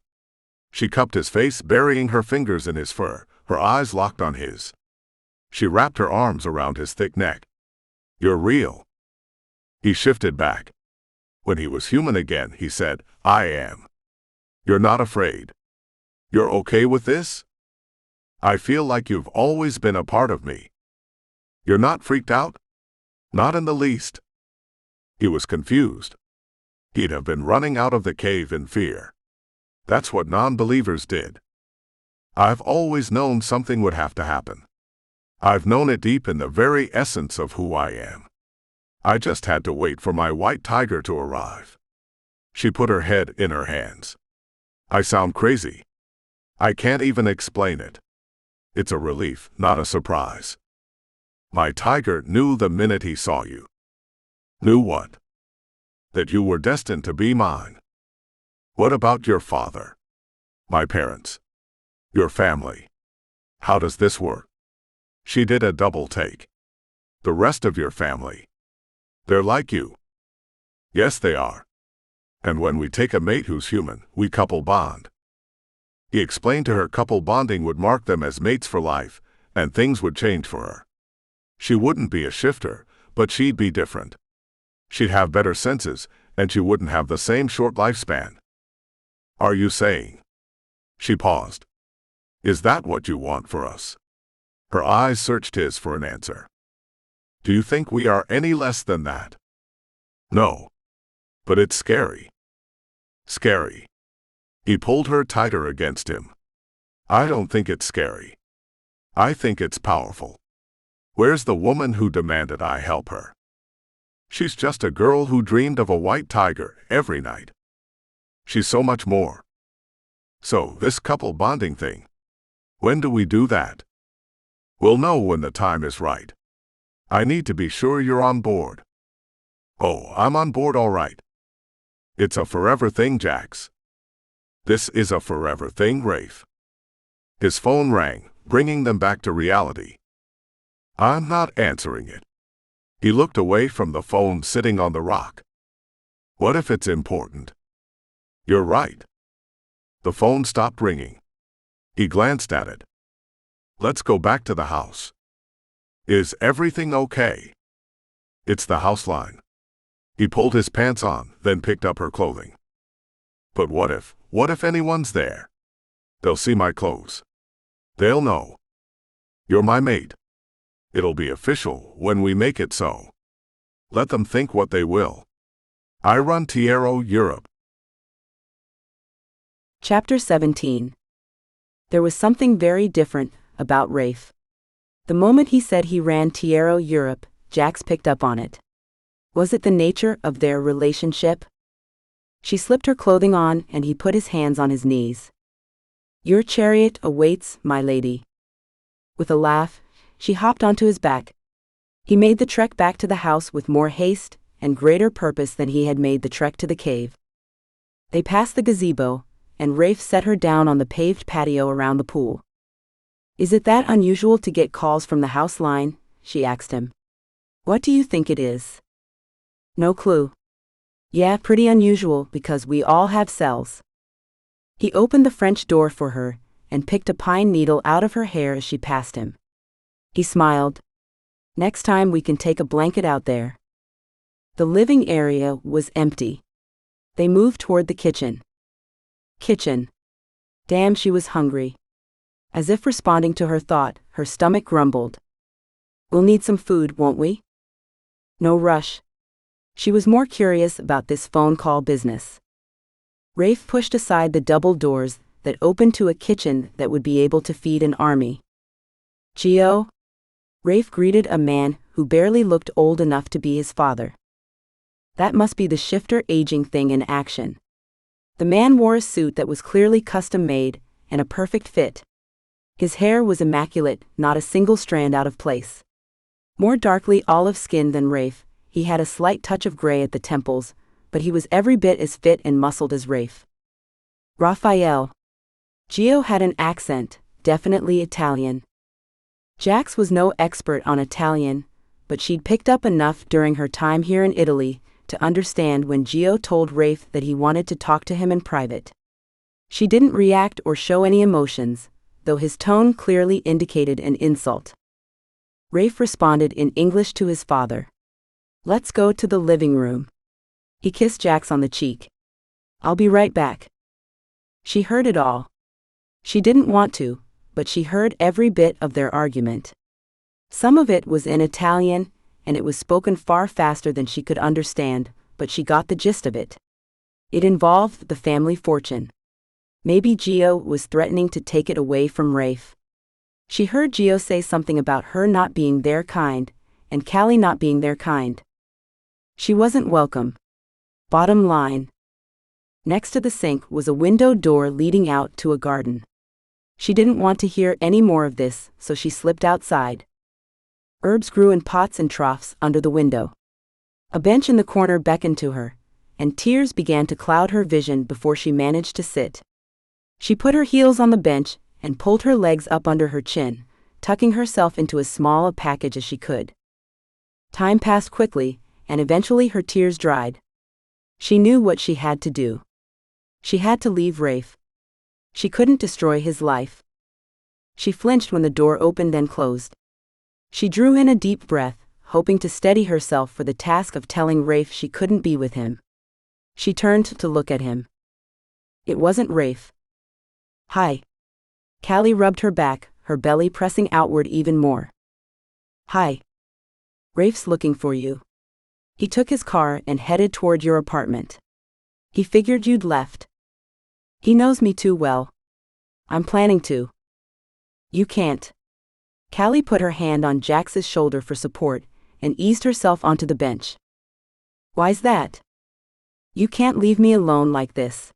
She cupped his face, burying her fingers in his fur, her eyes locked on his. She wrapped her arms around his thick neck. You're real. He shifted back. When he was human again, he said, I am. You're not afraid. You're okay with this? I feel like you've always been a part of me. You're not freaked out? Not in the least. He was confused. He'd have been running out of the cave in fear. That's what non-believers did. I've always known something would have to happen. I've known it deep in the very essence of who I am. I just had to wait for my white tiger to arrive. She put her head in her hands. I sound crazy. I can't even explain it. It's a relief, not a surprise. My tiger knew the minute he saw you. Knew what? That you were destined to be mine. What about your father? My parents? Your family? How does this work? She did a double take. The rest of your family? They're like you. Yes, they are. And when we take a mate who's human, we couple bond. He explained to her couple bonding would mark them as mates for life, and things would change for her. She wouldn't be a shifter, but she'd be different. She'd have better senses, and she wouldn't have the same short lifespan. Are you saying? She paused. Is that what you want for us? Her eyes searched his for an answer. Do you think we are any less than that? No. But it's scary. Scary. He pulled her tighter against him. I don't think it's scary. I think it's powerful. Where's the woman who demanded I help her? She's just a girl who dreamed of a white tiger every night. She's so much more. So, this couple bonding thing. When do we do that? We'll know when the time is right. I need to be sure you're on board. Oh, I'm on board all right. It's a forever thing, Jax. This is a forever thing, Rafe. His phone rang, bringing them back to reality. I'm not answering it. He looked away from the phone sitting on the rock. What if it's important? You're right. The phone stopped ringing. He glanced at it. Let's go back to the house. Is everything okay? It's the house line. He pulled his pants on, then picked up her clothing. But what if anyone's there? They'll see my clothes. They'll know. You're my mate. It'll be official when we make it so. Let them think what they will. I run Tiero, Europe. Chapter 17. There was something very different about Rafe. The moment he said he ran Tiero, Europe, Jax picked up on it. Was it the nature of their relationship? She slipped her clothing on and he put his hands on his knees. Your chariot awaits, my lady. With a laugh, she hopped onto his back. He made the trek back to the house with more haste and greater purpose than he had made the trek to the cave. They passed the gazebo, and Rafe set her down on the paved patio around the pool. Is it that unusual to get calls from the house line? She asked him. What do you think it is? No clue. Yeah, pretty unusual because we all have cells. He opened the French door for her and picked a pine needle out of her hair as she passed him. He smiled. Next time we can take a blanket out there. The living area was empty. They moved toward the kitchen. Kitchen. Damn, she was hungry. As if responding to her thought, her stomach grumbled. We'll need some food, won't we? No rush. She was more curious about this phone call business. Rafe pushed aside the double doors that opened to a kitchen that would be able to feed an army. Gio? Rafe greeted a man who barely looked old enough to be his father. That must be the shifter aging thing in action. The man wore a suit that was clearly custom-made and a perfect fit. His hair was immaculate, not a single strand out of place. More darkly olive-skinned than Rafe, he had a slight touch of gray at the temples, but he was every bit as fit and muscled as Rafe. Rafael. Gio had an accent, definitely Italian. Jax was no expert on Italian, but she'd picked up enough during her time here in Italy to understand when Gio told Rafe that he wanted to talk to him in private. She didn't react or show any emotions, though his tone clearly indicated an insult. Rafe responded in English to his father. Let's go to the living room. He kissed Jax on the cheek. I'll be right back. She heard it all. She didn't want to, but she heard every bit of their argument. Some of it was in Italian, and it was spoken far faster than she could understand, but she got the gist of it. It involved the family fortune. Maybe Gio was threatening to take it away from Rafe. She heard Gio say something about her not being their kind, and Callie not being their kind. She wasn't welcome. Bottom line. Next to the sink was a window door leading out to a garden. She didn't want to hear any more of this, so she slipped outside. Herbs grew in pots and troughs under the window. A bench in the corner beckoned to her, and tears began to cloud her vision before she managed to sit. She put her heels on the bench and pulled her legs up under her chin, tucking herself into as small a package as she could. Time passed quickly, and eventually her tears dried. She knew what she had to do. She had to leave Rafe. She couldn't destroy his life. She flinched when the door opened and closed. She drew in a deep breath, hoping to steady herself for the task of telling Rafe she couldn't be with him. She turned to look at him. It wasn't Rafe. Hi. Callie rubbed her back, her belly pressing outward even more. Hi. Rafe's looking for you. He took his car and headed toward your apartment. He figured you'd left. He knows me too well. I'm planning to. You can't. Callie put her hand on Jax's shoulder for support and eased herself onto the bench. Why's that? You can't leave me alone like this.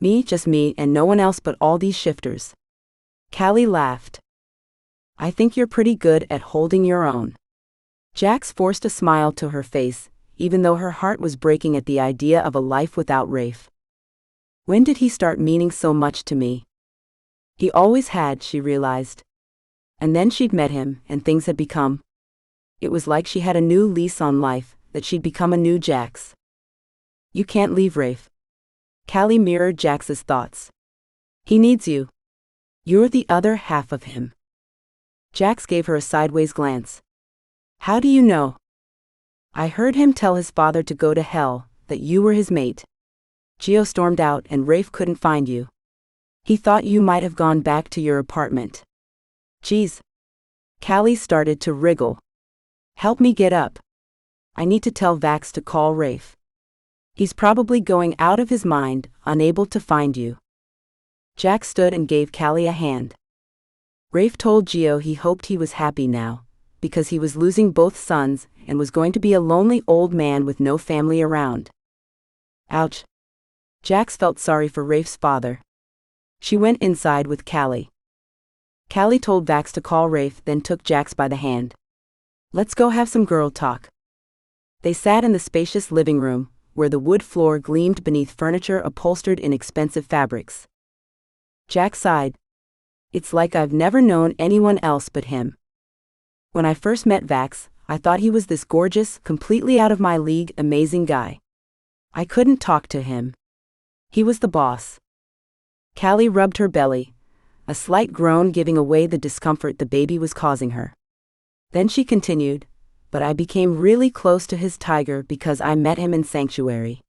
Me, just me, and no one else but all these shifters. Callie laughed. I think you're pretty good at holding your own. Jax forced a smile to her face, even though her heart was breaking at the idea of a life without Rafe. When did he start meaning so much to me? He always had, she realized. And then she'd met him, and things had become. It was like she had a new lease on life, that she'd become a new Jax. You can't leave Rafe. Callie mirrored Jax's thoughts. He needs you. You're the other half of him. Jax gave her a sideways glance. How do you know? I heard him tell his father to go to hell, that you were his mate. Gio stormed out and Rafe couldn't find you. He thought you might have gone back to your apartment. Geez. Callie started to wriggle. Help me get up. I need to tell Vax to call Rafe. He's probably going out of his mind, unable to find you. Jax stood and gave Callie a hand. Rafe told Gio he hoped he was happy now, because he was losing both sons and was going to be a lonely old man with no family around. Ouch. Jax felt sorry for Rafe's father. She went inside with Callie. Callie told Vax to call Rafe, then took Jax by the hand. Let's go have some girl talk. They sat in the spacious living room, where the wood floor gleamed beneath furniture upholstered in expensive fabrics. Jax sighed. It's like I've never known anyone else but him. When I first met Vax, I thought he was this gorgeous, completely out of my league, amazing guy. I couldn't talk to him. He was the boss. Callie rubbed her belly, a slight groan giving away the discomfort the baby was causing her. Then she continued, but I became really close to his tiger because I met him in Sanctuary.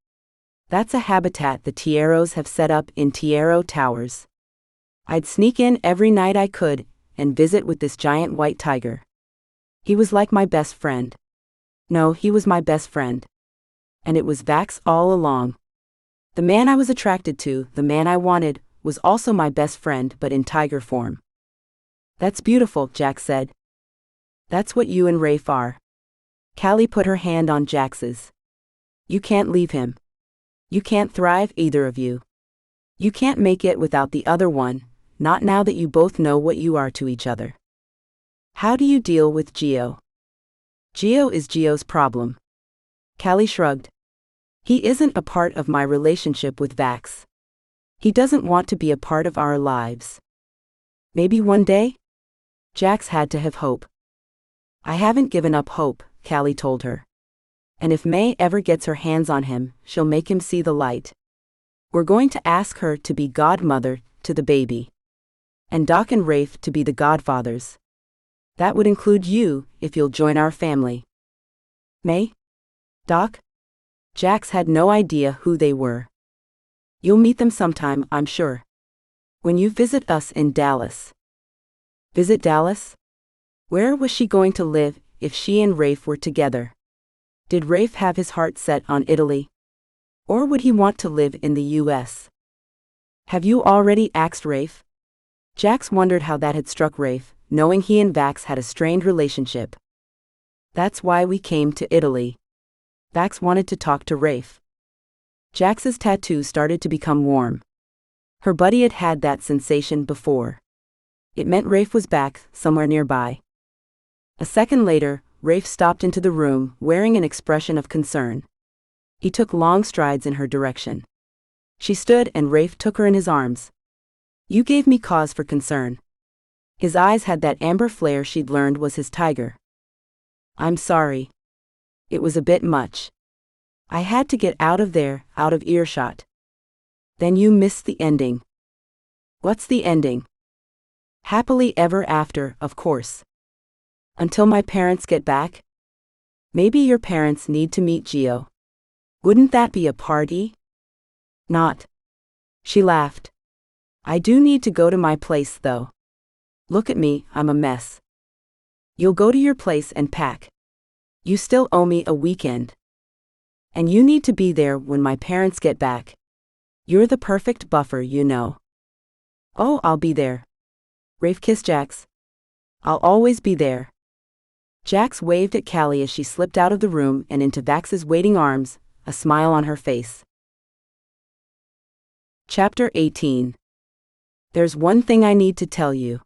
That's a habitat the Tieros have set up in Tiero Towers. I'd sneak in every night I could and visit with this giant white tiger. He was like my best friend. No, he was my best friend. And it was Vax all along. The man I was attracted to, the man I wanted, was also my best friend but in tiger form. That's beautiful, Jax said. That's what you and Rafe are. Callie put her hand on Jax's. You can't leave him. You can't thrive, either of you. You can't make it without the other one, not now that you both know what you are to each other. How do you deal with Gio? Gio is Gio's problem. Callie shrugged. He isn't a part of my relationship with Vax. He doesn't want to be a part of our lives. Maybe one day? Jax had to have hope. I haven't given up hope, Callie told her. And if May ever gets her hands on him, she'll make him see the light. We're going to ask her to be godmother to the baby. And Doc and Rafe to be the godfathers. That would include you, if you'll join our family. May? Doc? Jax had no idea who they were. You'll meet them sometime, I'm sure. When you visit us in Dallas. Visit Dallas? Where was she going to live if she and Rafe were together? Did Rafe have his heart set on Italy? Or would he want to live in the U.S.? Have you already asked Rafe? Jax wondered how that had struck Rafe, knowing he and Vax had a strained relationship. That's why we came to Italy. Vax wanted to talk to Rafe. Jax's tattoo started to become warm. Her buddy had had that sensation before. It meant Rafe was back, somewhere nearby. A second later, Rafe stopped into the room, wearing an expression of concern. He took long strides in her direction. She stood and Rafe took her in his arms. You gave me cause for concern. His eyes had that amber flare she'd learned was his tiger. I'm sorry. It was a bit much. I had to get out of there, out of earshot. Then you missed the ending. What's the ending? Happily ever after, of course. Until my parents get back? Maybe your parents need to meet Gio. Wouldn't that be a party? Not. She laughed. I do need to go to my place though. Look at me, I'm a mess. You'll go to your place and pack. You still owe me a weekend. And you need to be there when my parents get back. You're the perfect buffer, you know. Oh, I'll be there. Rafe kissed Jax. I'll always be there. Jax waved at Callie as she slipped out of the room and into Vax's waiting arms, a smile on her face. Chapter 18. There's one thing I need to tell you.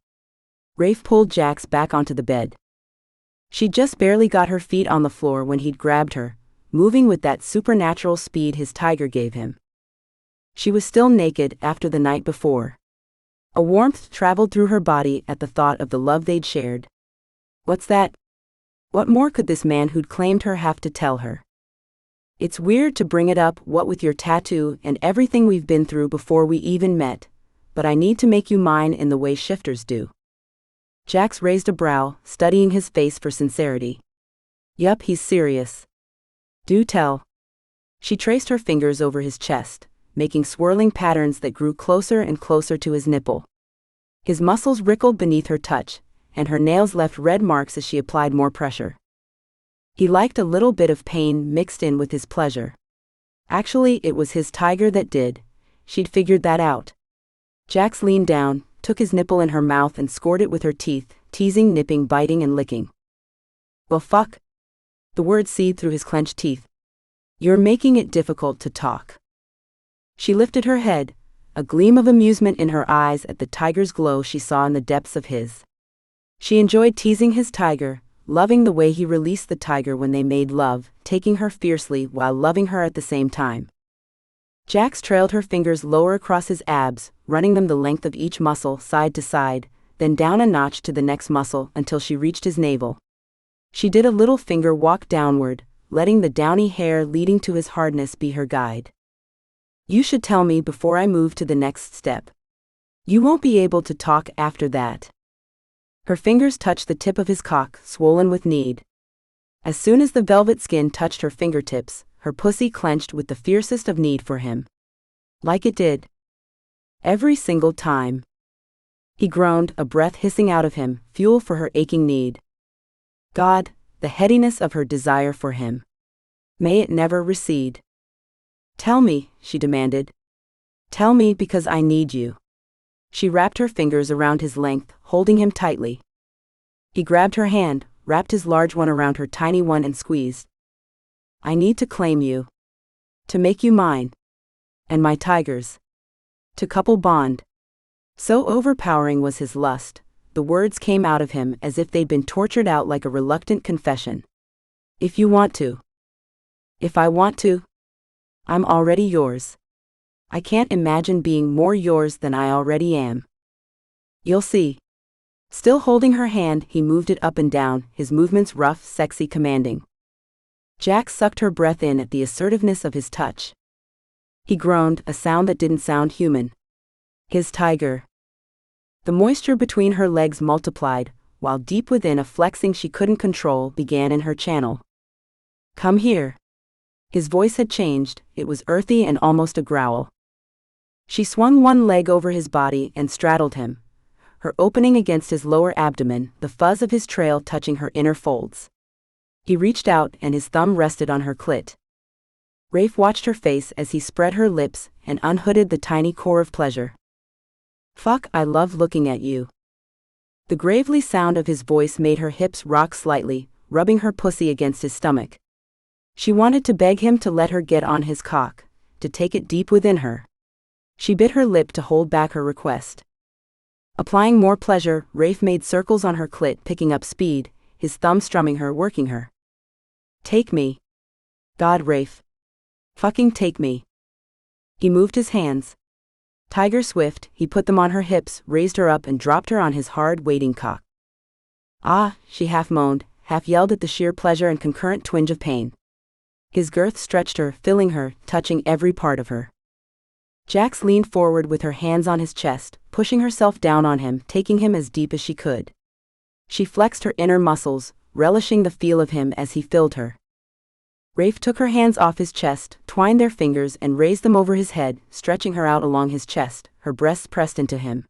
Rafe pulled Jax back onto the bed. She'd just barely got her feet on the floor when he'd grabbed her, moving with that supernatural speed his tiger gave him. She was still naked after the night before. A warmth traveled through her body at the thought of the love they'd shared. What's that? What more could this man who'd claimed her have to tell her? It's weird to bring it up, what with your tattoo and everything we've been through before we even met, but I need to make you mine in the way shifters do. Jax raised a brow, studying his face for sincerity. Yup, he's serious. Do tell. She traced her fingers over his chest, making swirling patterns that grew closer and closer to his nipple. His muscles wriggled beneath her touch, and her nails left red marks as she applied more pressure. He liked a little bit of pain mixed in with his pleasure. Actually, it was his tiger that did. She'd figured that out. Jax leaned down, took his nipple in her mouth and scored it with her teeth, teasing, nipping, biting and licking. Well, fuck. The words seethed through his clenched teeth. You're making it difficult to talk. She lifted her head, a gleam of amusement in her eyes at the tiger's glow she saw in the depths of his. She enjoyed teasing his tiger, loving the way he released the tiger when they made love, taking her fiercely while loving her at the same time. Jax trailed her fingers lower across his abs, running them the length of each muscle side to side, then down a notch to the next muscle until she reached his navel. She did a little finger walk downward, letting the downy hair leading to his hardness be her guide. You should tell me before I move to the next step. You won't be able to talk after that. Her fingers touched the tip of his cock, swollen with need. As soon as the velvet skin touched her fingertips, her pussy clenched with the fiercest of need for him. Like it did. Every single time. He groaned, a breath hissing out of him, fuel for her aching need. God, the headiness of her desire for him. May it never recede. Tell me, she demanded. Tell me because I need you. She wrapped her fingers around his length, holding him tightly. He grabbed her hand, wrapped his large one around her tiny one and squeezed. I need to claim you. To make you mine. And my tiger's. To couple bond. So overpowering was his lust, the words came out of him as if they'd been tortured out like a reluctant confession. If you want to. If I want to. I'm already yours. I can't imagine being more yours than I already am. You'll see. Still holding her hand, he moved it up and down, his movements rough, sexy, commanding. Jax sucked her breath in at the assertiveness of his touch. He groaned, a sound that didn't sound human. His tiger. The moisture between her legs multiplied, while deep within a flexing she couldn't control began in her channel. Come here. His voice had changed, it was earthy and almost a growl. She swung one leg over his body and straddled him, her opening against his lower abdomen, the fuzz of his trail touching her inner folds. He reached out and his thumb rested on her clit. Rafe watched her face as he spread her lips and unhooded the tiny core of pleasure. "Fuck, I love looking at you." The gravely sound of his voice made her hips rock slightly, rubbing her pussy against his stomach. She wanted to beg him to let her get on his cock, to take it deep within her. She bit her lip to hold back her request. Applying more pleasure, Rafe made circles on her clit, picking up speed, his thumb strumming her, working her. "Take me. God, Rafe. Fucking take me." He moved his hands. Tiger swift, he put them on her hips, raised her up and dropped her on his hard, waiting cock. "Ah," she half moaned, half yelled at the sheer pleasure and concurrent twinge of pain. His girth stretched her, filling her, touching every part of her. Jax leaned forward with her hands on his chest, pushing herself down on him, taking him as deep as she could. She flexed her inner muscles, relishing the feel of him as he filled her. Rafe took her hands off his chest, twined their fingers and raised them over his head, stretching her out along his chest, her breasts pressed into him.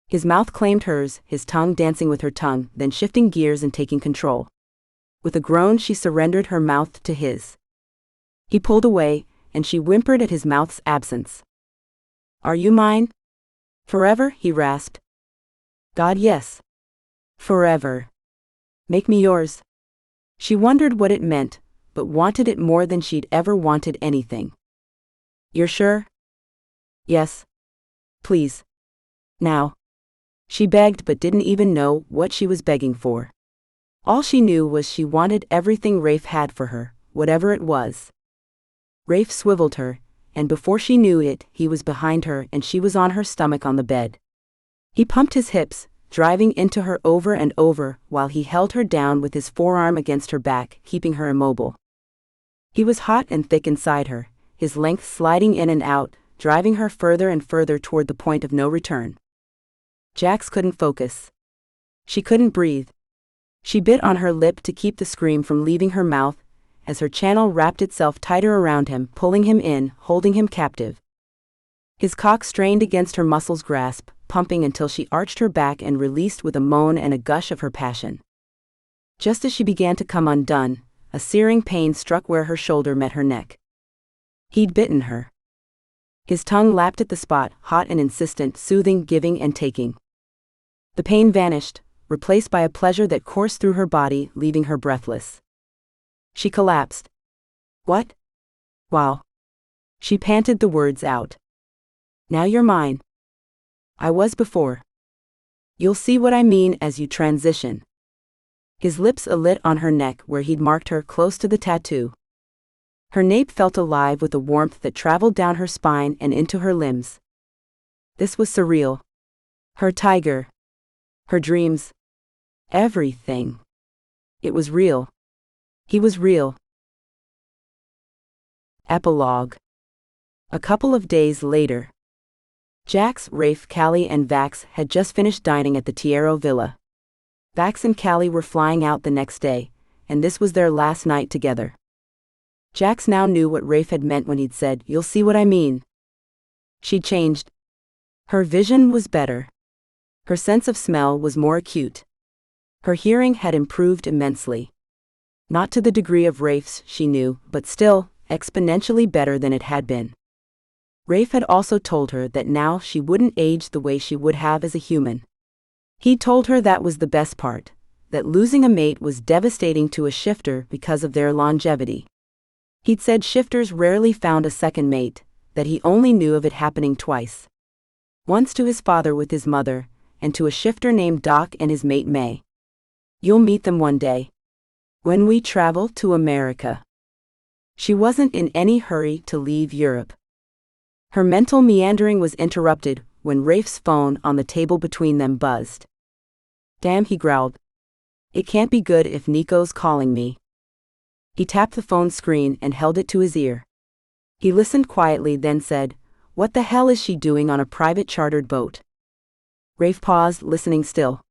His mouth claimed hers, his tongue dancing with her tongue, then shifting gears and taking control. With a groan she surrendered her mouth to his. He pulled away, and she whimpered at his mouth's absence. "Are you mine? Forever?" he rasped. "God, yes. Forever. Make me yours." She wondered what it meant, but wanted it more than she'd ever wanted anything. "You're sure?" "Yes. Please. Now." She begged but didn't even know what she was begging for. All she knew was she wanted everything Rafe had for her, whatever it was. Rafe swiveled her, and before she knew it, he was behind her and she was on her stomach on the bed. He pumped his hips, driving into her over and over, while he held her down with his forearm against her back, keeping her immobile. He was hot and thick inside her, his length sliding in and out, driving her further and further toward the point of no return. Jax couldn't focus. She couldn't breathe. She bit on her lip to keep the scream from leaving her mouth, as her channel wrapped itself tighter around him, pulling him in, holding him captive. His cock strained against her muscles' grasp, pumping until she arched her back and released with a moan and a gush of her passion. Just as she began to come undone, a searing pain struck where her shoulder met her neck. He'd bitten her. His tongue lapped at the spot, hot and insistent, soothing, giving and taking. The pain vanished, replaced by a pleasure that coursed through her body, leaving her breathless. She collapsed. "What? Wow." She panted the words out. "Now you're mine. I was before. You'll see what I mean as you transition." His lips alit on her neck where he'd marked her, close to the tattoo. Her nape felt alive with a warmth that traveled down her spine and into her limbs. This was surreal. Her tiger. Her dreams. Everything. It was real. He was real. Epilogue. A couple of days later. Jax, Rafe, Callie and Vax had just finished dining at the Tiero villa. Vax and Callie were flying out the next day, and this was their last night together. Jax now knew what Rafe had meant when he'd said, "You'll see what I mean." She'd changed. Her vision was better. Her sense of smell was more acute. Her hearing had improved immensely. Not to the degree of Rafe's, she knew, but still, exponentially better than it had been. Rafe had also told her that now she wouldn't age the way she would have as a human. He told her that was the best part, that losing a mate was devastating to a shifter because of their longevity. He'd said shifters rarely found a second mate, that he only knew of it happening twice. Once to his father with his mother, and to a shifter named Doc and his mate May. "You'll meet them one day. When we travel to America." She wasn't in any hurry to leave Europe. Her mental meandering was interrupted when Rafe's phone on the table between them buzzed. "Damn," he growled. "It can't be good if Nico's calling me." He tapped the phone screen and held it to his ear. He listened quietly, then said, "What the hell is she doing on a private chartered boat?" Rafe paused, listening still.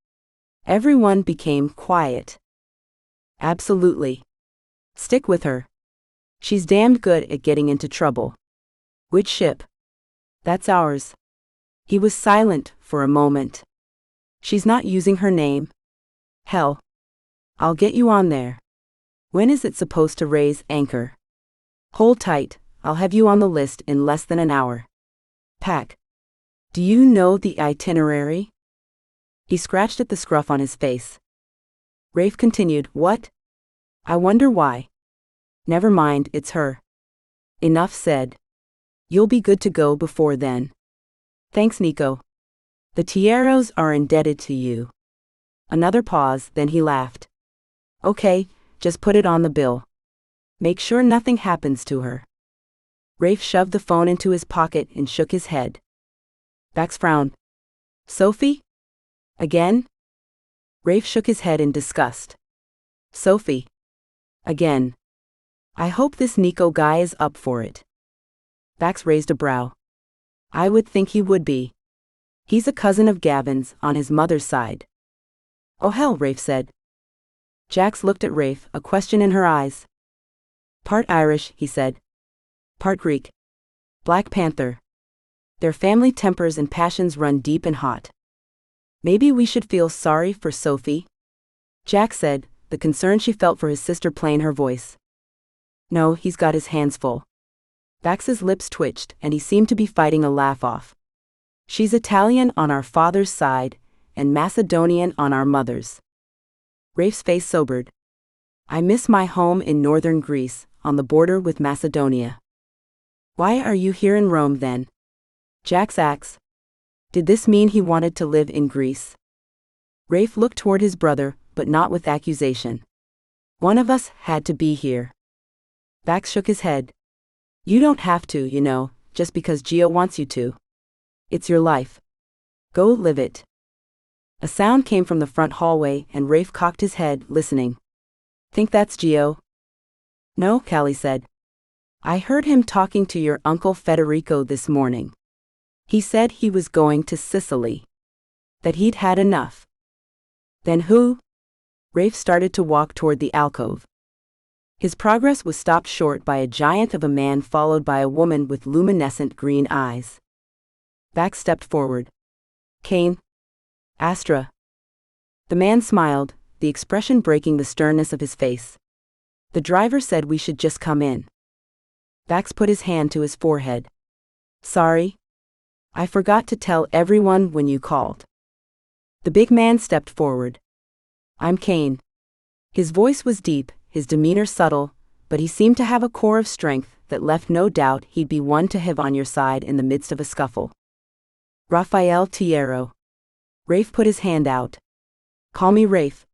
Everyone became quiet. "Absolutely. Stick with her. She's damned good at getting into trouble." "Which ship?" That's ours. He was silent for a moment. She's not using her name. Hell. I'll get you on there. When is it supposed to raise anchor? Hold tight, I'll have you on the list in less than an hour. Pack. Do you know the itinerary? He scratched at the scruff on his face. Rafe continued, What? I wonder why. Never mind, it's her. Enough said. You'll be good to go before then. Thanks, Nico. The Tieros are indebted to you. Another pause, then he laughed. Okay, just put it on the bill. Make sure nothing happens to her. Rafe shoved the phone into his pocket and shook his head. Vax frowned. Sophie? Again? Rafe shook his head in disgust. Sophie. Again. I hope this Nico guy is up for it. Vax raised a brow. I would think he would be. He's a cousin of Gavin's on his mother's side. Oh hell, Rafe said. Jax looked at Rafe, a question in her eyes. Part Irish, he said. Part Greek. Black Panther. Their family tempers and passions run deep and hot. Maybe we should feel sorry for Sophie? Jax said, the concern she felt for his sister plain her voice. No, he's got his hands full. Vax's lips twitched, and he seemed to be fighting a laugh off. She's Italian on our father's side, and Macedonian on our mother's. Rafe's face sobered. I miss my home in northern Greece, on the border with Macedonia. Why are you here in Rome then? Jax asked. Did this mean he wanted to live in Greece? Rafe looked toward his brother, but not with accusation. One of us had to be here. Vax shook his head. You don't have to, you know, just because Gio wants you to. It's your life. Go live it. A sound came from the front hallway, and Rafe cocked his head, listening. Think that's Gio? No, Callie said. I heard him talking to your Uncle Federico this morning. He said he was going to Sicily. That he'd had enough. Then who? Rafe started to walk toward the alcove. His progress was stopped short by a giant of a man followed by a woman with luminescent green eyes. Vax stepped forward. Kane? Astra. The man smiled, the expression breaking the sternness of his face. The driver said we should just come in. Vax put his hand to his forehead. Sorry. I forgot to tell everyone when you called. The big man stepped forward. I'm Kane. His voice was deep, his demeanor subtle, but he seemed to have a core of strength that left no doubt he'd be one to have on your side in the midst of a scuffle. Rafael Tiero. Rafe put his hand out. Call me Rafe.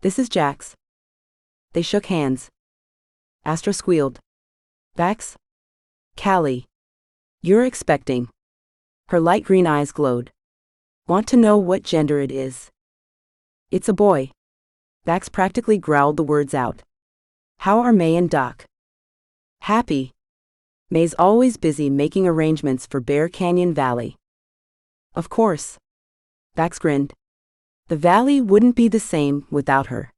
This is Jax. They shook hands. Astra squealed. Vax? Callie. You're expecting. Her light green eyes glowed. Want to know what gender it is? It's a boy. Vax practically growled the words out. How are May and Doc? Happy. May's always busy making arrangements for Bear Canyon Valley. Of course. Vax grinned. The valley wouldn't be the same without her.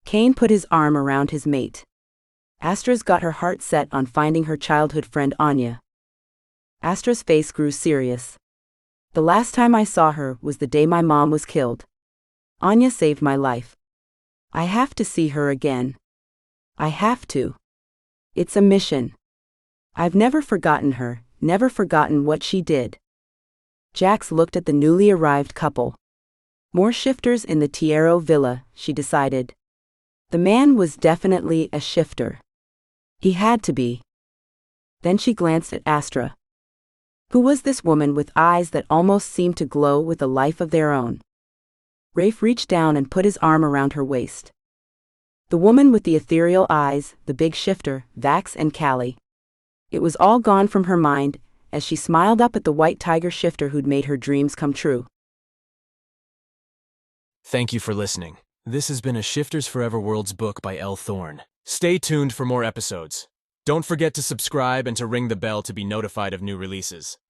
Kane put his arm around his mate. Astra's got her heart set on finding her childhood friend Anya. Astra's face grew serious. The last time I saw her was the day my mom was killed. Anya saved my life. I have to see her again. I have to. It's a mission. I've never forgotten her, never forgotten what she did. Jax looked at the newly arrived couple. More shifters in the Tiero villa, she decided. The man was definitely a shifter. He had to be. Then she glanced at Astra. Who was this woman with eyes that almost seemed to glow with a life of their own? Rafe reached down and put his arm around her waist. The woman with the ethereal eyes, the big shifter, Vax and Callie. It was all gone from her mind, as she smiled up at the white tiger shifter who'd made her dreams come true. Thank you for listening. This has been a Shifters Forever Worlds book by Elle Thorne. Stay tuned for more episodes. Don't forget to subscribe and to ring the bell to be notified of new releases.